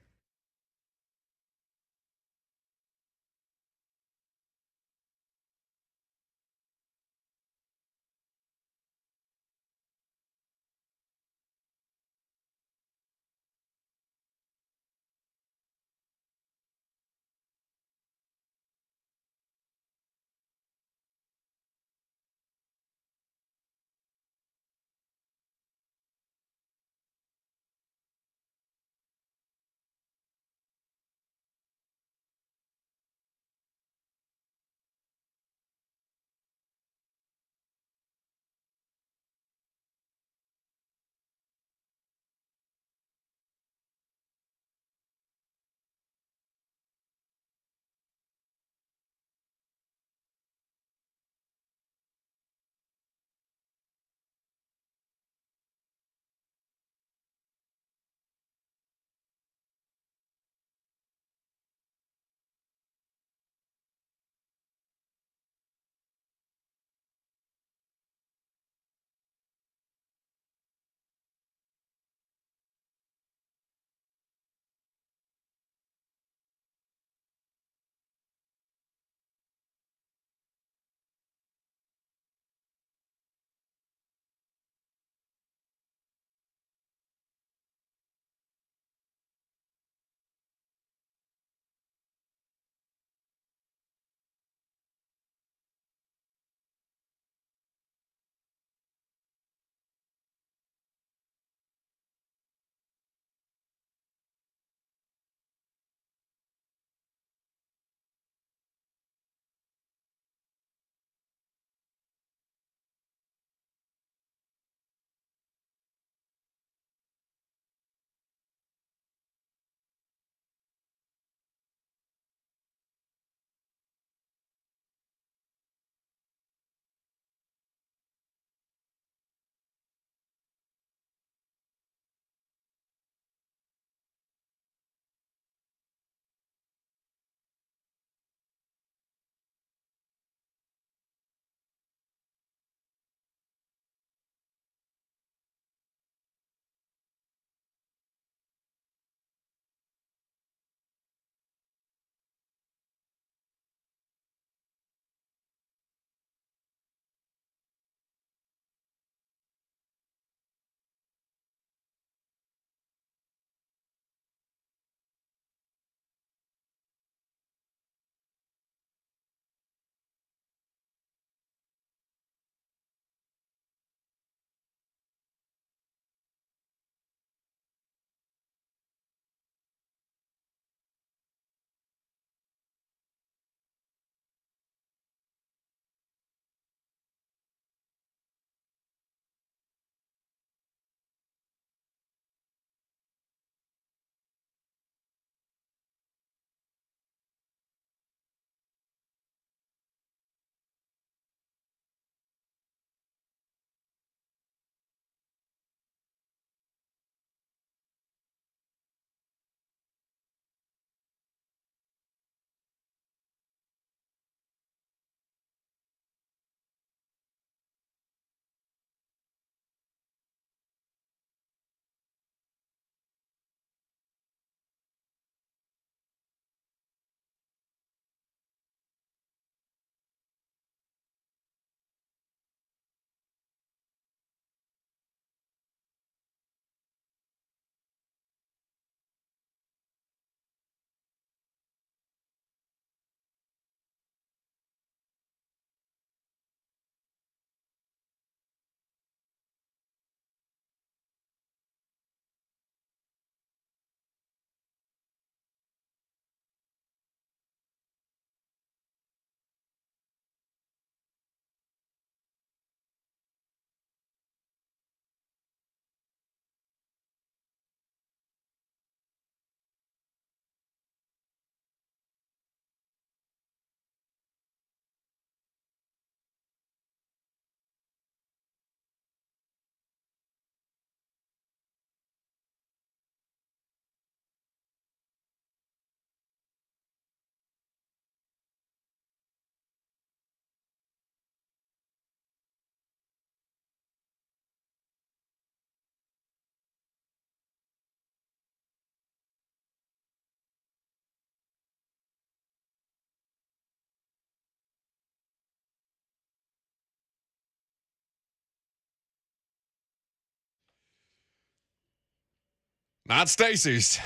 Not Stacy's.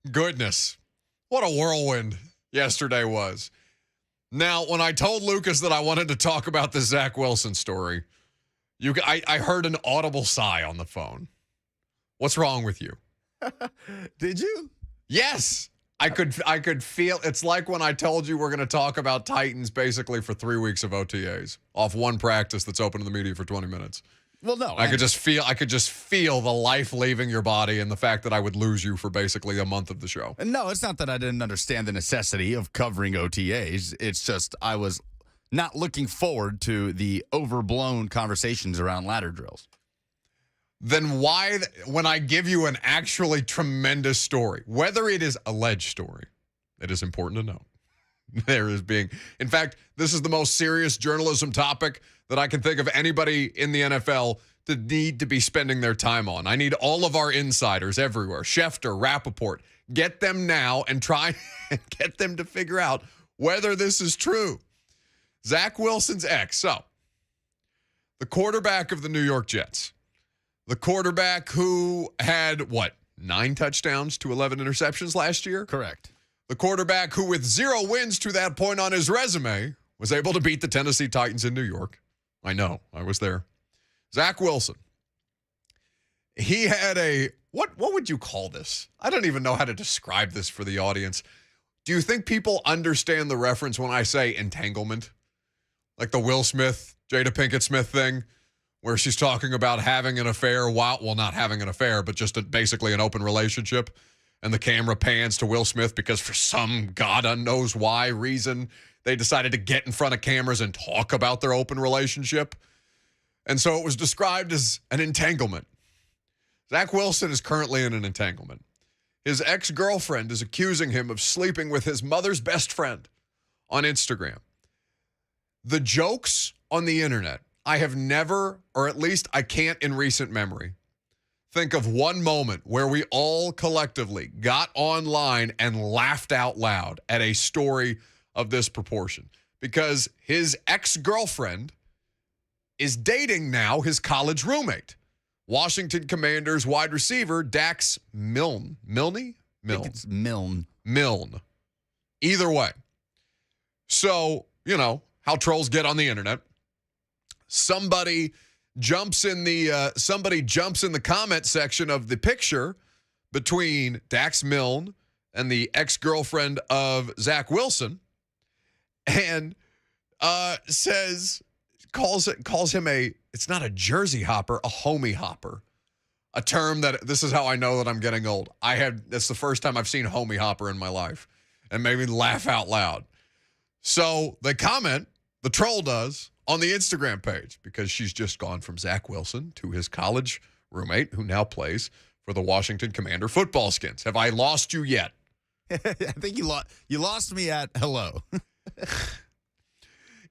Goodness. What a whirlwind yesterday was. Now, when I told Lucas that I wanted to talk about the Zach Wilson story, I heard an audible sigh on the phone. What's wrong with you? Did you? Yes. I could feel, it's like when I told you we're going to talk about Titans basically for 3 weeks of OTAs off one practice that's open to the media for 20 minutes. Well, no. I could just feel the life leaving your body and the fact that I would lose you for basically a month of the show. No, it's not that I didn't understand the necessity of covering OTAs. It's just I was not looking forward to the overblown conversations around ladder drills. Then why, when I give you an actually tremendous story, whether it is alleged story, it is important to know. In fact, this is the most serious journalism topic that I can think of anybody in the NFL to need to be spending their time on. I need all of our insiders everywhere, Schefter, Rappaport, get them now and try and get them to figure out whether this is true. Zach Wilson's ex. So, the quarterback of the New York Jets. The quarterback who had, 9 touchdowns to 11 interceptions last year? Correct. The quarterback who, with 0 wins to that point on his resume, was able to beat the Tennessee Titans in New York. I know. I was there. Zach Wilson. He had what would you call this? I don't even know how to describe this for the audience. Do you think people understand the reference when I say entanglement? Like the Will Smith, Jada Pinkett Smith thing? Where she's talking about having an affair not having an affair, but just basically an open relationship. And the camera pans to Will Smith because for some God knows why reason, they decided to get in front of cameras and talk about their open relationship. And so it was described as an entanglement. Zach Wilson is currently in an entanglement. His ex-girlfriend is accusing him of sleeping with his mother's best friend on Instagram. The jokes on the internet, I have never, or at least I can't in recent memory, think of one moment where we all collectively got online and laughed out loud at a story of this proportion. Because his ex-girlfriend is dating now his college roommate, Washington Commanders wide receiver Dax Milne. Milne? I think it's Milne. Milne. Either way. So, you know, how trolls get on the internet. Somebody jumps in the comment section of the picture between Dax Milne and the ex-girlfriend of Zach Wilson, and calls him it's not a jersey hopper, a homie hopper, a term that this is how I know that I'm getting old. That's the first time I've seen homie hopper in my life, and made me laugh out loud. So they comment, the troll does, on the Instagram page, because she's just gone from Zach Wilson to his college roommate who now plays for the Washington Commander football Skins. Have I lost you yet? I think you lost me at hello.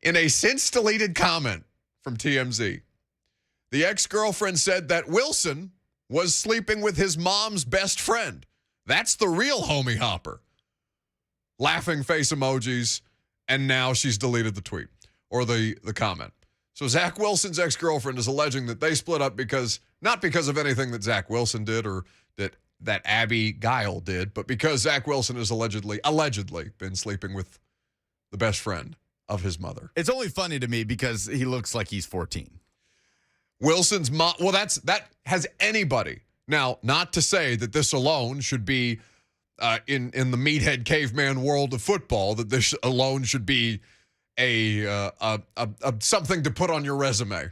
In a since deleted comment from TMZ, the ex-girlfriend said that Wilson was sleeping with his mom's best friend. That's the real homie hopper. Laughing face emojis, and now she's deleted the tweet. Or the comment. So Zach Wilson's ex-girlfriend is alleging that they split up not because of anything that Zach Wilson did or that Abby Guile did, but because Zach Wilson has allegedly been sleeping with the best friend of his mother. It's only funny to me because he looks like he's 14. Wilson's mom, that has anybody. Now, not to say that this alone should be in the meathead caveman world of football, that this alone should be something to put on your resume,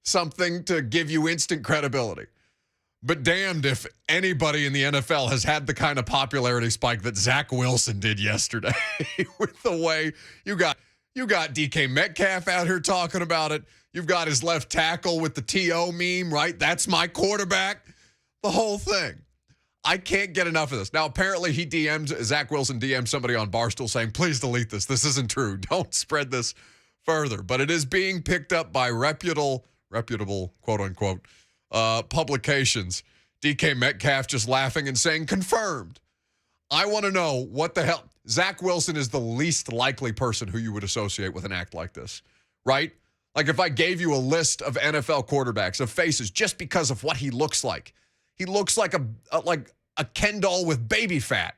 something to give you instant credibility. But damned if anybody in the NFL has had the kind of popularity spike that Zach Wilson did yesterday with the way you got DK Metcalf out here talking about it. You've got his left tackle with the TO meme, right? That's my quarterback. The whole thing. I can't get enough of this. Now, apparently Zach Wilson DM'd somebody on Barstool saying, please delete this. This isn't true. Don't spread this further. But it is being picked up by reputable, quote unquote, publications. DK Metcalf just laughing and saying, confirmed. I want to know what the hell. Zach Wilson is the least likely person who you would associate with an act like this, right? Like if I gave you a list of NFL quarterbacks, of faces, just because of what he looks like, He looks like a Ken doll with baby fat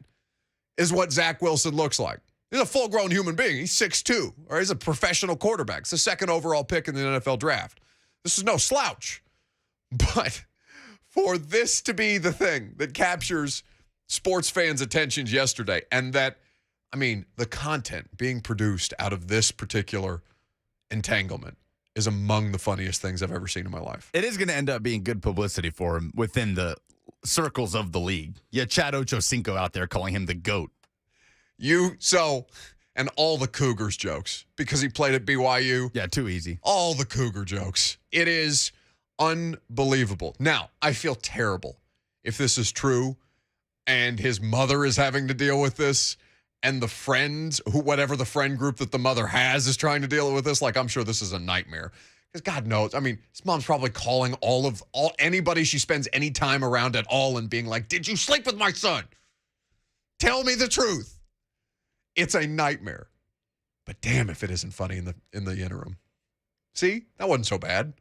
is what Zach Wilson looks like. He's a full-grown human being. He's 6'2", or he's a professional quarterback. It's the second overall pick in the NFL draft. This is no slouch. But for this to be the thing that captures sports fans' attentions yesterday, and that, I mean, the content being produced out of this particular entanglement is among the funniest things I've ever seen in my life. It is going to end up being good publicity for him within the circles of the league. Yeah, Chad Ochocinco out there calling him the GOAT. And all the Cougars jokes, because he played at BYU. Yeah, too easy. All the Cougar jokes. It is unbelievable. Now, I feel terrible if this is true and his mother is having to deal with this, and the friends, whatever the friend group that the mother has is trying to deal with this. Like, I'm sure this is a nightmare. Because God knows, I mean, his mom's probably calling anybody she spends any time around at all and being like, did you sleep with my son? Tell me the truth. It's a nightmare. But damn if it isn't funny in the interim. See? That wasn't so bad.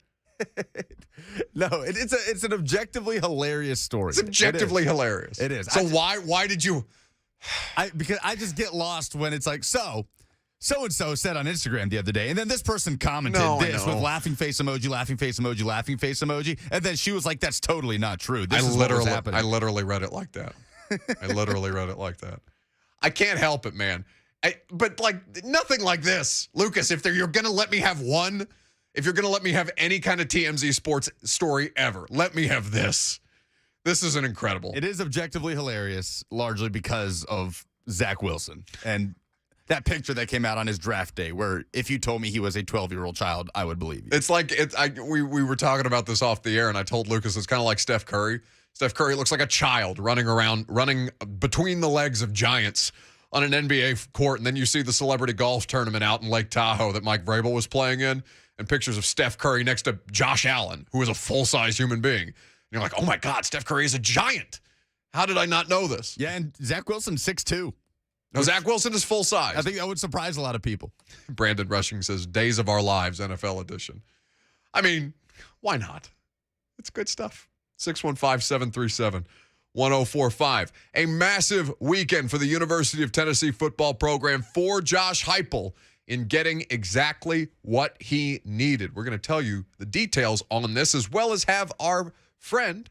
No, it's an objectively hilarious story. It's objectively hilarious. It is. So why did you? Because I just get lost when it's like, so-and-so said on Instagram the other day, and then this person commented this with laughing face emoji, laughing face emoji, laughing face emoji, and then she was like, that's totally not true. This is what was happening. I literally read it like that. I can't help it, man. But like nothing like this. Lucas, if you're going to let me have one, if you're going to let me have any kind of TMZ sports story ever, let me have this. This is an incredible. It is objectively hilarious, largely because of Zach Wilson and that picture that came out on his draft day, where if you told me he was a 12-year-old child, I would believe you. It's like we were talking about this off the air, and I told Lucas it's kind of like Steph Curry. Steph Curry looks like a child running between the legs of giants on an NBA court, and then you see the celebrity golf tournament out in Lake Tahoe that Mike Vrabel was playing in, and pictures of Steph Curry next to Josh Allen, who is a full-size human being. And you're like, oh my God, Steph Curry is a giant. How did I not know this? Yeah, and Zach Wilson 6'2". No, Zach Wilson is full size. I think that would surprise a lot of people. Brandon Rushing says, Days of Our Lives, NFL edition. I mean, why not? It's good stuff. 615-737-1045. A massive weekend for the University of Tennessee football program for Josh Heupel in getting exactly what he needed. We're going to tell you the details on this, as well as have our friend,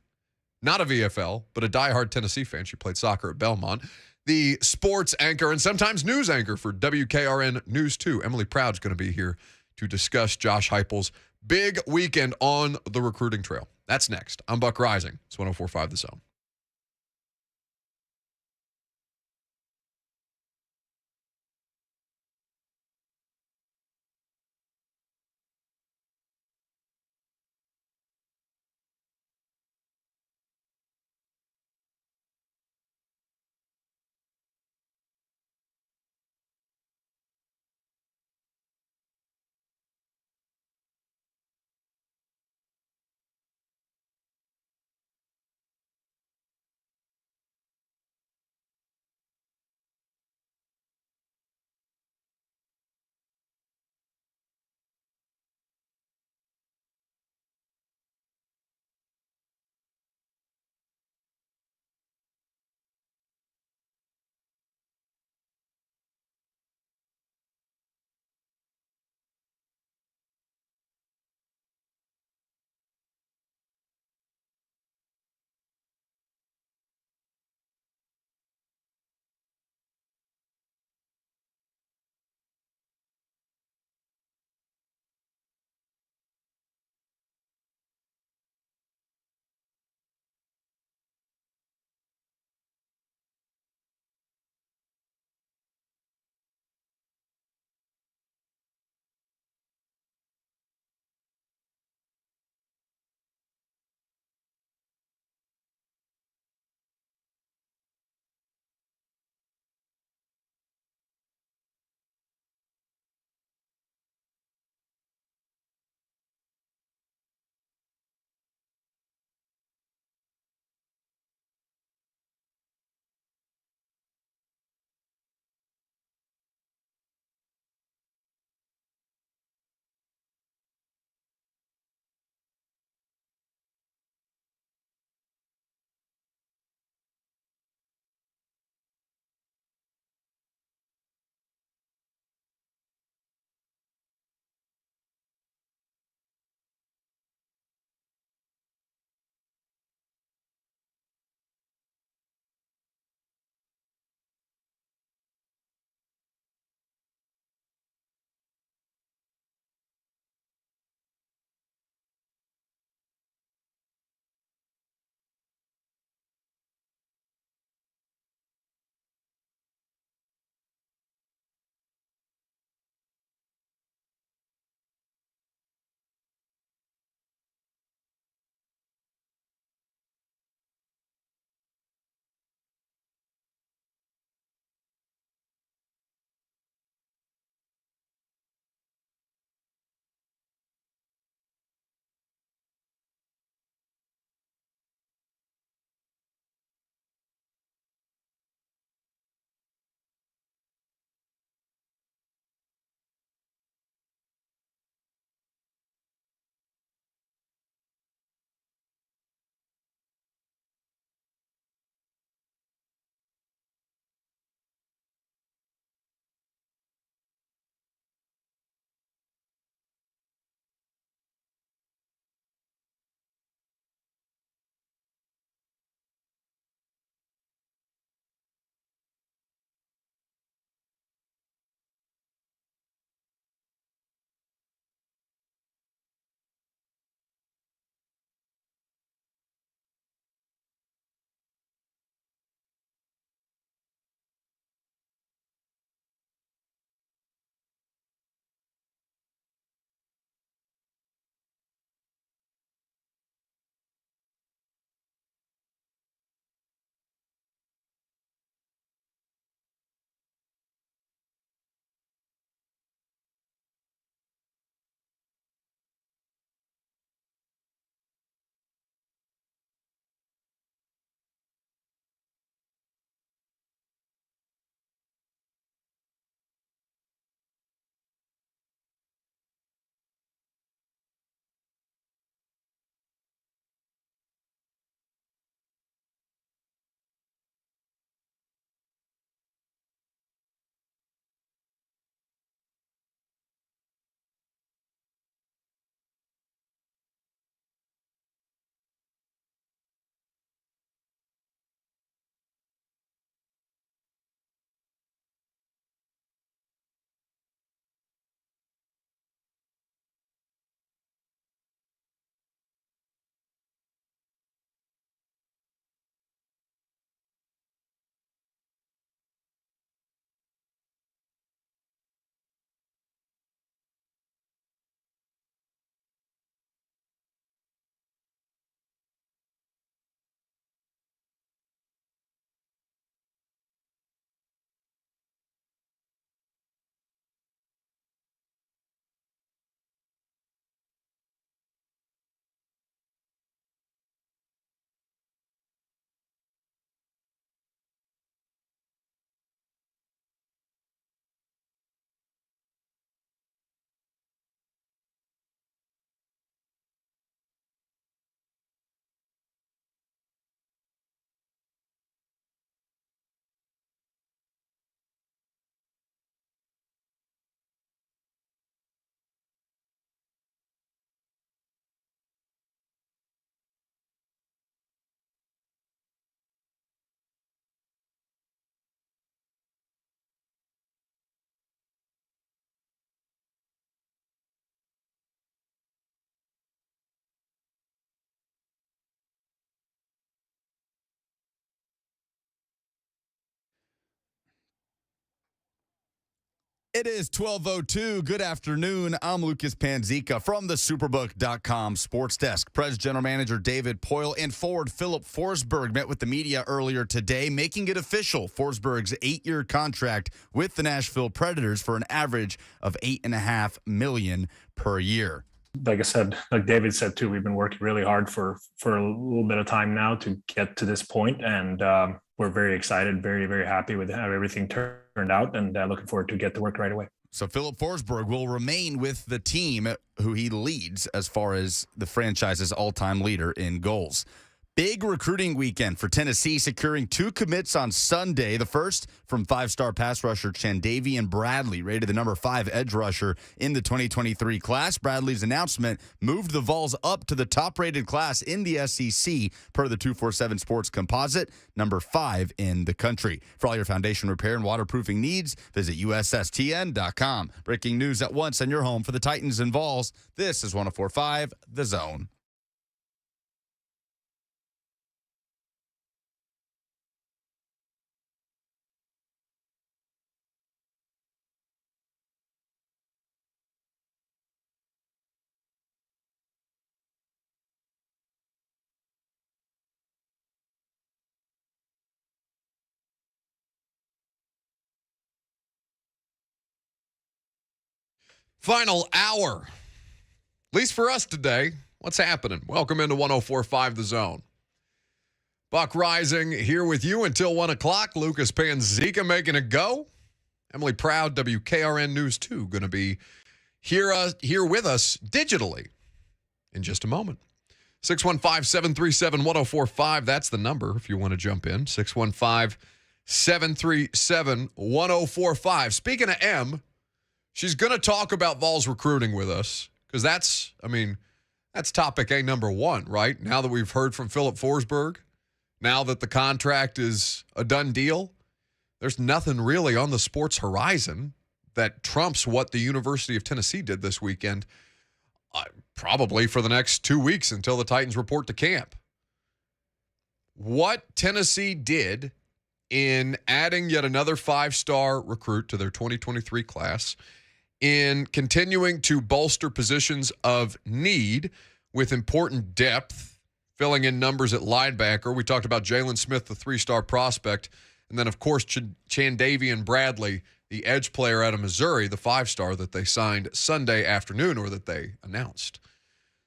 not a VFL, but a diehard Tennessee fan. She played soccer at Belmont. The sports anchor and sometimes news anchor for WKRN News 2, Emily Proud's going to be here to discuss Josh Heupel's big weekend on the recruiting trail. That's next. I'm Buck Rising. It's 104.5 The Zone. It is 12:02. Good afternoon. I'm Lucas Panzica from the Superbook.com sports desk. Preds general manager David Poile and forward Filip Forsberg met with the media earlier today, making it official. Forsberg's 8-year contract with the Nashville Predators for an average of $8.5 million per year. Like I said, like David said too, we've been working really hard for a little bit of time now to get to this point, and we're very excited, very, very happy with how everything turned out, and looking forward to get to work right away. So Filip Forsberg will remain with the team who he leads as far as the franchise's all-time leader in goals. Big recruiting weekend for Tennessee, securing 2 commits on Sunday. The first from 5-star pass rusher Chandavian Bradley, rated the number 5 edge rusher in the 2023 class. Bradley's announcement moved the Vols up to the top-rated class in the SEC per the 247 Sports Composite, number 5 in the country. For all your foundation repair and waterproofing needs, visit USSTN.com. Breaking news at once on your home for the Titans and Vols. This is 104.5 The Zone. Final hour, at least for us today. What's happening? Welcome into 104.5 The Zone. Buck Rising here with you until 1 o'clock. Lucas Panzica making it go. Emily Proud, WKRN News 2, going to be here with us digitally in just a moment. 615-737-1045. That's the number if you want to jump in. 615-737-1045. Speaking of M, she's going to talk about Vols recruiting with us because that's topic A number 1, right? Now that we've heard from Filip Forsberg, now that the contract is a done deal, there's nothing really on the sports horizon that trumps what the University of Tennessee did this weekend, probably for the next 2 weeks until the Titans report to camp. What Tennessee did in adding yet another 5-star recruit to their 2023 class, in continuing to bolster positions of need with important depth, filling in numbers at linebacker. We talked about Jalen Smith, the 3-star prospect, and then, of course, Chandavian Bradley, the edge player out of Missouri, the 5-star that they signed Sunday afternoon, or that they announced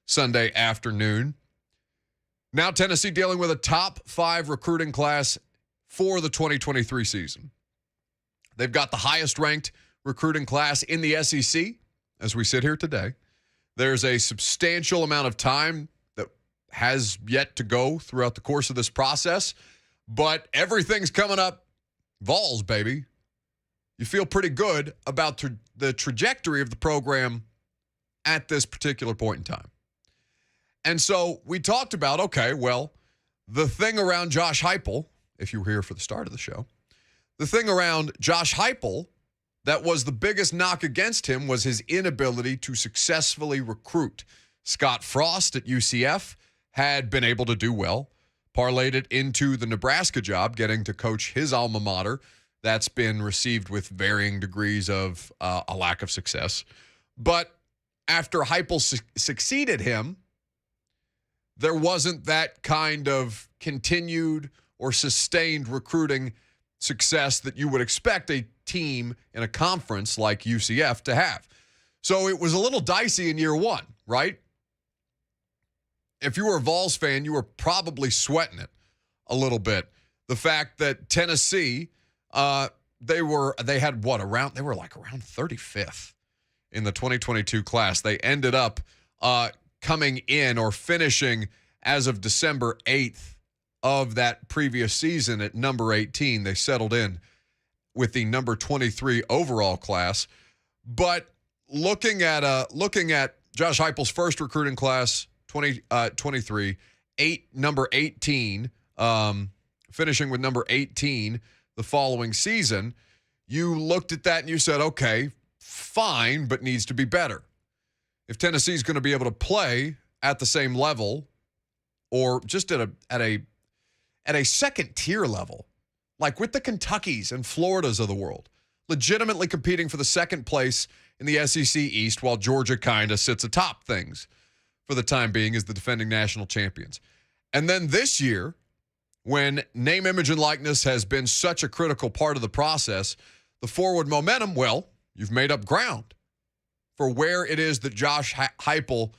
Sunday afternoon. Now Tennessee dealing with a top 5 recruiting class for the 2023 season. They've got the highest-ranked recruiting class in the SEC as we sit here today. There's a substantial amount of time that has yet to go throughout the course of this process, but everything's coming up Vols, baby. You feel pretty good about the trajectory of the program at this particular point in time. And so we talked about, okay, well, the thing around Josh Heupel, if you were here for the start of the show, the thing around Josh Heupel that was the biggest knock against him was his inability to successfully recruit. Scott Frost at UCF had been able to do well, parlayed it into the Nebraska job, getting to coach his alma mater. That's been received with varying degrees of a lack of success. But after Heupel succeeded him, there wasn't that kind of continued or sustained recruiting success that you would expect a team in a conference like UCF to have. So it was a little dicey in year 1, right? If you were a Vols fan, you were probably sweating it a little bit. The fact that Tennessee, they were like around 35th in the 2022 class. They ended up coming in or finishing as of December 8th of that previous season at number 18. They settled in with the number 23 overall class. But looking at Josh Heupel's first recruiting class, 2023, number 18, finishing with number 18 the following season, you looked at that and you said, okay, fine, but needs to be better. If Tennessee's going to be able to play at the same level or just at a second tier level, like with the Kentuckys and Floridas of the world, legitimately competing for the second place in the SEC East, while Georgia kind of sits atop things for the time being as the defending national champions. And then this year, when name, image, and likeness has been such a critical part of the process, the forward momentum, well, you've made up ground for where it is that Josh Heupel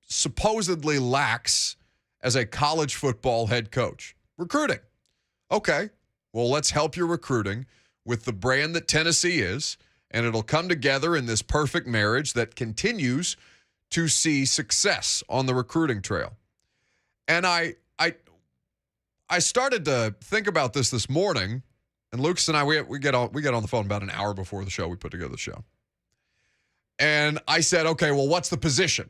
supposedly lacks as a college football head coach. Recruiting. Okay, well, let's help your recruiting with the brand that Tennessee is, and it'll come together in this perfect marriage that continues to see success on the recruiting trail. And I started to think about this morning, and Lucas and I, we get on the phone about an hour before the show. We put together the show. And I said, okay, well, what's the position?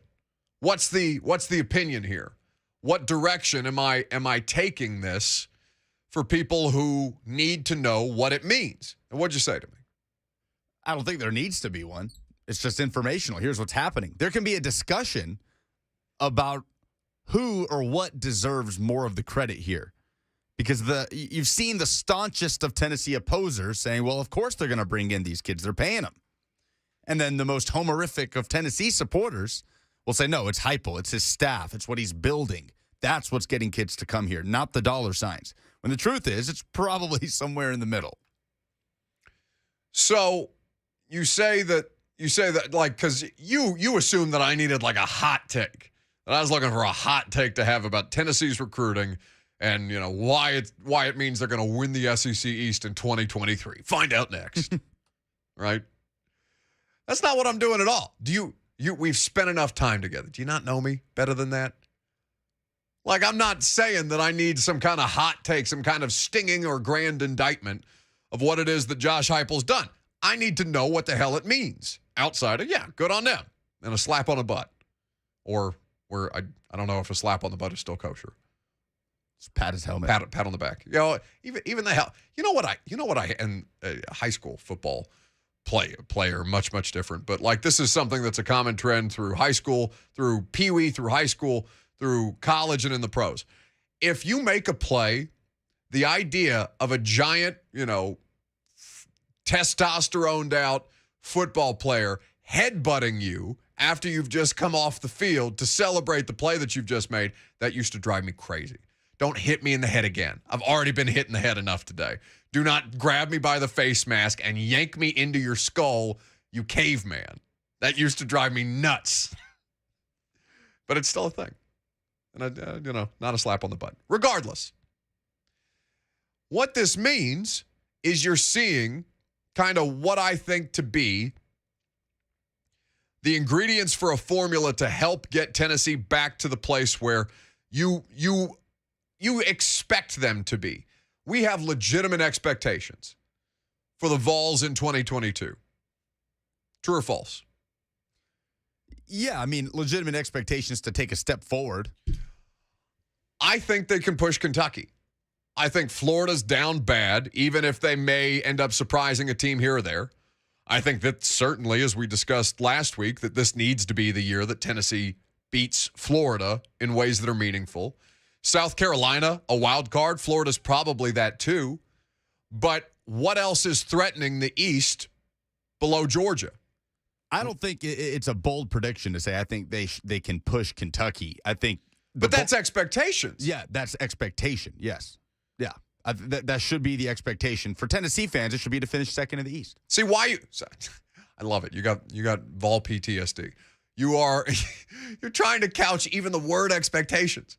What's the opinion here? What direction am I taking this for people who need to know what it means? And what'd you say to me? I don't think there needs to be one. It's just informational. Here's what's happening. There can be a discussion about who or what deserves more of the credit here. Because you've seen the staunchest of Tennessee opposers saying, well, of course they're going to bring in these kids. They're paying them. And then the most homerific of Tennessee supporters will say, no, it's Heupel. It's his staff. It's what he's building. That's what's getting kids to come here, not the dollar signs. When the truth is, it's probably somewhere in the middle. So you say that like, because you assume that I needed like a hot take. That I was looking for a hot take to have about Tennessee's recruiting and, you know, why it means they're going to win the SEC East in 2023. Find out next. Right? That's not what I'm doing at all. We've spent enough time together. Do you not know me better than that? Like, I'm not saying that I need some kind of hot take, some kind of stinging or grand indictment of what it is that Josh Heupel's done. I need to know what the hell it means. Outside of, yeah, good on them. And a slap on the butt. Or where I don't know if a slap on the butt is still kosher. Just pat his helmet. Pat on the back. You know, even the hell. You know what I and high school football player much different. But like, this is something that's a common trend through high school, through Pee Wee, through high school, through college, and in the pros. If you make a play, the idea of a giant, you know, testosteroned out football player headbutting you after you've just come off the field to celebrate the play that you've just made, that used to drive me crazy. Don't hit me in the head again. I've already been hit in the head enough today. Do not grab me by the face mask and yank me into your skull, you caveman. That used to drive me nuts. But it's still a thing. And, not a slap on the butt. Regardless, what this means is you're seeing kind of what I think to be the ingredients for a formula to help get Tennessee back to the place where you expect them to be. We have legitimate expectations for the Vols in 2022. True or false? Yeah, I mean, legitimate expectations to take a step forward. I think they can push Kentucky. I think Florida's down bad, even if they may end up surprising a team here or there. I think that certainly, as we discussed last week, that this needs to be the year that Tennessee beats Florida in ways that are meaningful. South Carolina, a wild card. Florida's probably that too. But what else is threatening the East below Georgia? I don't think it's a bold prediction to say I think they can push Kentucky. I think, but that's expectations. Yeah, that's expectation. Yes, yeah, that should be the expectation for Tennessee fans. It should be to finish second in the East. See why you? I love it. You got Vol PTSD. You're trying to couch even the word expectations.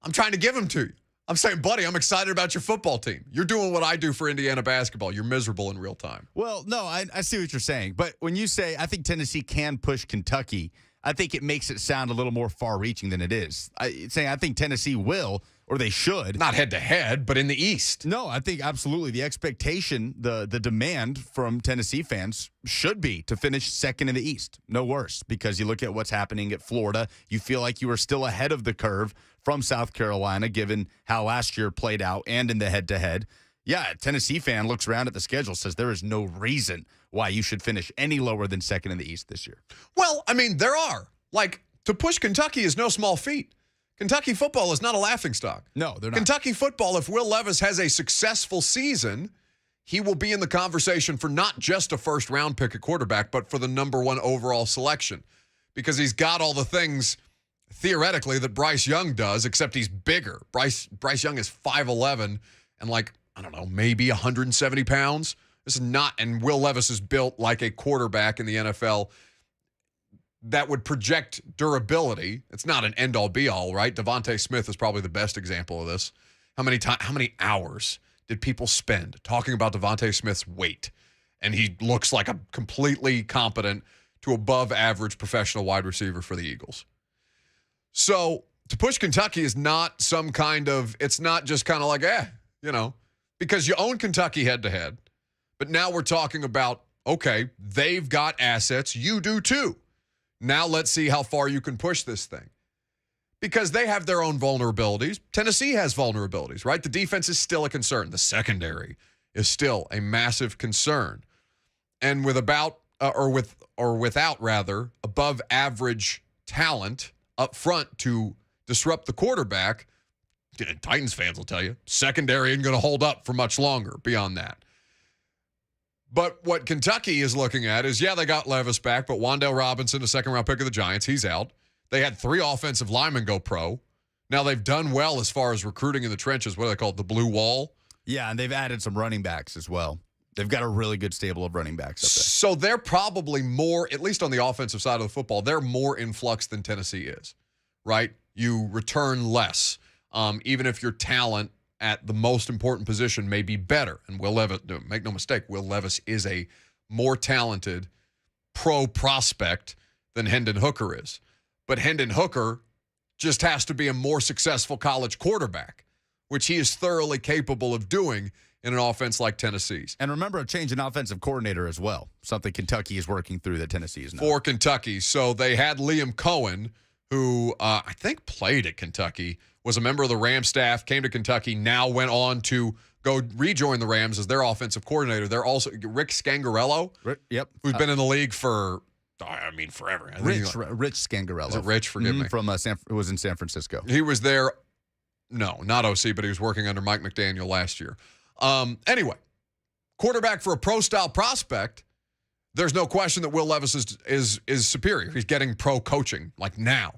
I'm trying to give them to you. I'm saying, buddy, I'm excited about your football team. You're doing what I do for Indiana basketball. You're miserable in real time. Well, no, I see what you're saying. But when you say I think Tennessee can push Kentucky, I think it makes it sound a little more far-reaching than it is. Saying I think Tennessee will, or they should. Not head-to-head, but in the East. No, I think absolutely the expectation, the demand from Tennessee fans should be to finish second in the East. No worse, because you look at what's happening at Florida, you feel like you are still ahead of the curve from South Carolina, given how last year played out and in the head-to-head. Yeah, a Tennessee fan looks around at the schedule, says there is no reason why you should finish any lower than second in the East this year. Well, I mean, there are. Like, to push Kentucky is no small feat. Kentucky football is not a laughingstock. No, they're not. Kentucky football, if Will Levis has a successful season, he will be in the conversation for not just a first round pick at quarterback, but for the number 1 overall selection, because he's got all the things theoretically that Bryce Young does, except he's bigger. Bryce Young is 5'11" and like, I don't know, maybe 170 pounds. This is not, and Will Levis is built like a quarterback in the NFL that would project durability. It's not an end-all be-all, right? Devontae Smith is probably the best example of this. How many hours did people spend talking about Devontae Smith's weight? And he looks like a completely competent to above average professional wide receiver for the Eagles. So to push Kentucky is not some kind of, it's not just kind of like, because you own Kentucky head to head. But now we're talking about, okay, they've got assets. You do too. Now let's see how far you can push this thing. Because they have their own vulnerabilities. Tennessee has vulnerabilities, right? The defense is still a concern. The secondary is still a massive concern. And with without above average talent up front to disrupt the quarterback, Titans fans will tell you, secondary isn't going to hold up for much longer beyond that. But what Kentucky is looking at is, they got Levis back, but Wan'Dale Robinson, a second-round pick of the Giants, he's out. They had 3 offensive linemen go pro. Now they've done well as far as recruiting in the trenches. What do they call it? The blue wall? Yeah, and they've added some running backs as well. They've got a really good stable of running backs up there. So they're probably more, at least on the offensive side of the football, they're more in flux than Tennessee is, right? You return less, even if your talent at the most important position may be better. And Will Levis, make no mistake, Will Levis is a more talented pro prospect than Hendon Hooker is. But Hendon Hooker just has to be a more successful college quarterback, which he is thoroughly capable of doing in an offense like Tennessee's. And remember, a change in offensive coordinator as well, something Kentucky is working through that Tennessee is not. For Kentucky. So they had Liam Cohen, who I think played at Kentucky, was a member of the Rams staff, came to Kentucky, now went on to go rejoin the Rams as their offensive coordinator. They're also Rick Scangarello, who's been in the league for, forever. Rich Scangarello. Is it Rich? Forgive me. From who was in San Francisco. He was there, no, not OC, but he was working under Mike McDaniel last year. Anyway, quarterback for a pro-style prospect, there's no question that Will Levis is superior. He's getting pro coaching, like now.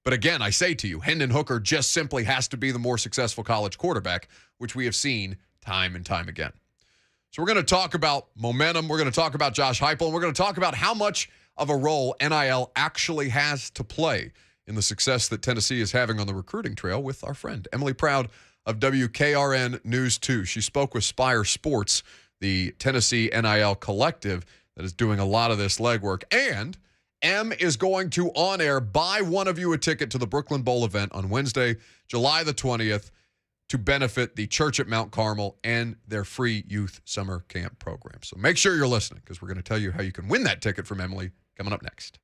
But again, I say to you, Hendon Hooker just simply has to be the more successful college quarterback, which we have seen time and time again. So we're going to talk about momentum. We're going to talk about Josh Heupel, and we're going to talk about how much of a role NIL actually has to play in the success that Tennessee is having on the recruiting trail with our friend Emily Proud of WKRN News 2. She spoke with Spire Sports, the Tennessee NIL collective that is doing a lot of this legwork. And M is going to on air buy one of you a ticket to the Brooklyn Bowl event on Wednesday, July the 20th, to benefit the Church at Mount Carmel and their free youth summer camp program. So make sure you're listening, because we're going to tell you how you can win that ticket from Emily coming up next.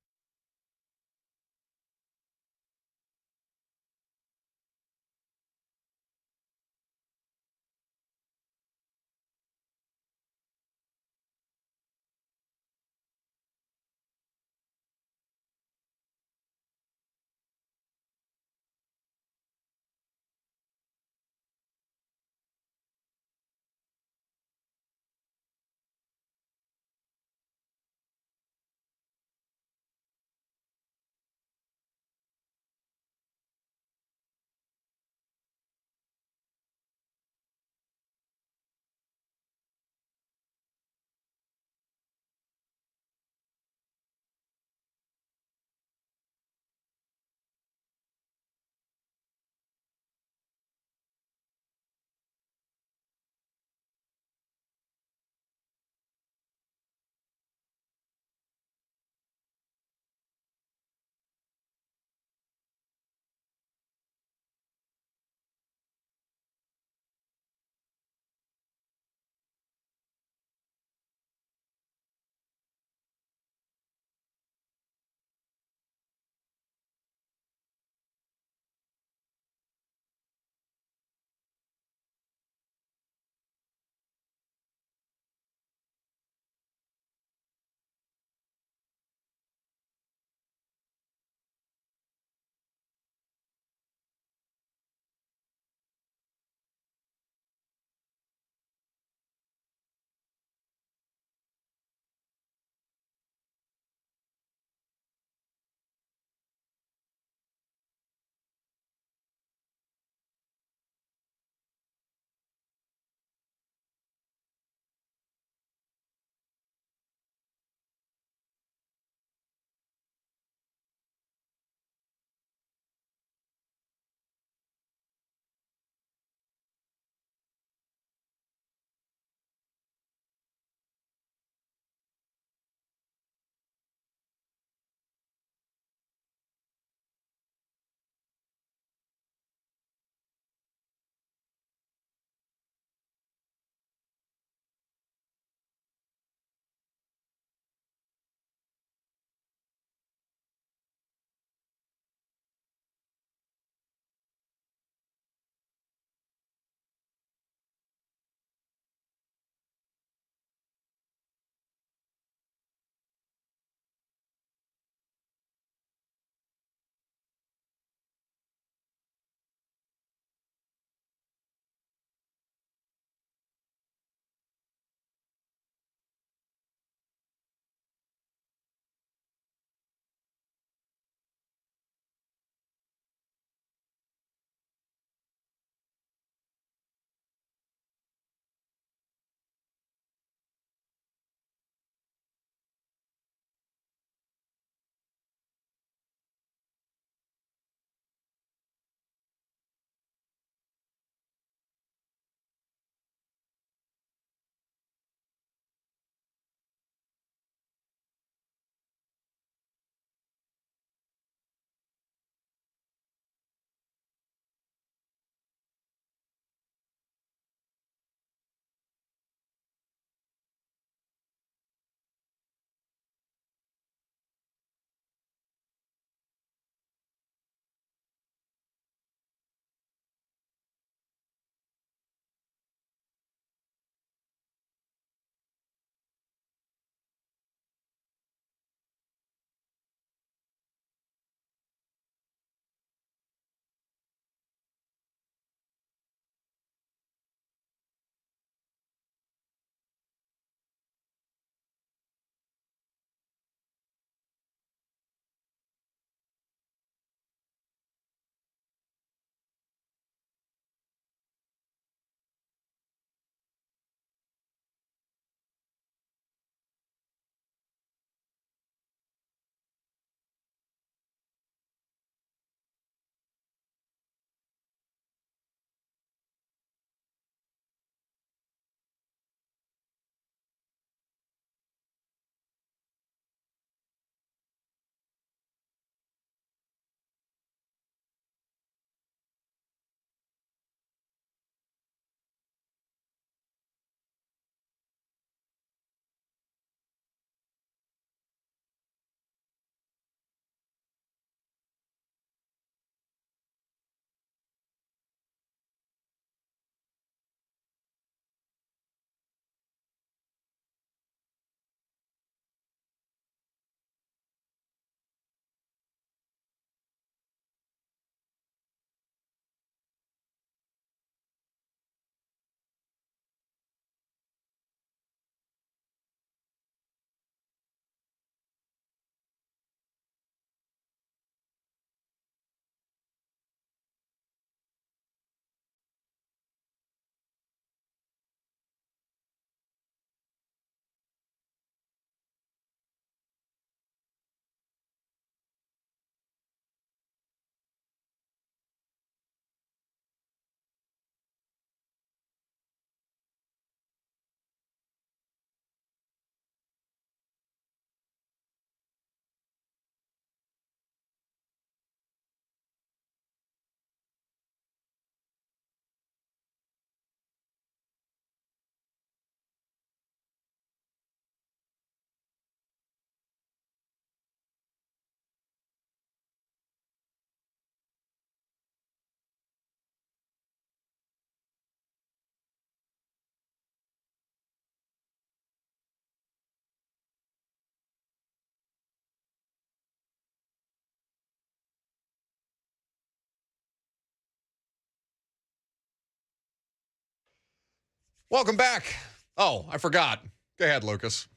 Welcome back. Oh, I forgot. Go ahead, Lucas.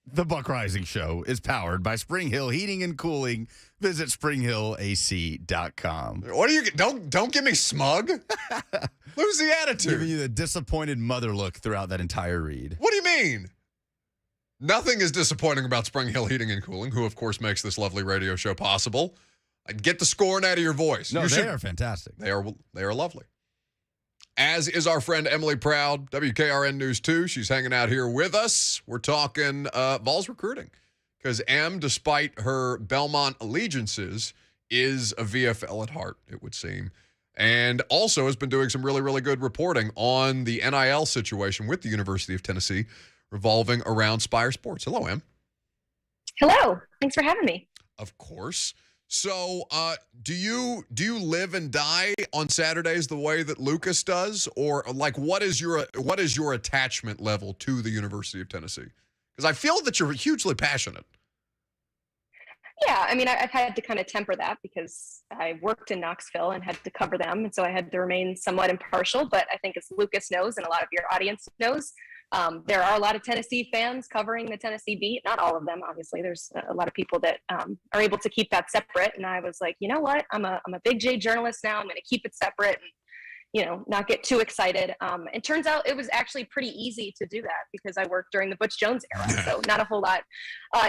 The Buck Rising Show is powered by Spring Hill Heating and Cooling. Visit springhillac.com. What are you? Don't give me smug. Lose the attitude. Giving you the disappointed mother look throughout that entire read. What do you mean? Nothing is disappointing about Spring Hill Heating and Cooling, who of course makes this lovely radio show possible. Get the scorn out of your voice. No, they are fantastic. They are lovely. As is our friend Emily Proud, WKRN News 2. She's hanging out here with us. We're talking Vols recruiting because Em, despite her Belmont allegiances, is a VFL at heart, it would seem, and also has been doing some really, really good reporting on the NIL situation with the University of Tennessee revolving around Spire Sports. Hello, Em. Hello. Thanks for having me. Of course. So, do you live and die on Saturdays the way that Lucas does, or like what is your attachment level to the University of Tennessee? Because I feel that you're hugely passionate. Yeah, I mean, I've had to kind of temper that because I worked in Knoxville and had to cover them, and so I had to remain somewhat impartial. But I think, as Lucas knows, and a lot of your audience knows, there are a lot of Tennessee fans covering the Tennessee beat. Not all of them, obviously. There's a lot of people that are able to keep that separate. And I was like, you know what? I'm a Big J journalist now. I'm going to keep it separate and, not get too excited. It turns out it was actually pretty easy to do that because I worked during the Butch Jones era. So not a whole lot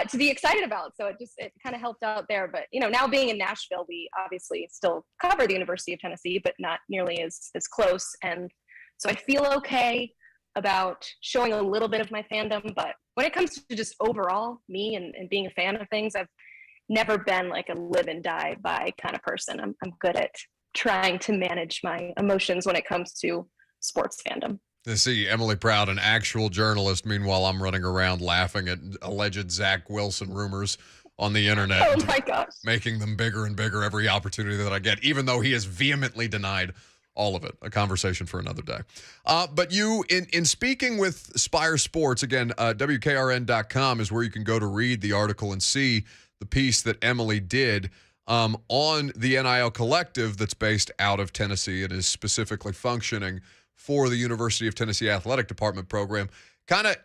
to be excited about. So it kind of helped out there. But, now being in Nashville, we obviously still cover the University of Tennessee, but not nearly as close. And so I feel okay about showing a little bit of my fandom, but when it comes to just overall me and being a fan of things, I've never been like a live and die by kind of person. I'm good at trying to manage my emotions when it comes to sports fandom. To see Emily Proud, an actual journalist, meanwhile I'm running around laughing at alleged Zach Wilson rumors on the internet. Oh my gosh. Making them bigger and bigger every opportunity that I get, even though he has vehemently denied all of it. A conversation for another day. But you, in speaking with Spire Sports, again, WKRN.com is where you can go to read the article and see the piece that Emily did on the NIL collective that's based out of Tennessee and is specifically functioning for the University of Tennessee Athletic Department program. Kind of,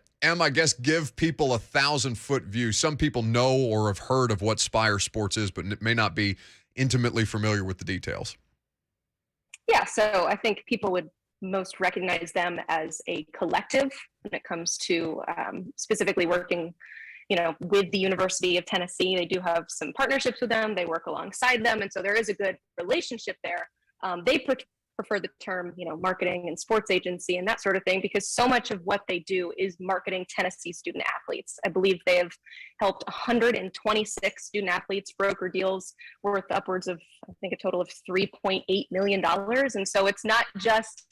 I guess, give people 1,000-foot view. Some people know or have heard of what Spire Sports is, but may not be intimately familiar with the details. Yeah, so I think people would most recognize them as a collective when it comes to specifically working, with the University of Tennessee. They do have some partnerships with them. They work alongside them. And so there is a good relationship there. They prefer the term, marketing and sports agency and that sort of thing, because so much of what they do is marketing Tennessee student athletes. I believe they have helped 126 student athletes broker deals worth upwards of, I think, a total of $3.8 million. And so it's not just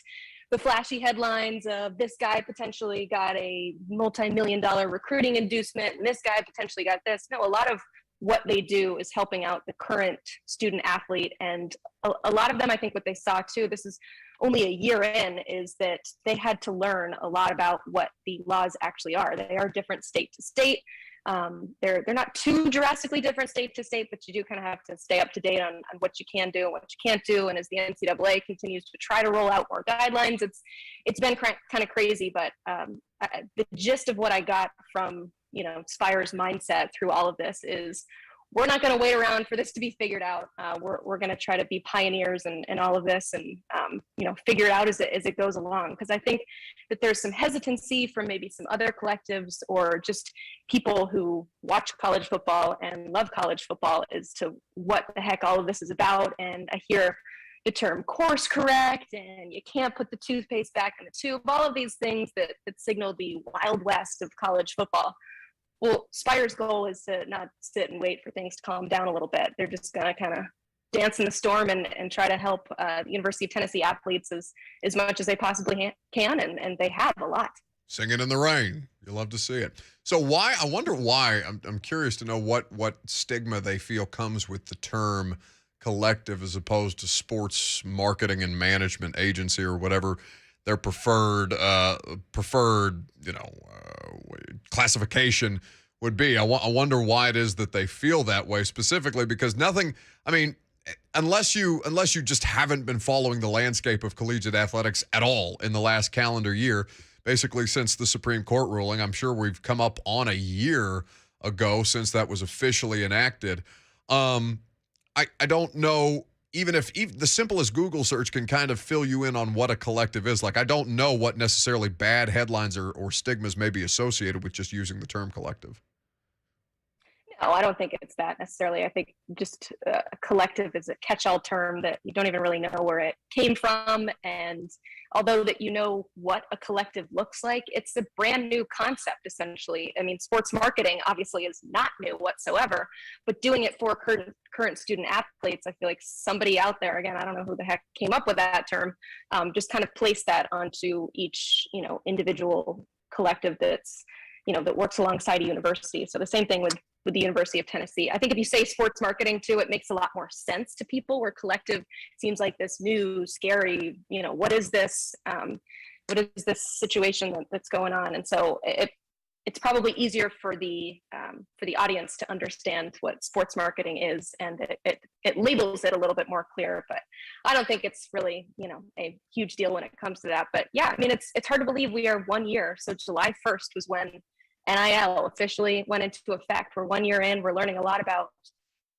the flashy headlines of this guy potentially got a multi-million-dollar recruiting inducement and this guy potentially got this. No, a lot of what they do is helping out the current student athlete. And a lot of them, I think what they saw too, this is only a year in, is that they had to learn a lot about what the laws actually are. They are different state to state. They're not too drastically different state to state, but you do kind of have to stay up to date on what you can do and what you can't do. And as the NCAA continues to try to roll out more guidelines, it's been kind of crazy. But the gist of what I got from Spire's mindset through all of this is we're not going to wait around for this to be figured out. We're going to try to be pioneers in all of this and figure it out as it goes along. Because I think that there's some hesitancy from maybe some other collectives or just people who watch college football and love college football as to what the heck all of this is about. And I hear the term course correct and you can't put the toothpaste back in the tube, all of these things that signal the Wild West of college football. Well, Spire's goal is to not sit and wait for things to calm down a little bit. They're just going to kind of dance in the storm and try to help the University of Tennessee athletes as much as they possibly can, and they have a lot. Singing in the rain. You love to see it. So why, I wonder why, I'm curious to know what stigma they feel comes with the term collective as opposed to sports marketing and management agency or whatever their preferred classification would be. I wonder why it is that they feel that way specifically, because unless you just haven't been following the landscape of collegiate athletics at all in the last calendar year, basically since the Supreme Court ruling. I'm sure we've come up on a year ago since that was officially enacted. I don't know, even the simplest Google search can kind of fill you in on what a collective is. Like, I don't know what necessarily bad headlines or stigmas may be associated with just using the term collective. No, I don't think it's that necessarily. I think just a collective is a catch-all term that you don't even really know where it came from. And although that you know what a collective looks like, it's a brand new concept, essentially. I mean, sports marketing obviously is not new whatsoever, but doing it for current student athletes, I feel like somebody out there, again, I don't know who the heck came up with that term, just kind of placed that onto each, individual collective that's, that works alongside a university. So the same thing with the University of Tennessee. I think if you say sports marketing too, it makes a lot more sense to people, where collective seems like this new, scary, what is this? What is this situation that's going on? And so it's probably easier for the audience to understand what sports marketing is, and it labels it a little bit more clear. But I don't think it's really, a huge deal when it comes to that. But yeah, I mean, it's hard to believe we are 1 year. So July 1st was when NIL officially went into effect. We're 1 year in. We're learning a lot about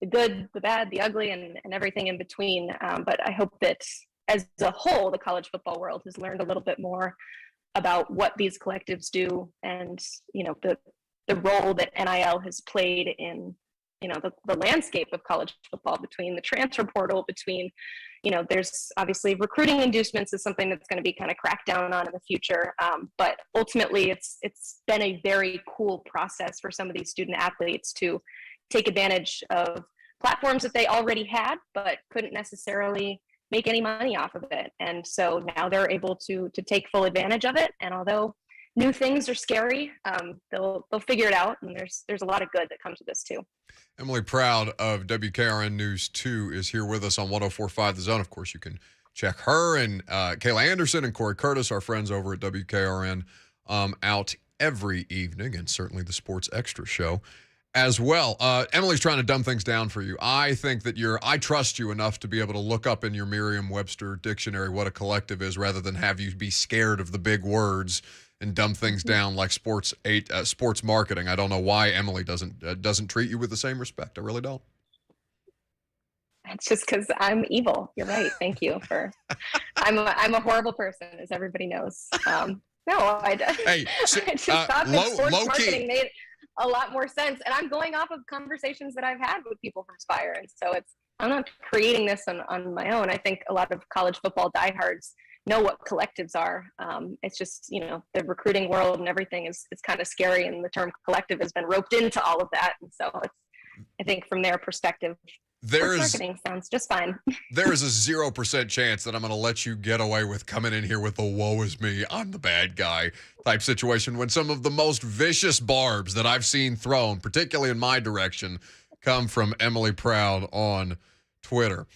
the good, the bad, the ugly, and everything in between. But I hope that as a whole, the college football world has learned a little bit more about what these collectives do, and the role that NIL has played in the landscape of college football, between the transfer portal, between there's obviously recruiting inducements is something that's going to be kind of cracked down on in the future, but ultimately it's been a very cool process for some of these student athletes to take advantage of platforms that they already had but couldn't necessarily make any money off of it. And so now they're able to take full advantage of it. And although new things are scary, they'll figure it out. And there's a lot of good that comes with this too. Emily Proud of WKRN News 2 is here with us on 104.5 The Zone. Of course, you can check her and Kayla Anderson and Corey Curtis, our friends over at WKRN, out every evening, and certainly the Sports Extra show as well. Emily's trying to dumb things down for you. I think that I trust you enough to be able to look up in your Merriam-Webster dictionary what a collective is, rather than have you be scared of the big words and dumb things down like sports marketing. I don't know why Emily doesn't treat you with the same respect. I really don't. It's just because I'm evil. You're right. Thank you I'm a horrible person, as everybody knows. I just thought that sports marketing made a lot more sense. And I'm going off of conversations that I've had with people from Spire. And so I'm not creating this on my own. I think a lot of college football diehards know what collectives are. It's just, the recruiting world and everything is kind of scary. And the term collective has been roped into all of that. And so I think from their perspective, marketing sounds just fine. There is a 0% chance that I'm going to let you get away with coming in here with the woe is me, I'm the bad guy type situation, when some of the most vicious barbs that I've seen thrown, particularly in my direction, come from Emily Proud on Twitter.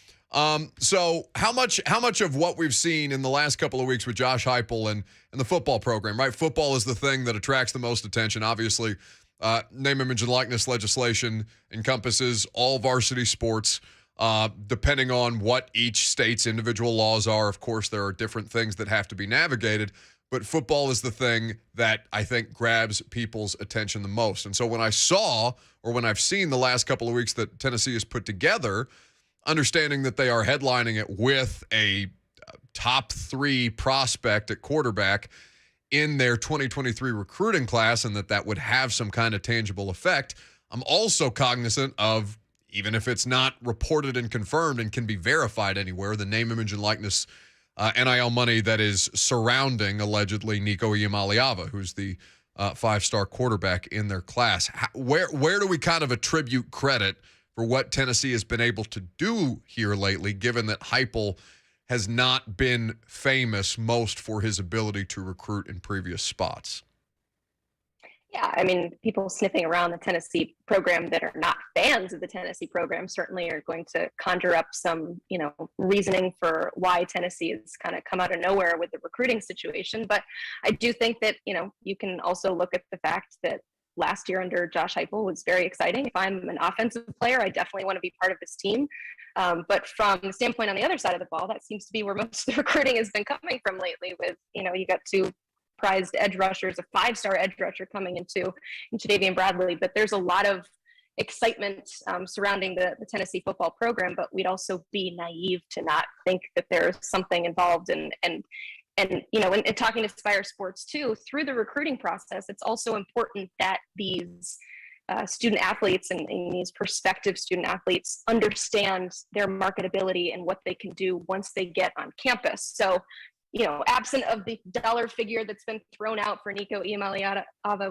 So how much of what we've seen in the last couple of weeks with Josh Heupel and the football program, right? Football is the thing that attracts the most attention. Obviously, name, image, and likeness legislation encompasses all varsity sports, depending on what each state's individual laws are. Of course, there are different things that have to be navigated, but football is the thing that I think grabs people's attention the most. And so when I've seen the last couple of weeks that Tennessee has put together, understanding that they are headlining it with a top 3 prospect at quarterback in their 2023 recruiting class, and that would have some kind of tangible effect, I'm also cognizant of, even if it's not reported and confirmed and can be verified anywhere, the name, image, and likeness NIL money that is surrounding, allegedly, Nico Iamaleava, who's the 5-star quarterback in their class. Where do we kind of attribute credit for what Tennessee has been able to do here lately, given that Heupel has not been famous most for his ability to recruit in previous spots? Yeah, I mean, people sniffing around the Tennessee program that are not fans of the Tennessee program certainly are going to conjure up some, reasoning for why Tennessee has kind of come out of nowhere with the recruiting situation. But I do think that, you can also look at the fact that last year under Josh Heupel was very exciting. If I'm an offensive player, I definitely want to be part of this team. But from the standpoint on the other side of the ball, that seems to be where most of the recruiting has been coming from lately with, you got 2 prized edge rushers, a 5-star edge rusher coming into Davian Bradley. But there's a lot of excitement surrounding the Tennessee football program, but we'd also be naive to not think that there's something involved. And you know, in talking to Spire Sports too, through the recruiting process, it's also important that these student athletes and these prospective student athletes understand their marketability and what they can do once they get on campus. So, you know, absent of the dollar figure that's been thrown out for Nico Iamaleava,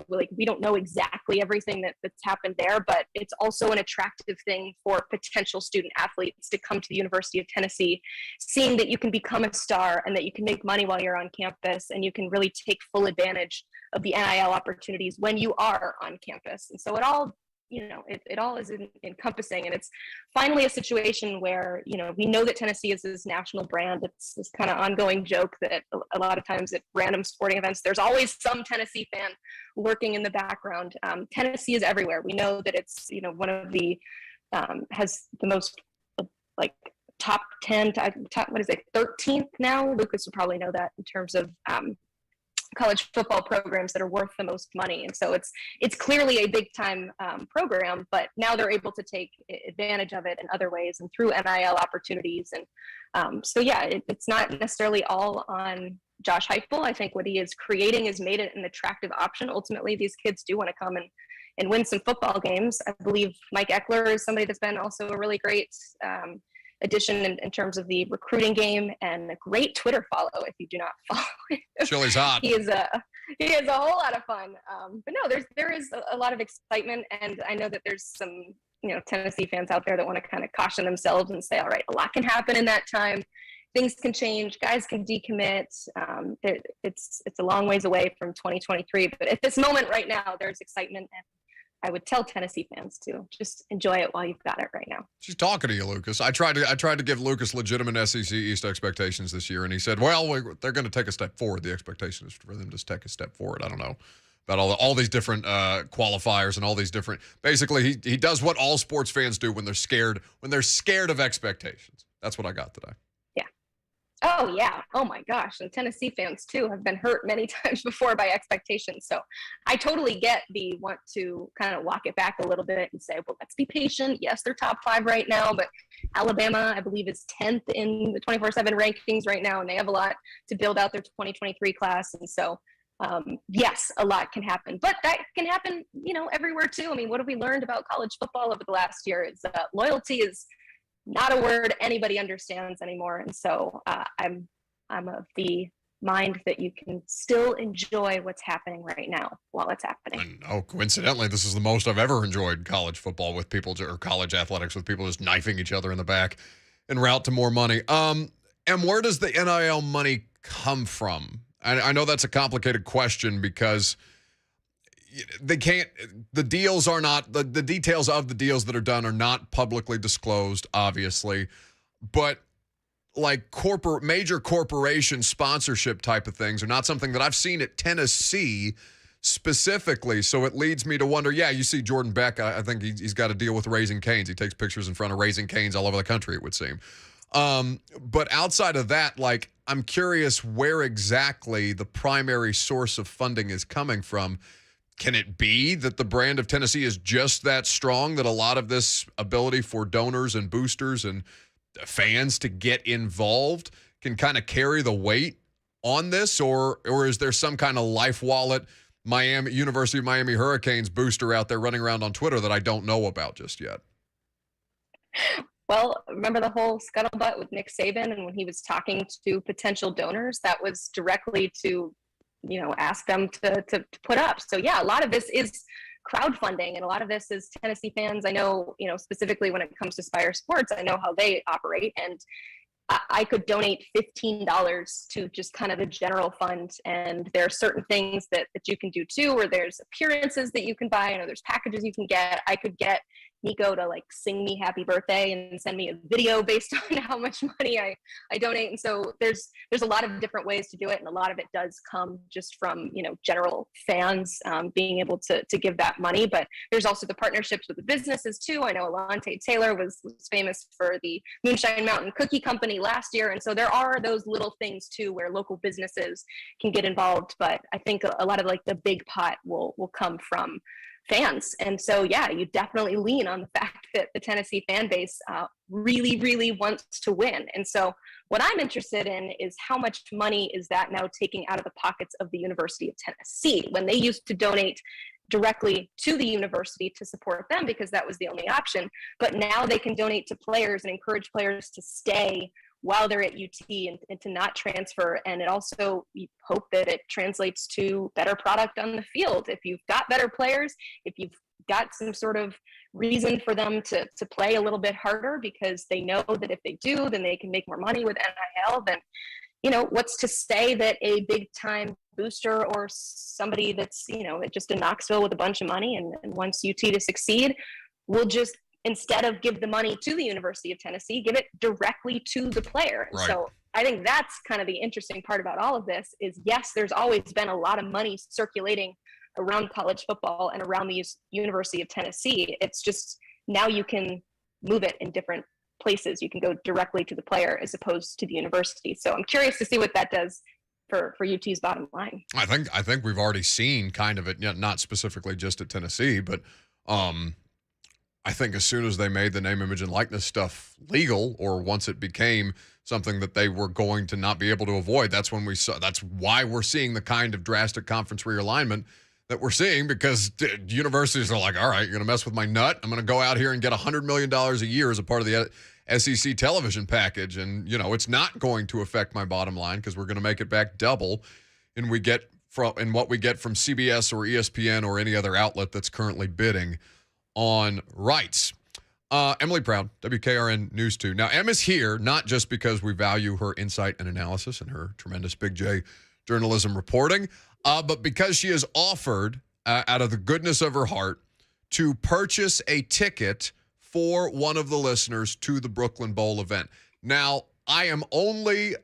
like, we don't know exactly everything that's happened there, but it's also an attractive thing for potential student athletes to come to the University of Tennessee, seeing that you can become a star and that you can make money while you're on campus, and you can really take full advantage of the NIL opportunities when you are on campus. And so it all, you know, it all is encompassing, and it's finally a situation where, you know, we know that Tennessee is this national brand. It's this kind of ongoing joke that a lot of times at random sporting events, there's always some Tennessee fan lurking in the background. Tennessee is everywhere. We know that it's, you know, one of the, has the most like top 10, top, what is it, 13th now? Lucas would probably know that in terms of college football programs that are worth the most money. And so it's clearly a big time program, but now they're able to take advantage of it in other ways and through NIL opportunities. And so, yeah, it's not necessarily all on Josh Heupel. I think what he is creating has made it an attractive option. Ultimately, these kids do want to come and win some football games. I believe Mike Eckler is somebody that's been also a really great addition in terms of the recruiting game, and a great Twitter follow if you do not follow him. Chili's hot. He is a whole lot of fun. But no, there is a lot of excitement, and I know that there's some, you know, Tennessee fans out there that want to kind of caution themselves and say, all right, a lot can happen in that time. Things can change. Guys can decommit. It's a long ways away from 2023, but at this moment right now, there's excitement, and I would tell Tennessee fans to just enjoy it while you've got it right now. She's talking to you, Lucas. I tried to give Lucas legitimate SEC East expectations this year, and he said, well, they're going to take a step forward. The expectation is for them to take a step forward. I don't know about all these different qualifiers and all these different. Basically, he does what all sports fans do when they're scared of expectations. That's what I got today. Oh, yeah. Oh, my gosh. And Tennessee fans, too, have been hurt many times before by expectations. So I totally get the want to kind of walk it back a little bit and say, well, let's be patient. Yes, they're top 5 right now, but Alabama, I believe, is 10th in the 24/7 rankings right now, and they have a lot to build out their 2023 class. And so, yes, a lot can happen. But that can happen, you know, everywhere, too. I mean, what have we learned about college football over the last year? Is loyalty is not a word anybody understands anymore. And so I'm of the mind that you can still enjoy what's happening right now while it's happening. And, coincidentally, this is the most I've ever enjoyed college football with people, or college athletics with people just knifing each other in the back en route to more money. And where does the NIL money come from? I know that's a complicated question because the deals are not, the details of the deals that are done are not publicly disclosed, obviously, but like major corporation sponsorship type of things are not something that I've seen at Tennessee specifically. So it leads me to wonder, yeah, you see Jordan Beck, I think he's got a deal with Raising Cane's. He takes pictures in front of Raising Cane's all over the country, it would seem. But outside of that, like, I'm curious where exactly the primary source of funding is coming from. Can it be that the brand of Tennessee is just that strong that a lot of this ability for donors and boosters and fans to get involved can kind of carry the weight on this? Or is there some kind of life wallet University of Miami Hurricanes booster out there running around on Twitter that I don't know about just yet? Well, remember the whole scuttlebutt with Nick Saban, and when he was talking to potential donors, that was directly to, you know, ask them to put up. So yeah, a lot of this is crowdfunding, and a lot of this is Tennessee fans. I know, you know, specifically when it comes to Spire Sports, I know how they operate, and I could donate $15 to just kind of the general fund. And there are certain things that you can do too, or there's appearances that you can buy, or there's packages you can get. I could get Nico to like sing me happy birthday and send me a video based on how much money I donate. And so there's a lot of different ways to do it. And a lot of it does come just from, general fans being able to give that money. But there's also the partnerships with the businesses too. I know Alante Taylor was famous for the Moonshine Mountain Cookie Company last year. And so there are those little things too, where local businesses can get involved. But I think a lot of like the big pot will come from fans. And so, yeah, you definitely lean on the fact that the Tennessee fan base really, really wants to win. And so what I'm interested in is how much money is that now taking out of the pockets of the University of Tennessee when they used to donate directly to the university to support them because that was the only option. But now they can donate to players and encourage players to stay while they're at UT and to not transfer. And it also, we hope that it translates to better product on the field. If you've got better players, if you've got some sort of reason for them to play a little bit harder because they know that if they do, then they can make more money with NIL, then, what's to say that a big time booster or somebody that's, just in Knoxville with a bunch of money and wants UT to succeed will just, instead of give the money to the University of Tennessee, give it directly to the player. Right. So I think that's kind of the interesting part about all of this is, yes, there's always been a lot of money circulating around college football and around the University of Tennessee. It's just now you can move it in different places. You can go directly to the player as opposed to the university. So I'm curious to see what that does for UT's bottom line. I think we've already seen kind of it, not specifically just at Tennessee, but I think as soon as they made the name, image, and likeness stuff legal, or once it became something that they were going to not be able to avoid, that's why we're seeing the kind of drastic conference realignment that we're seeing, because universities are like, all right, you're going to mess with my nut. I'm going to go out here and get $100 million a year as a part of the SEC television package. And, it's not going to affect my bottom line because we're going to make it back double and what we get from CBS or ESPN or any other outlet that's currently bidding on rights. Emily Proud, WKRN News 2. Now, Em is here not just because we value her insight and analysis and her tremendous Big J journalism reporting, but because she has offered, out of the goodness of her heart, to purchase a ticket for one of the listeners to the Brooklyn Bowl event. Now, I am only,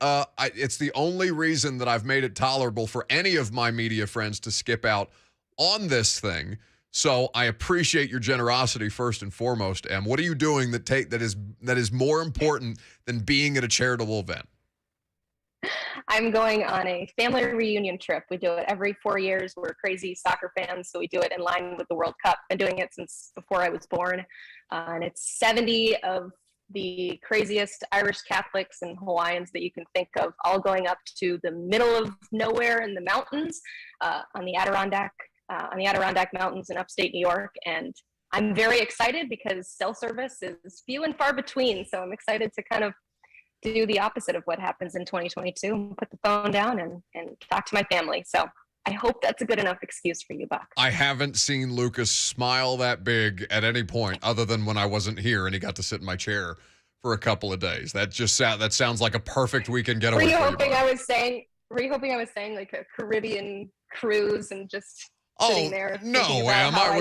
it's the only reason that I've made it tolerable for any of my media friends to skip out on this thing. So I appreciate your generosity first and foremost, Em. What are you doing that is more important than being at a charitable event? I'm going on a family reunion trip. We do it every 4 years. We're crazy soccer fans, so we do it in line with the World Cup. Been doing it since before I was born. And it's 70 of the craziest Irish Catholics and Hawaiians that you can think of, all going up to the middle of nowhere in the mountains on the Adirondack Mountains in upstate New York. And I'm very excited because cell service is few and far between. So I'm excited to kind of do the opposite of what happens in 2022 and put the phone down and talk to my family. So I hope that's a good enough excuse for you, Buck. I haven't seen Lucas smile that big at any point other than when I wasn't here and he got to sit in my chair for a couple of days. That sounds like a perfect weekend getaway. Were you hoping I was saying like a Caribbean cruise and just sitting there? No, Em, I don't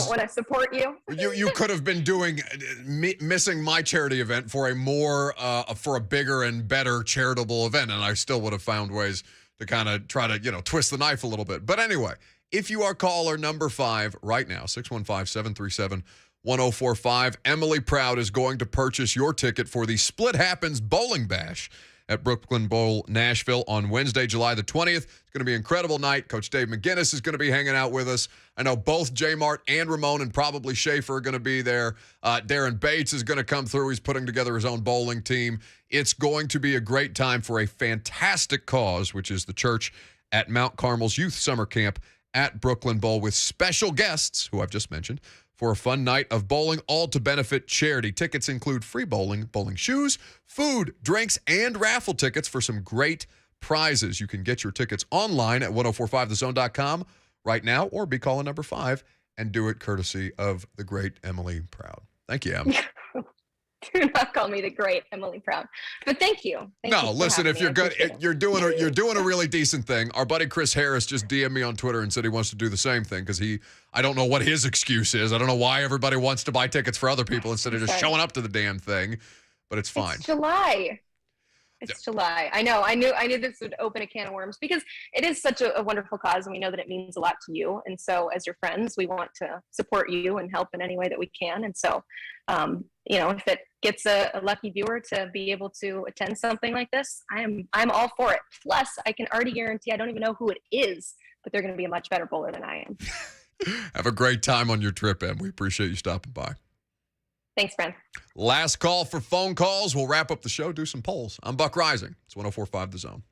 want to support you. You could have been doing missing my charity event for a bigger and better charitable event, and I still would have found ways to kind of try to twist the knife a little bit. But anyway, if you are caller number 5 right now, 615-737-1045, Emily Proud is going to purchase your ticket for the Split Happens Bowling Bash at Brooklyn Bowl, Nashville on Wednesday, July the 20th. It's going to be an incredible night. Coach Dave McGinnis is going to be hanging out with us. I know both J Mart and Ramon and probably Schaefer are going to be there. Darren Bates is going to come through. He's putting together his own bowling team. It's going to be a great time for a fantastic cause, which is the church at Mount Carmel's Youth Summer Camp at Brooklyn Bowl with special guests, who I've just mentioned, for a fun night of bowling, all to benefit charity. Tickets include free bowling shoes, food, drinks, and raffle tickets for some great prizes. You can get your tickets online at 1045thezone.com right now, or be calling number 5 and do it courtesy of the great Emily Proud. Thank you, Em. Do not call me the great Emily Brown. But thank you. Thank you No, for listen, having if me. you're I good, appreciate it. you're doing a really decent thing. Our buddy Chris Harris just DM'd me on Twitter and said he wants to do the same thing because I don't know what his excuse is. I don't know why everybody wants to buy tickets for other people instead of just Sorry. showing up to the damn thing, but it's fine. It's July. It's July. I know. I knew this would open a can of worms because it is such a wonderful cause, and we know that it means a lot to you. And so, as your friends, we want to support you and help in any way that we can. And so, if it gets a lucky viewer to be able to attend something like this, I'm all for it. Plus, I can already guarantee I don't even know who it is, but they're going to be a much better bowler than I am. Have a great time on your trip, Em. We appreciate you stopping by. Thanks, friend. Last call for phone calls. We'll wrap up the show, do some polls. I'm Buck Rising. It's 104.5 The Zone.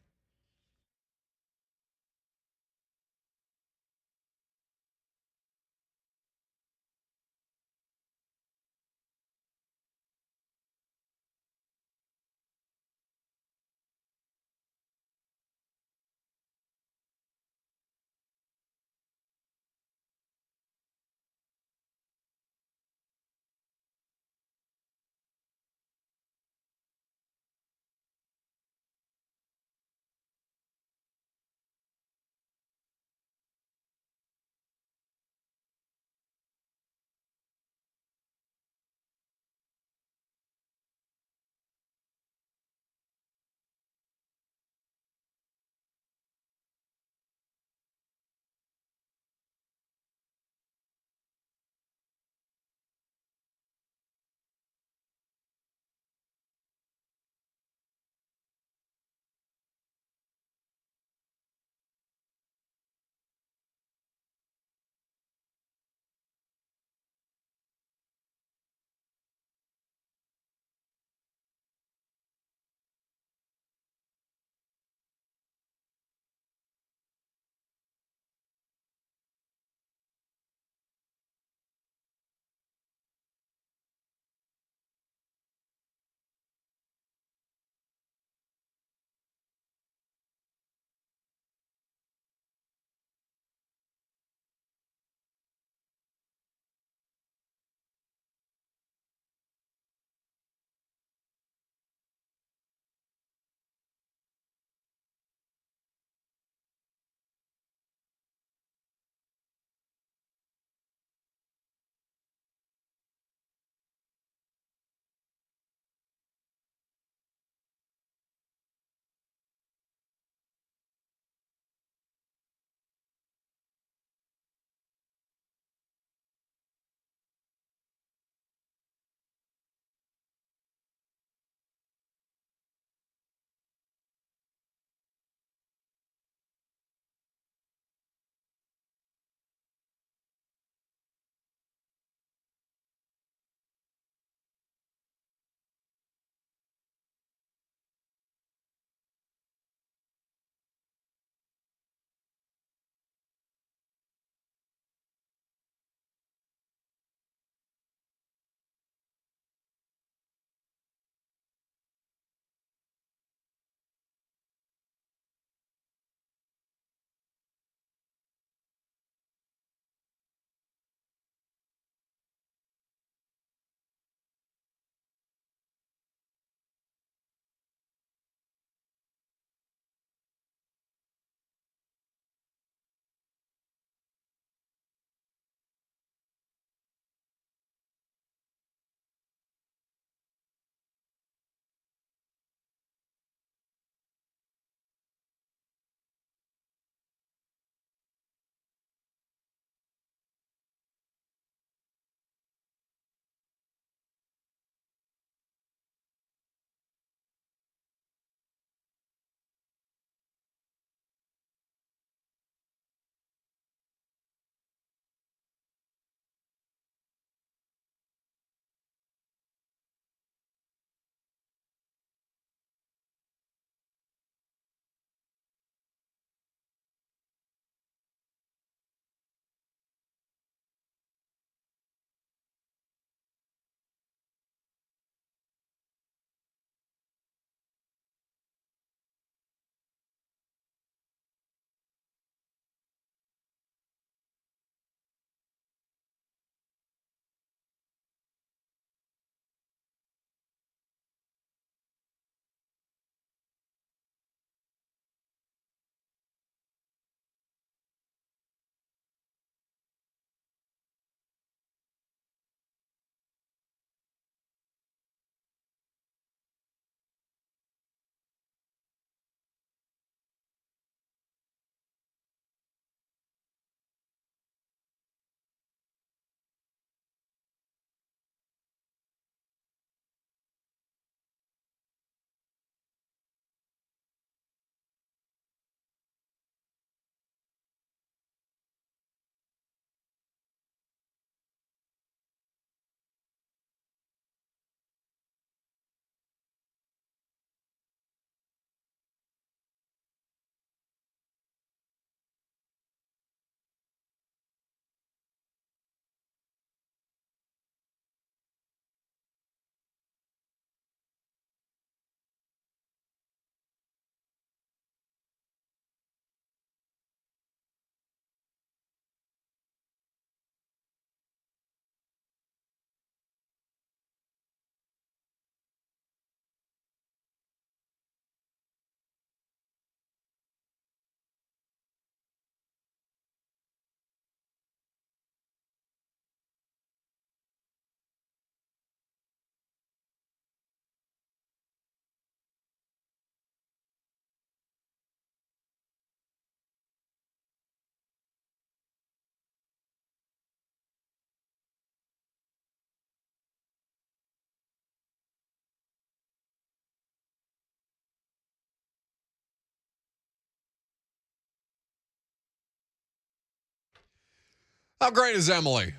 How great is Emily?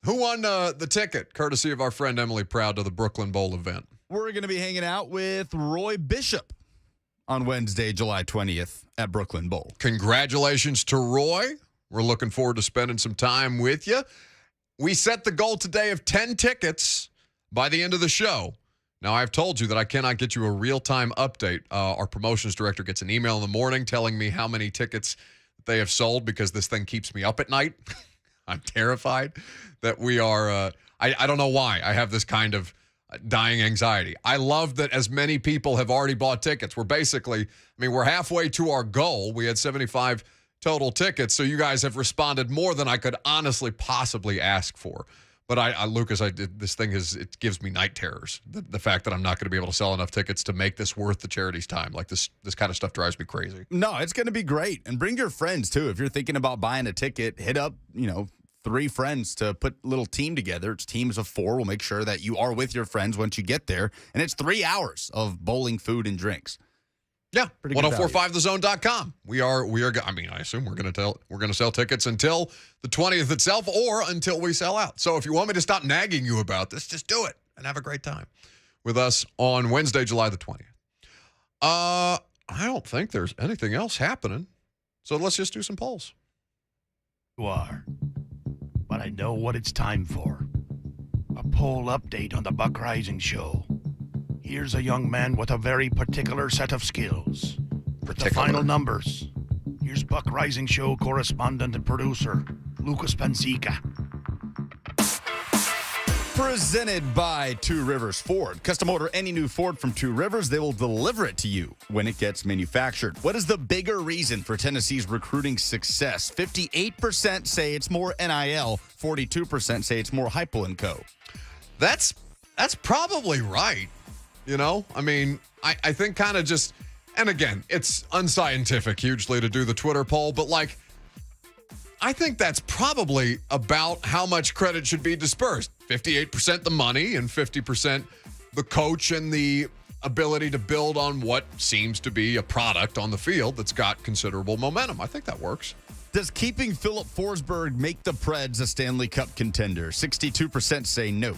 Who won the ticket, courtesy of our friend Emily Proud, to the Brooklyn Bowl event? We're going to be hanging out with Roy Bishop on Wednesday, July 20th at Brooklyn Bowl. Congratulations to Roy. We're looking forward to spending some time with you. We set the goal today of 10 tickets by the end of the show. Now, I've told you that I cannot get you a real-time update. Our promotions director gets an email in the morning telling me how many tickets they have sold because this thing keeps me up at night. I'm terrified that we are I don't know why I have this kind of dying anxiety. I love that as many people have already bought tickets. We're halfway to our goal. We had 75 total tickets, so you guys have responded more than I could honestly possibly ask for. But it gives me night terrors. The fact that I'm not going to be able to sell enough tickets to make this worth the charity's time. Like this kind of stuff drives me crazy. No, it's going to be great. And bring your friends too. If you're thinking about buying a ticket, hit up, 3 friends to put a little team together. It's teams of 4. We'll make sure that you are with your friends once you get there. And it's 3 hours of bowling, food, and drinks. Yeah, Pretty good 1045thezone.com. I assume we're going to sell tickets until the 20th itself or until we sell out. So if you want me to stop nagging you about this, just do it and have a great time with us on Wednesday, July the 20th. I don't think there's anything else happening. So let's just do some polls. You are. But I know what it's time for. A poll update on the Buck Rising Show. Here's a young man with a very particular set of skills. The final numbers. Here's Buck Rising Show correspondent and producer, Lucas Panzica. Presented by Two Rivers Ford. Custom order any new Ford from Two Rivers. They will deliver it to you when it gets manufactured. What is the bigger reason for Tennessee's recruiting success? 58% say it's more NIL. 42% say it's more Heupel & Co. That's probably right. I think kind of just, and again, it's unscientific hugely to do the Twitter poll, but I think that's probably about how much credit should be dispersed. 58% the money and 50% the coach and the ability to build on what seems to be a product on the field that's got considerable momentum. I think that works. Does keeping Filip Forsberg make the Preds a Stanley Cup contender? 62% say no.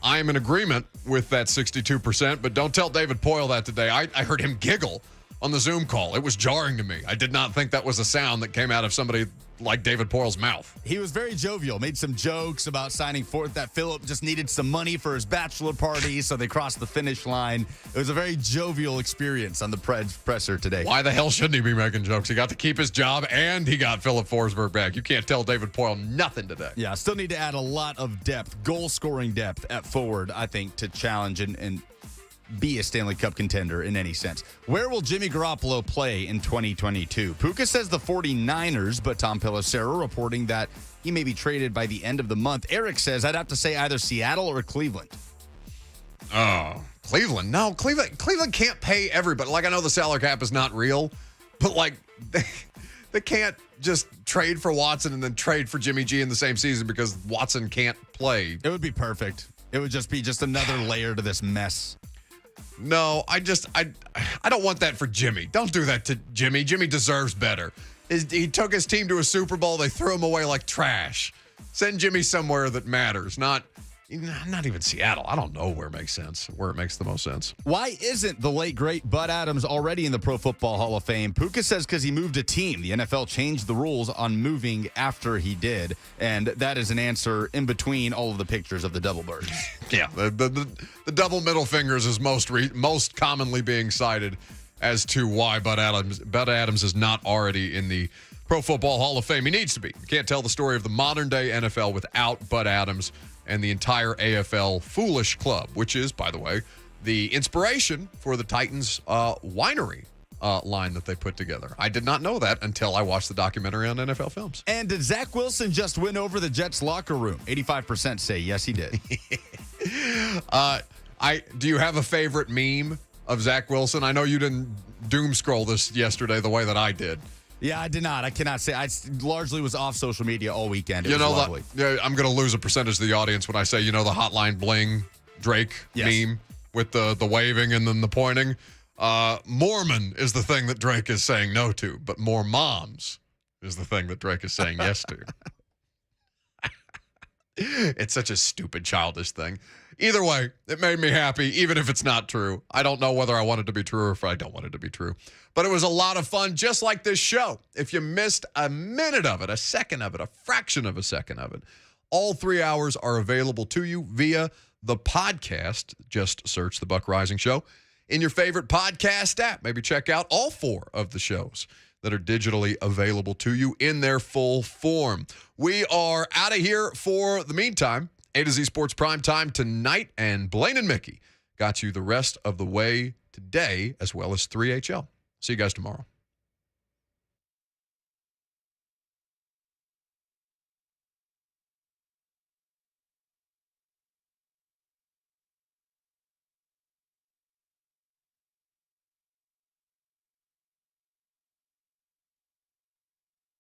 I am in agreement with that 62%, but don't tell David Poyle that today. I heard him giggle on the Zoom call. It was jarring to me. I did not think that was a sound that came out of somebody like David Poyle's mouth. He was very jovial, made some jokes about signing for that Filip just needed some money for his bachelor party, so they crossed the finish line. It was a very jovial experience on the Preds presser today. Why the hell shouldn't he be making jokes? He got to keep his job, and he got Filip Forsberg back. You can't tell David Poyle nothing today. Yeah, still need to add a lot of depth, goal-scoring depth at forward, I think, to challenge and be a Stanley Cup contender in any sense. Where will Jimmy Garoppolo play in 2022? Puka says the 49ers, but Tom Pelissero reporting that he may be traded by the end of the month. Eric says I'd have to say either Seattle or Cleveland. Oh, Cleveland. No, Cleveland can't pay everybody. I know the salary cap is not real, but they can't just trade for Watson and then trade for Jimmy G in the same season because Watson can't play. It would be perfect. It would just be another layer to this mess. No, I don't want that for Jimmy. Don't do that to Jimmy. Jimmy deserves better. He took his team to a Super Bowl. They threw him away like trash. Send Jimmy somewhere that matters, not even Seattle. I don't know where it makes sense, where it makes the most sense. Why isn't the late, great Bud Adams already in the Pro Football Hall of Fame? Puka says because he moved a team. The NFL changed the rules on moving after he did, and that is an answer in between all of the pictures of the double birds. Yeah, the double middle fingers is most commonly being cited as to why Bud Adams is not already in the Pro Football Hall of Fame. He needs to be. You can't tell the story of the modern-day NFL without Bud Adams and the entire AFL Foolish Club, which is, by the way, the inspiration for the Titans winery line that they put together. I did not know that until I watched the documentary on NFL Films. And did Zach Wilson just win over the Jets locker room? 85% say yes, he did. Do you have a favorite meme of Zach Wilson? I know you didn't doom scroll this yesterday the way that I did. Yeah, I did not. I cannot say. I largely was off social media all weekend. It was lovely. I'm going to lose a percentage of the audience when I say, the Hotline Bling Drake meme with the waving and then the pointing. Mormon is the thing that Drake is saying no to, but more moms is the thing that Drake is saying yes to. It's such a stupid, childish thing. Either way, it made me happy, even if it's not true. I don't know whether I want it to be true or if I don't want it to be true. But it was a lot of fun, just like this show. If you missed a minute of it, a second of it, a fraction of a second of it, all 3 hours are available to you via the podcast. Just search The Buck Rising Show in your favorite podcast app. Maybe check out all 4 of the shows that are digitally available to you in their full form. We are out of here for the meantime. A to Z Sports Prime Time tonight, and Blaine and Mickey got you the rest of the way today, as well as 3HL. See you guys tomorrow.